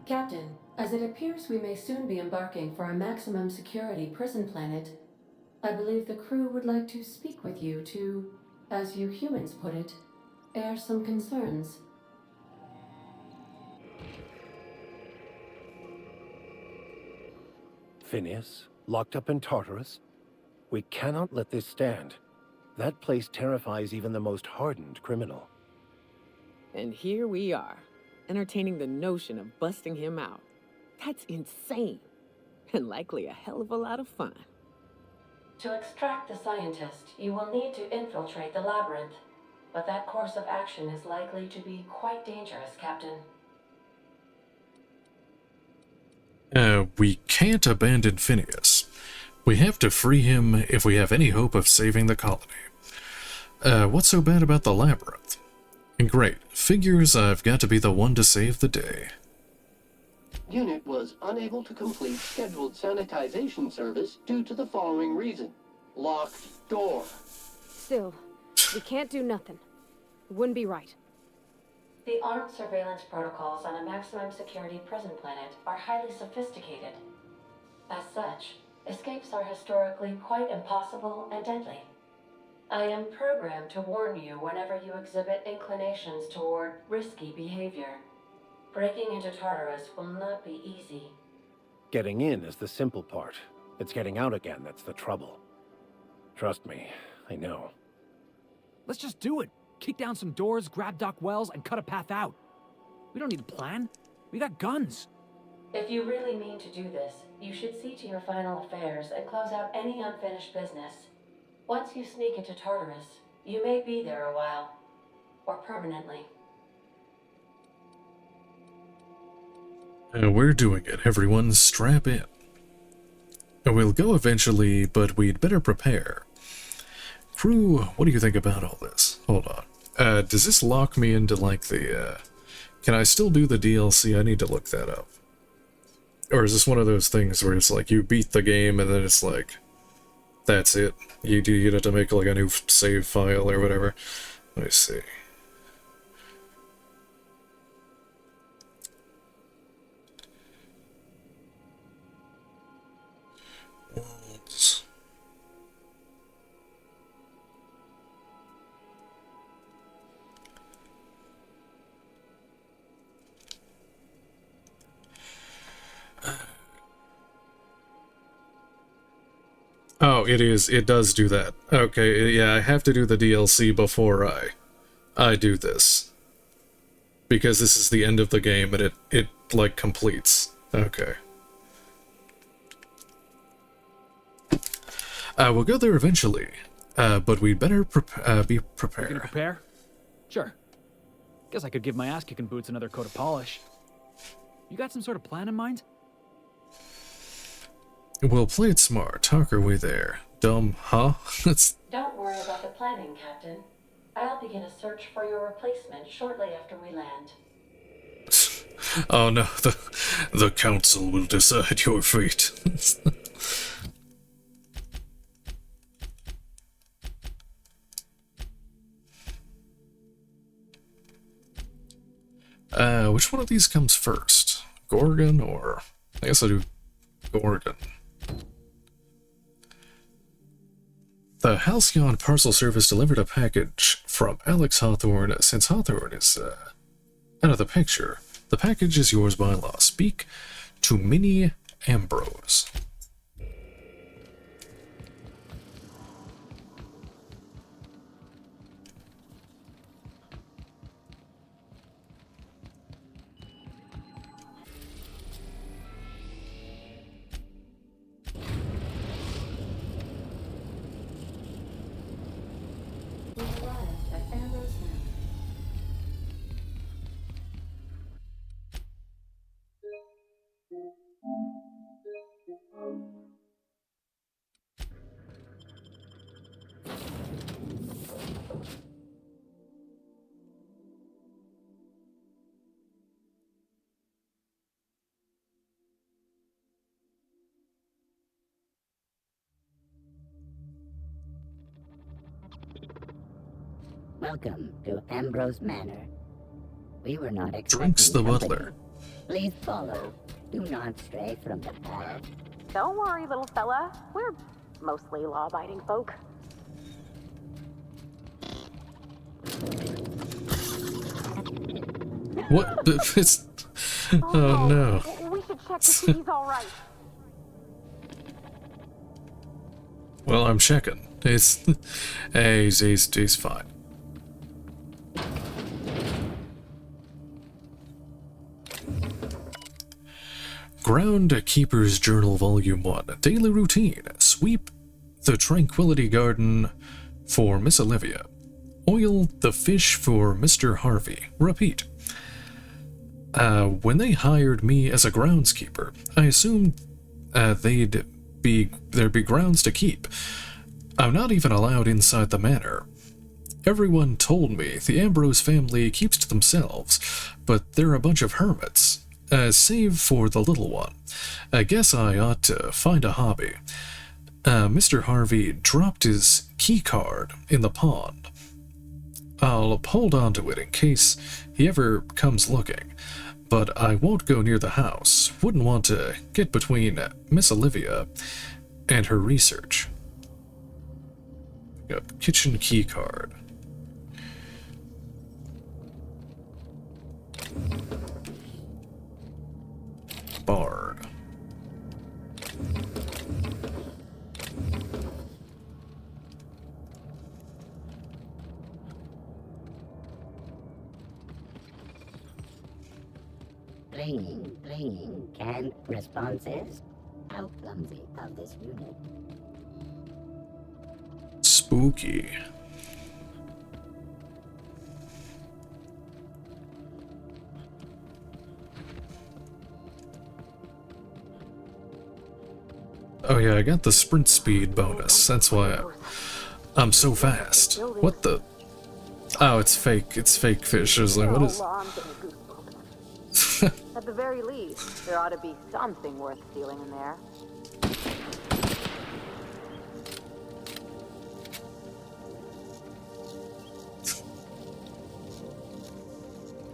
Captain, as it appears we may soon be embarking for a maximum security prison planet, I believe the crew would like to speak with you to, as you humans put it, air some concerns. Phineas, locked up in Tartarus? We cannot let this stand. That place terrifies even the most hardened criminal. And here we are, entertaining the notion of busting him out. That's insane. And likely a hell of a lot of fun. To extract the scientist, you will need to infiltrate the labyrinth. But that course of action is likely to be quite dangerous, Captain. We can't abandon Phineas. We have to free him if we have any hope of saving the colony. What's so bad about the labyrinth? Great. Figures I've got to be the one to save the day. Unit was unable to complete scheduled sanitization service due to the following reason. Locked door. Still, we can't do nothing. It wouldn't be right. The armed surveillance protocols on a maximum security prison planet are highly sophisticated. As such, escapes are historically quite impossible and deadly. I am programmed to warn you whenever you exhibit inclinations toward risky behavior. Breaking into Tartarus will not be easy. Getting in is the simple part. It's getting out again that's the trouble. Trust me, I know. Let's just do it. Kick down some doors, grab Doc Wells, and cut a path out. We don't need a plan. We got guns. If you really mean to do this, you should see to your final affairs and close out any unfinished business. Once you sneak into Tartarus, you may be there a while. Or permanently. We're doing it. Everyone strap in. We'll go eventually, but we'd better prepare. Crew, what do you think about all this? Hold on. Does this lock me into, like, the, Can I still do the DLC? I need to look that up. Or is this one of those things where it's like, you beat the game and then it's like, that's it? You have to make, like, a new save file or whatever? Let me see. Oh, it is. It does do that. Okay, yeah, I have to do the DLC before I do this. Because this is the end of the game and it like, completes. Okay. We'll go there eventually, but we'd better be prepared. You gonna prepare? Sure. Guess I could give my ass-kicking boots another coat of polish. You got some sort of plan in mind? We'll play it smart. Talk our way there. Dumb, huh? Don't worry about the planning, Captain. I'll begin a search for your replacement shortly after we land. Oh no, the council will decide your fate. Which one of these comes first? Gorgon or... I guess I'll do Gorgon. The Halcyon Parcel Service delivered a package from Alex Hawthorne. Since Hawthorne is out of the picture, the package is yours by law. Speak to Minnie Ambrose. Welcome to Ambrose Manor. We were not expecting Drinks the company. butler. Please follow. Do not stray from the path. Don't worry, little fella. We're mostly law-abiding folk. What? It's... Oh no. We should check to see he's alright. Well, I'm checking. He's fine. Groundkeeper's Journal Volume 1. Daily Routine. Sweep the Tranquility Garden for Miss Olivia. Oil the fish for Mr. Harvey. Repeat. When they hired me as a groundskeeper, I assumed there'd be grounds to keep. I'm not even allowed inside the manor. Everyone told me the Ambrose family keeps to themselves, but they're a bunch of hermits. Save for the little one. I guess I ought to find a hobby. Mr. Harvey dropped his key card in the pond. I'll hold on to it in case he ever comes looking. but I won't go near the house. Wouldn't want to get between Miss Olivia and her research. Yep, kitchen key card. Bard. Bringing canned responses. How clumsy of this unit. Spooky. Oh yeah, I got the sprint speed bonus. That's why I'm so fast. What the? Oh, it's fake. It's fake fish. I was like, what is? At the very least, there ought to be something worth stealing in there.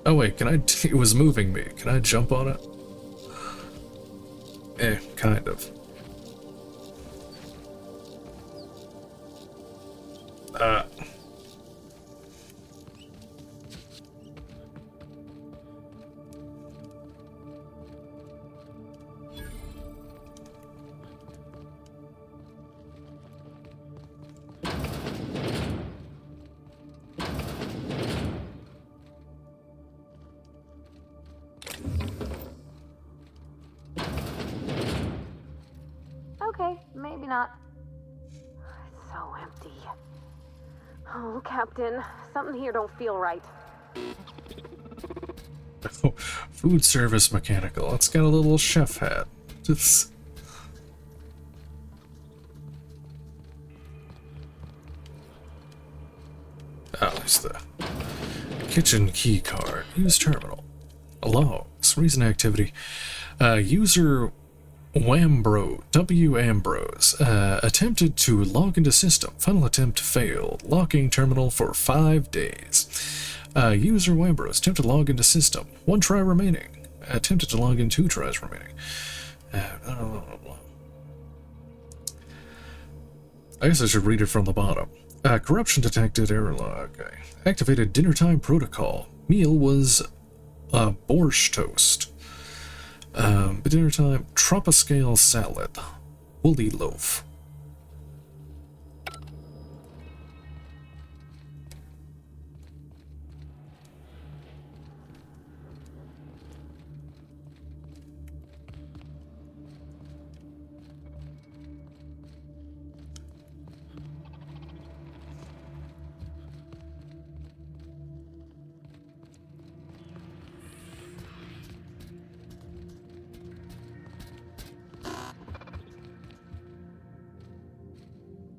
Oh wait, can I? It was moving me. Can I jump on it? Kind of. Okay, maybe not. It's so empty. Oh, Captain, something here don't feel right. Oh, food service mechanical. It's got a little chef hat. It's... Oh, it's the kitchen key card. Use terminal. Logs. Recent activity. User W. Ambrose, attempted to log into system. Final attempt failed. Locking terminal for 5 days. User Ambrose attempted to log into system. 1 try remaining. Attempted to log in 2 tries remaining. I guess I should read it from the bottom. Corruption detected. Error log. Okay. Activated dinner time protocol. Meal was borscht toast. Dinner time, troposcale salad, woolly loaf.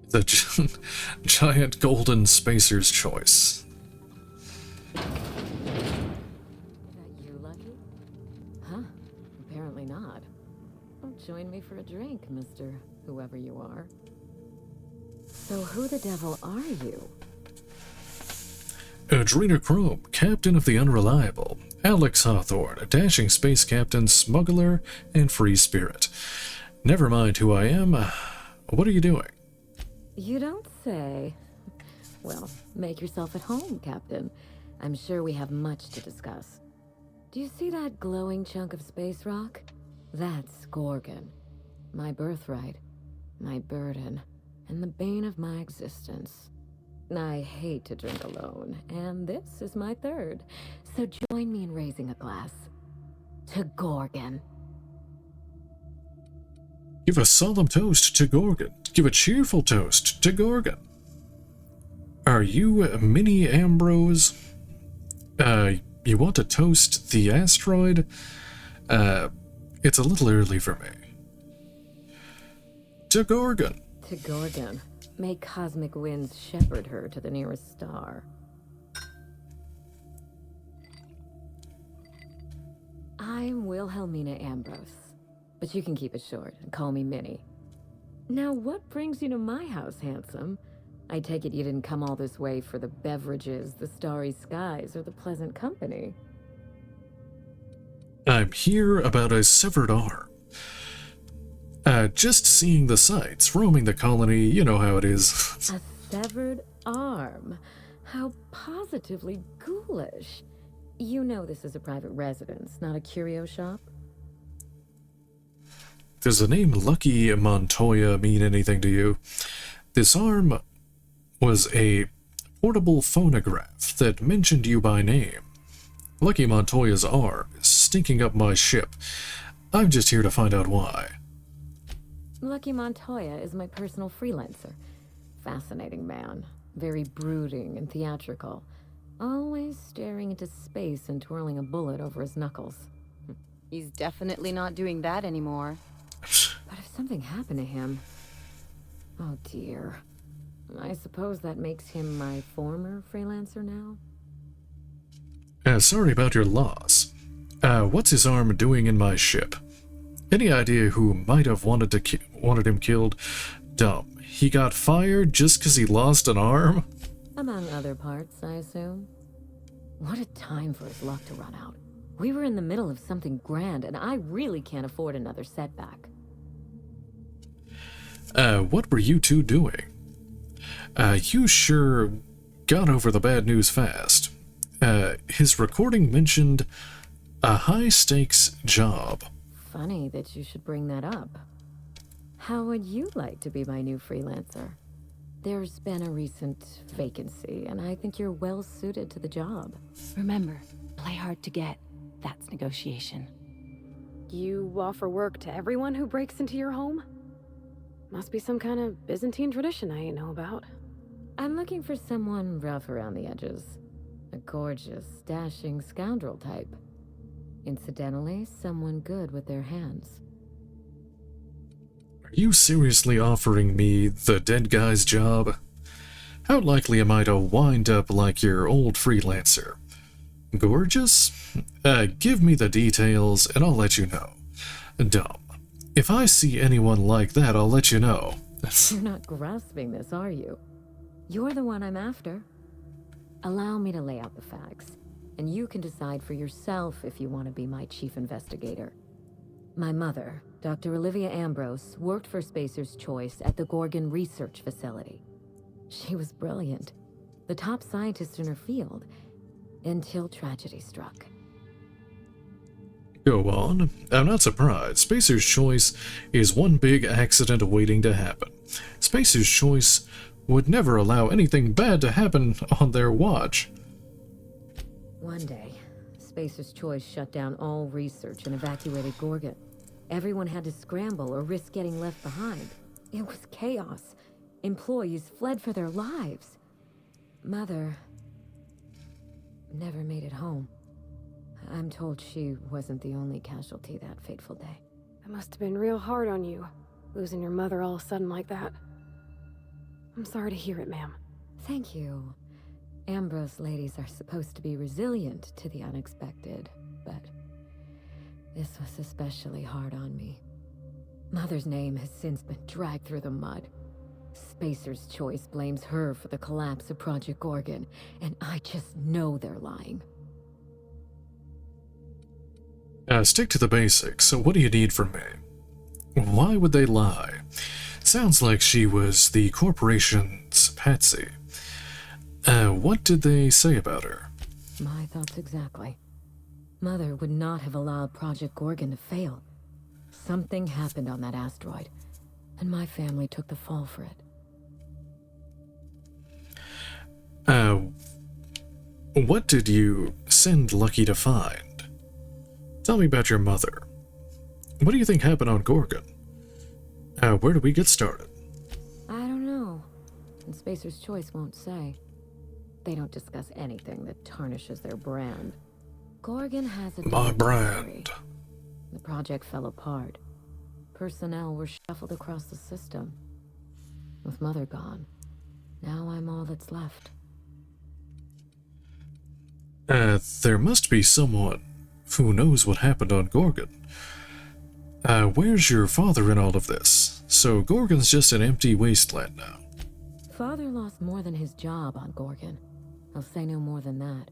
The giant golden spacer's choice. Is that you, Lucky? Huh? Apparently not. Oh, join me for a drink, Mr. Whoever you are. So who the devil are you? Adrenochrome, captain of the Unreliable. Alex Hawthorne, a dashing space captain, smuggler, and free spirit. Never mind who I am. What are you doing? You don't say. Well, make yourself at home, Captain. I'm sure we have much to discuss. Do you see that glowing chunk of space rock? That's Gorgon. My birthright, my burden, and the bane of my existence. I hate to drink alone, and this is my third. So join me in raising a glass. To Gorgon. Give a solemn toast to Gorgon. Give a cheerful toast to Gorgon. Are you Mini Ambrose? You want to toast the asteroid? It's a little early for me. To Gorgon. To Gorgon. May cosmic winds shepherd her to the nearest star. I'm Wilhelmina Ambrose. But you can keep it short and call me Minnie. Now, what brings you to my house, handsome? I take it you didn't come all this way for the beverages, the starry skies, or the pleasant company. I'm here about a severed arm. Just seeing the sights, roaming the colony, you know how it is. A severed arm? How positively ghoulish. You know this is a private residence, not a curio shop? Does the name Lucky Montoya mean anything to you? This arm was a portable phonograph that mentioned you by name. Lucky Montoya's arm is stinking up my ship. I'm just here to find out why. Lucky Montoya is my personal freelancer. Fascinating man. Very brooding and theatrical. Always staring into space and twirling a bullet over his knuckles. He's definitely not doing that anymore. But if something happened to him... Oh dear. I suppose that makes him my former freelancer now? Sorry about your loss. What's his arm doing in my ship? Any idea who might have wanted him killed? Dumb. He got fired just because he lost an arm? Among other parts, I assume. What a time for his luck to run out. We were in the middle of something grand, and I really can't afford another setback. What were you two doing? You sure got over the bad news fast. His recording mentioned a high-stakes job. Funny that you should bring that up. How would you like to be my new freelancer? There's been a recent vacancy, and I think you're well suited to the job. Remember, play hard to get. That's negotiation. You offer work to everyone who breaks into your home? Must be some kind of Byzantine tradition I ain't know about. I'm looking for someone rough around the edges. A gorgeous, dashing scoundrel type. Incidentally, someone good with their hands. Are you seriously offering me the dead guy's job? How likely am I to wind up like your old freelancer? Gorgeous? Give me the details and I'll let you know. Dumb. If I see anyone like that, I'll let you know. You're not grasping this, are you? You're the one I'm after. Allow me to lay out the facts, and you can decide for yourself if you want to be my chief investigator. My mother, Dr. Olivia Ambrose, worked for Spacer's Choice at the Gorgon Research Facility. She was brilliant, the top scientist in her field, until tragedy struck. Go on. I'm not surprised. Spacer's Choice is one big accident waiting to happen. Spacer's Choice would never allow anything bad to happen on their watch. One day, Spacer's Choice shut down all research and evacuated Gorgon. Everyone had to scramble or risk getting left behind. It was chaos. Employees fled for their lives. Mother never made it home. I'm told she wasn't the only casualty that fateful day. It must have been real hard on you, losing your mother all of a sudden like that. I'm sorry to hear it, ma'am. Thank you. Ambrose ladies are supposed to be resilient to the unexpected, but this was especially hard on me. Mother's name has since been dragged through the mud. Spacer's Choice blames her for the collapse of Project Gorgon, and I just know they're lying. Stick to the basics. So what do you need from me? Why would they lie? Sounds like she was the corporation's patsy. What did they say about her? My thoughts exactly. Mother would not have allowed Project Gorgon to fail. Something happened on that asteroid, and my family took the fall for it. What did you send Lucky to find? Tell me about your mother. What do you think happened on Gorgon? Where do we get started? I don't know. And Spacer's Choice won't say. They don't discuss anything that tarnishes their brand. Gorgon has a... My brand. The project fell apart. Personnel were shuffled across the system. With Mother gone, now I'm all that's left. There must be someone who knows what happened on Gorgon. Where's your father in all of this? So Gorgon's just an empty wasteland now. Father lost more than his job on Gorgon. I'll say no more than that.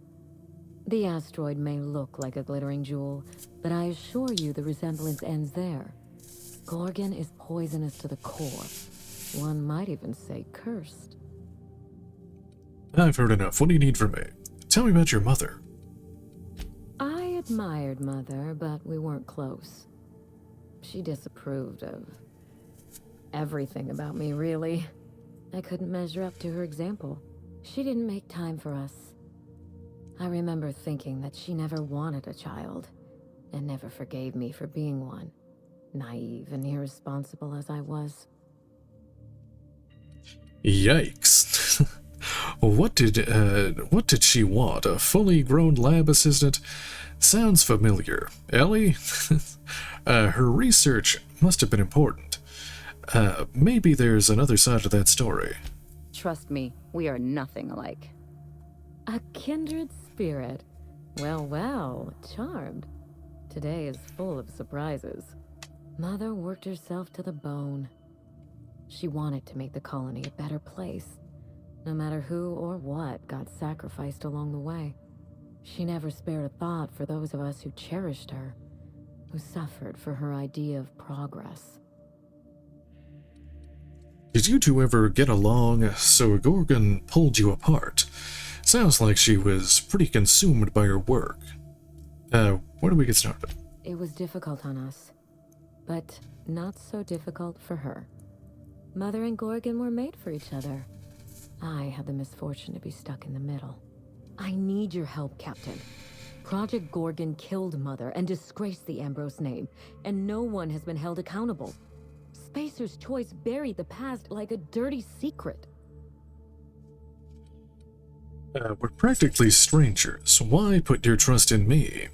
The asteroid may look like a glittering jewel, but I assure you the resemblance ends there. Gorgon is poisonous to the core. One might even say cursed. I've heard enough. What do you need from me? Tell me about your mother. I admired Mother, but we weren't close. She disapproved of everything about me, really. I couldn't measure up to her example. She didn't make time for us. I remember thinking that she never wanted a child, and never forgave me for being one, naive and irresponsible as I was. Yikes. What did she want? A fully grown lab assistant? Sounds familiar. Ellie? Her research must have been important. Maybe there's another side to that story. Trust me, we are nothing alike. A kindred spirit. Well, well, charmed. Today is full of surprises. Mother worked herself to the bone. She wanted to make the colony a better place, no matter who or what got sacrificed along the way. She never spared a thought for those of us who cherished her, who suffered for her idea of progress. Did you two ever get along so Gorgon pulled you apart? Sounds like she was pretty consumed by her work. Where do we get started? It was difficult on us, but not so difficult for her. Mother and Gorgon were made for each other. I had the misfortune to be stuck in the middle. I need your help, Captain. Project Gorgon killed Mother and disgraced the Ambrose name, and no one has been held accountable. Spacer's Choice buried the past like a dirty secret. We're practically strangers. Why put your trust in me?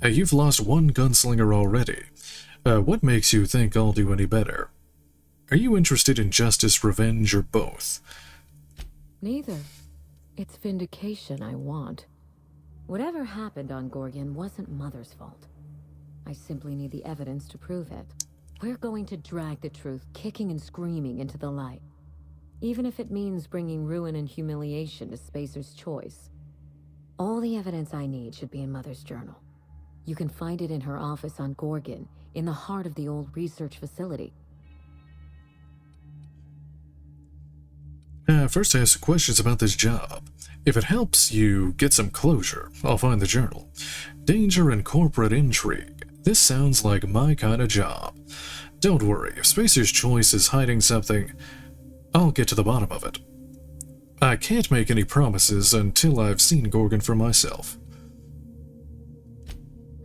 You've lost one gunslinger already. What makes you think I'll do any better? Are you interested in justice, revenge, or both? Neither. It's vindication I want. Whatever happened on Gorgon wasn't Mother's fault. I simply need the evidence to prove it. We're going to drag the truth kicking and screaming into the light. Even if it means bringing ruin and humiliation to Spacer's Choice. All the evidence I need should be in Mother's journal. You can find it in her office on Gorgon, in the heart of the old research facility. First I have some questions about this job. If it helps you get some closure, I'll find the journal. Danger and corporate intrigue. This sounds like my kind of job. Don't worry, if Spacer's Choice is hiding something, I'll get to the bottom of it. I can't make any promises until I've seen Gorgon for myself.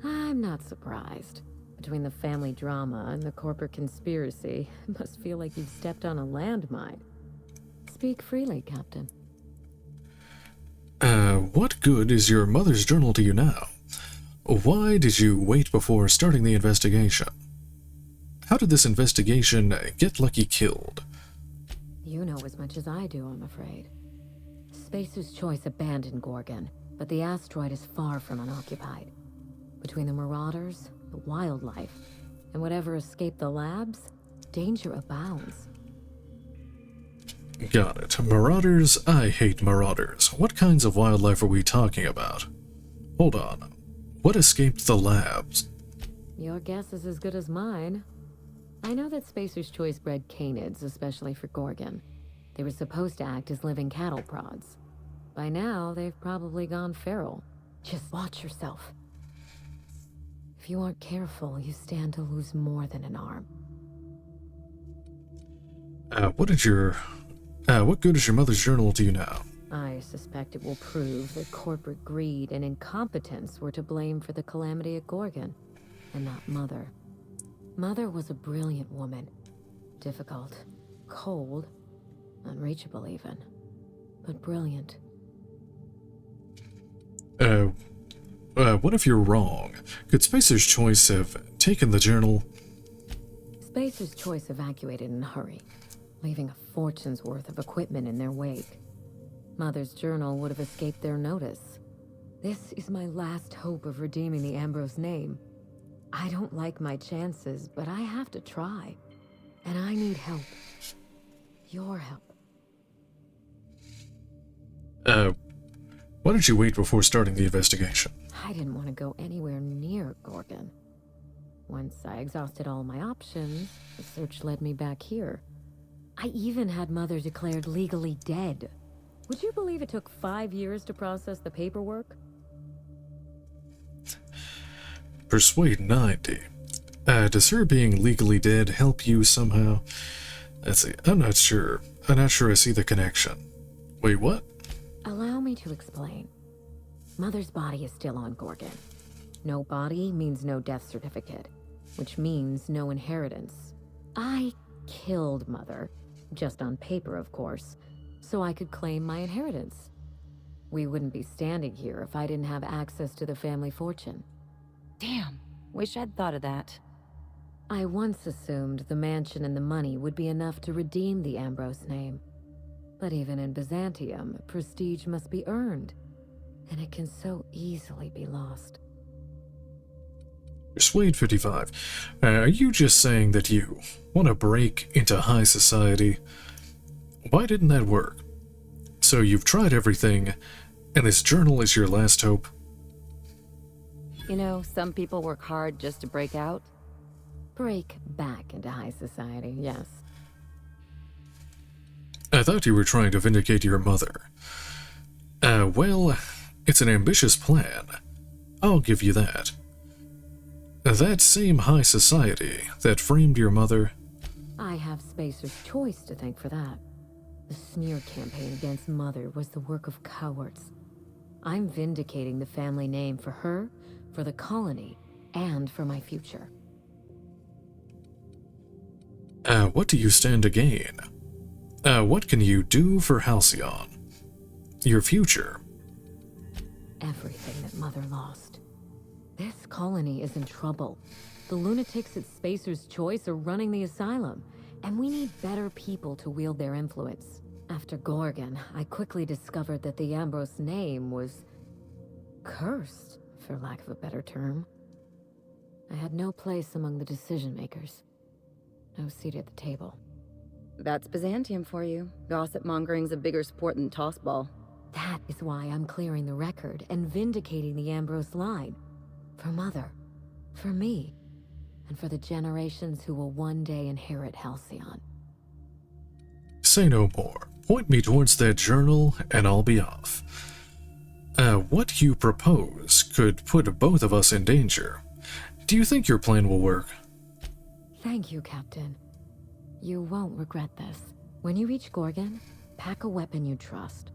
I'm not surprised. Between the family drama and the corporate conspiracy, it must feel like you've stepped on a landmine. Speak freely, Captain. What good is your mother's journal to you now? Why did you wait before starting the investigation? How did this investigation get Lucky killed? You know as much as I do, I'm afraid. Spacer's Choice abandoned Gorgon, but the asteroid is far from unoccupied. Between the marauders, the wildlife, and whatever escaped the labs, danger abounds. Got it. Marauders? I hate marauders. What kinds of wildlife are we talking about? Hold on. What escaped the labs? Your guess is as good as mine. I know that Spacer's Choice bred canids, especially for Gorgon. They were supposed to act as living cattle prods. By now, they've probably gone feral. Just watch yourself. If you aren't careful, you stand to lose more than an arm. What good is your mother's journal to you now? I suspect it will prove that corporate greed and incompetence were to blame for the calamity at Gorgon, and not Mother. Mother was a brilliant woman. Difficult, cold, unreachable even, but brilliant. What if you're wrong? Could Spacer's Choice have taken the journal? Spacer's Choice evacuated in a hurry, leaving a fortune's worth of equipment in their wake. Mother's journal would have escaped their notice. This is my last hope of redeeming the Ambrose name. I don't like my chances, but I have to try. And I need help. Your help. Why did you wait before starting the investigation? I didn't want to go anywhere near Gorgon. Once I exhausted all my options, the search led me back here. I even had Mother declared legally dead. Would you believe it took 5 years to process the paperwork? Persuade 90. Does her being legally dead help you somehow? Let's see, I'm not sure I see the connection. Wait, what? Allow me to explain. Mother's body is still on Gorgon. No body means no death certificate, which means no inheritance. I killed Mother, just on paper, of course, so I could claim my inheritance. We wouldn't be standing here if I didn't have access to the family fortune. Damn, wish I'd thought of that. I once assumed the mansion and the money would be enough to redeem the Ambrose name. But even in Byzantium, prestige must be earned, and it can so easily be lost. Persuade 55. Are you just saying that you want to break into high society? Why didn't that work? So you've tried everything, and this journal is your last hope? You know, some people work hard just to break out. Break back into high society, yes. I thought you were trying to vindicate your mother. Well, it's an ambitious plan. I'll give you that. That same high society that framed your mother... I have Spacer's Choice to thank for that. The smear campaign against Mother was the work of cowards. I'm vindicating the family name for her, for the colony, and for my future. What do you stand to gain? What can you do for Halcyon? Your future? Everything that Mother lost. This colony is in trouble. The lunatics at Spacer's Choice are running the asylum, and we need better people to wield their influence. After Gorgon, I quickly discovered that the Ambrose name was cursed, for lack of a better term. I had no place among the decision makers. No seat at the table. That's Byzantium for you. Gossip mongering's a bigger sport than tossball. That is why I'm clearing the record and vindicating the Ambrose line. For Mother, for me, and for the generations who will one day inherit Halcyon. Say no more. Point me towards that journal, and I'll be off. What you propose could put both of us in danger. Do you think your plan will work? Thank you, Captain. You won't regret this. When you reach Gorgon, pack a weapon you trust.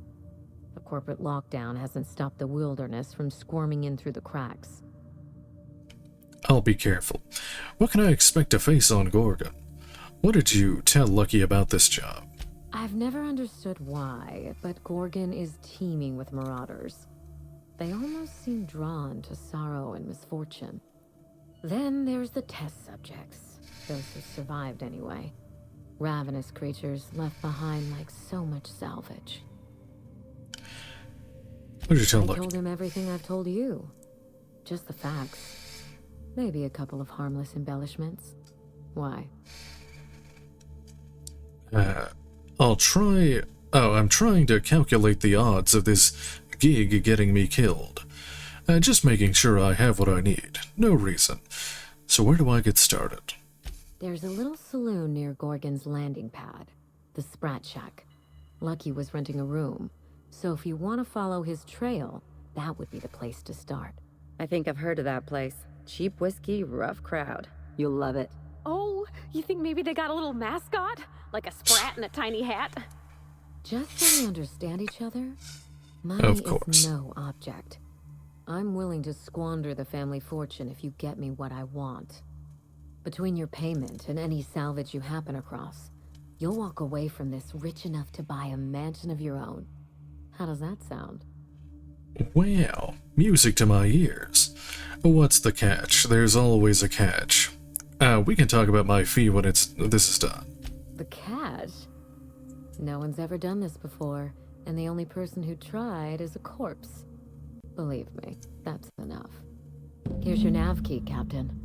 The corporate lockdown hasn't stopped the wilderness from squirming in through the cracks. I'll be careful. What can I expect to face on Gorgon? What did you tell Lucky about this job? I've never understood why, but Gorgon is teeming with marauders. They almost seem drawn to sorrow and misfortune. Then there's the test subjects, those who survived anyway. Ravenous creatures left behind like so much salvage. What did you tell Lucky? I told him everything I've told you. Just the facts. Maybe a couple of harmless embellishments. Why? I'll try... Oh, I'm trying to calculate the odds of this gig getting me killed. Just making sure I have what I need. No reason. So where do I get started? There's a little saloon near Gorgon's landing pad. The Sprat Shack. Lucky was renting a room. So if you want to follow his trail, that would be the place to start. I think I've heard of that place. Cheap whiskey, rough crowd. You'll love it. Oh, you think maybe they got a little mascot? Like a sprat in a tiny hat? Just so we understand each other, money is no object. I'm willing to squander the family fortune if you get me what I want. Between your payment and any salvage you happen across, you'll walk away from this rich enough to buy a mansion of your own. How does that sound? Wow, music to my ears. What's the catch? There's always a catch. We can talk about my fee when this is done. The catch? No one's ever done this before, and the only person who tried is a corpse. Believe me, that's enough. Here's your nav key, Captain.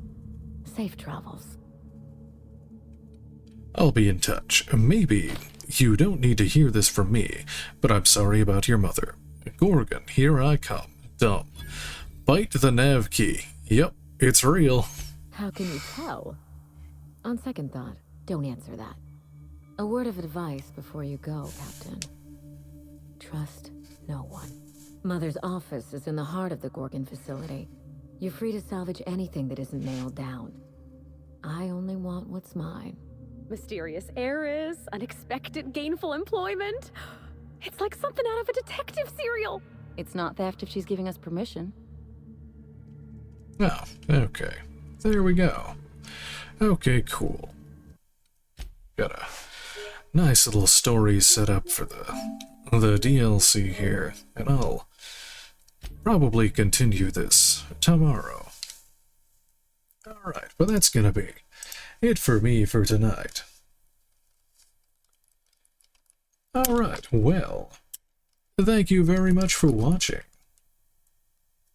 Safe travels. I'll be in touch. Maybe you don't need to hear this from me, but I'm sorry about your mother. Gorgon, here I come. Dumb. Bite the nav key. Yep, it's real. How can you tell? On second thought, don't answer that. A word of advice before you go, Captain. Trust no one. Mother's office is in the heart of the Gorgon facility. You're free to salvage anything that isn't nailed down. I only want what's mine. Mysterious heiress, unexpected gainful employment. It's like something out of a detective serial. It's not theft if she's giving us permission. Oh, okay. There we go. Okay, cool. Got a nice little story set up for the DLC here, and I'll probably continue this tomorrow. Alright, but that's gonna be it for me for tonight. Alright, well, thank you very much for watching,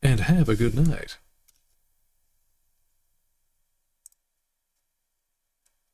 and have a good night.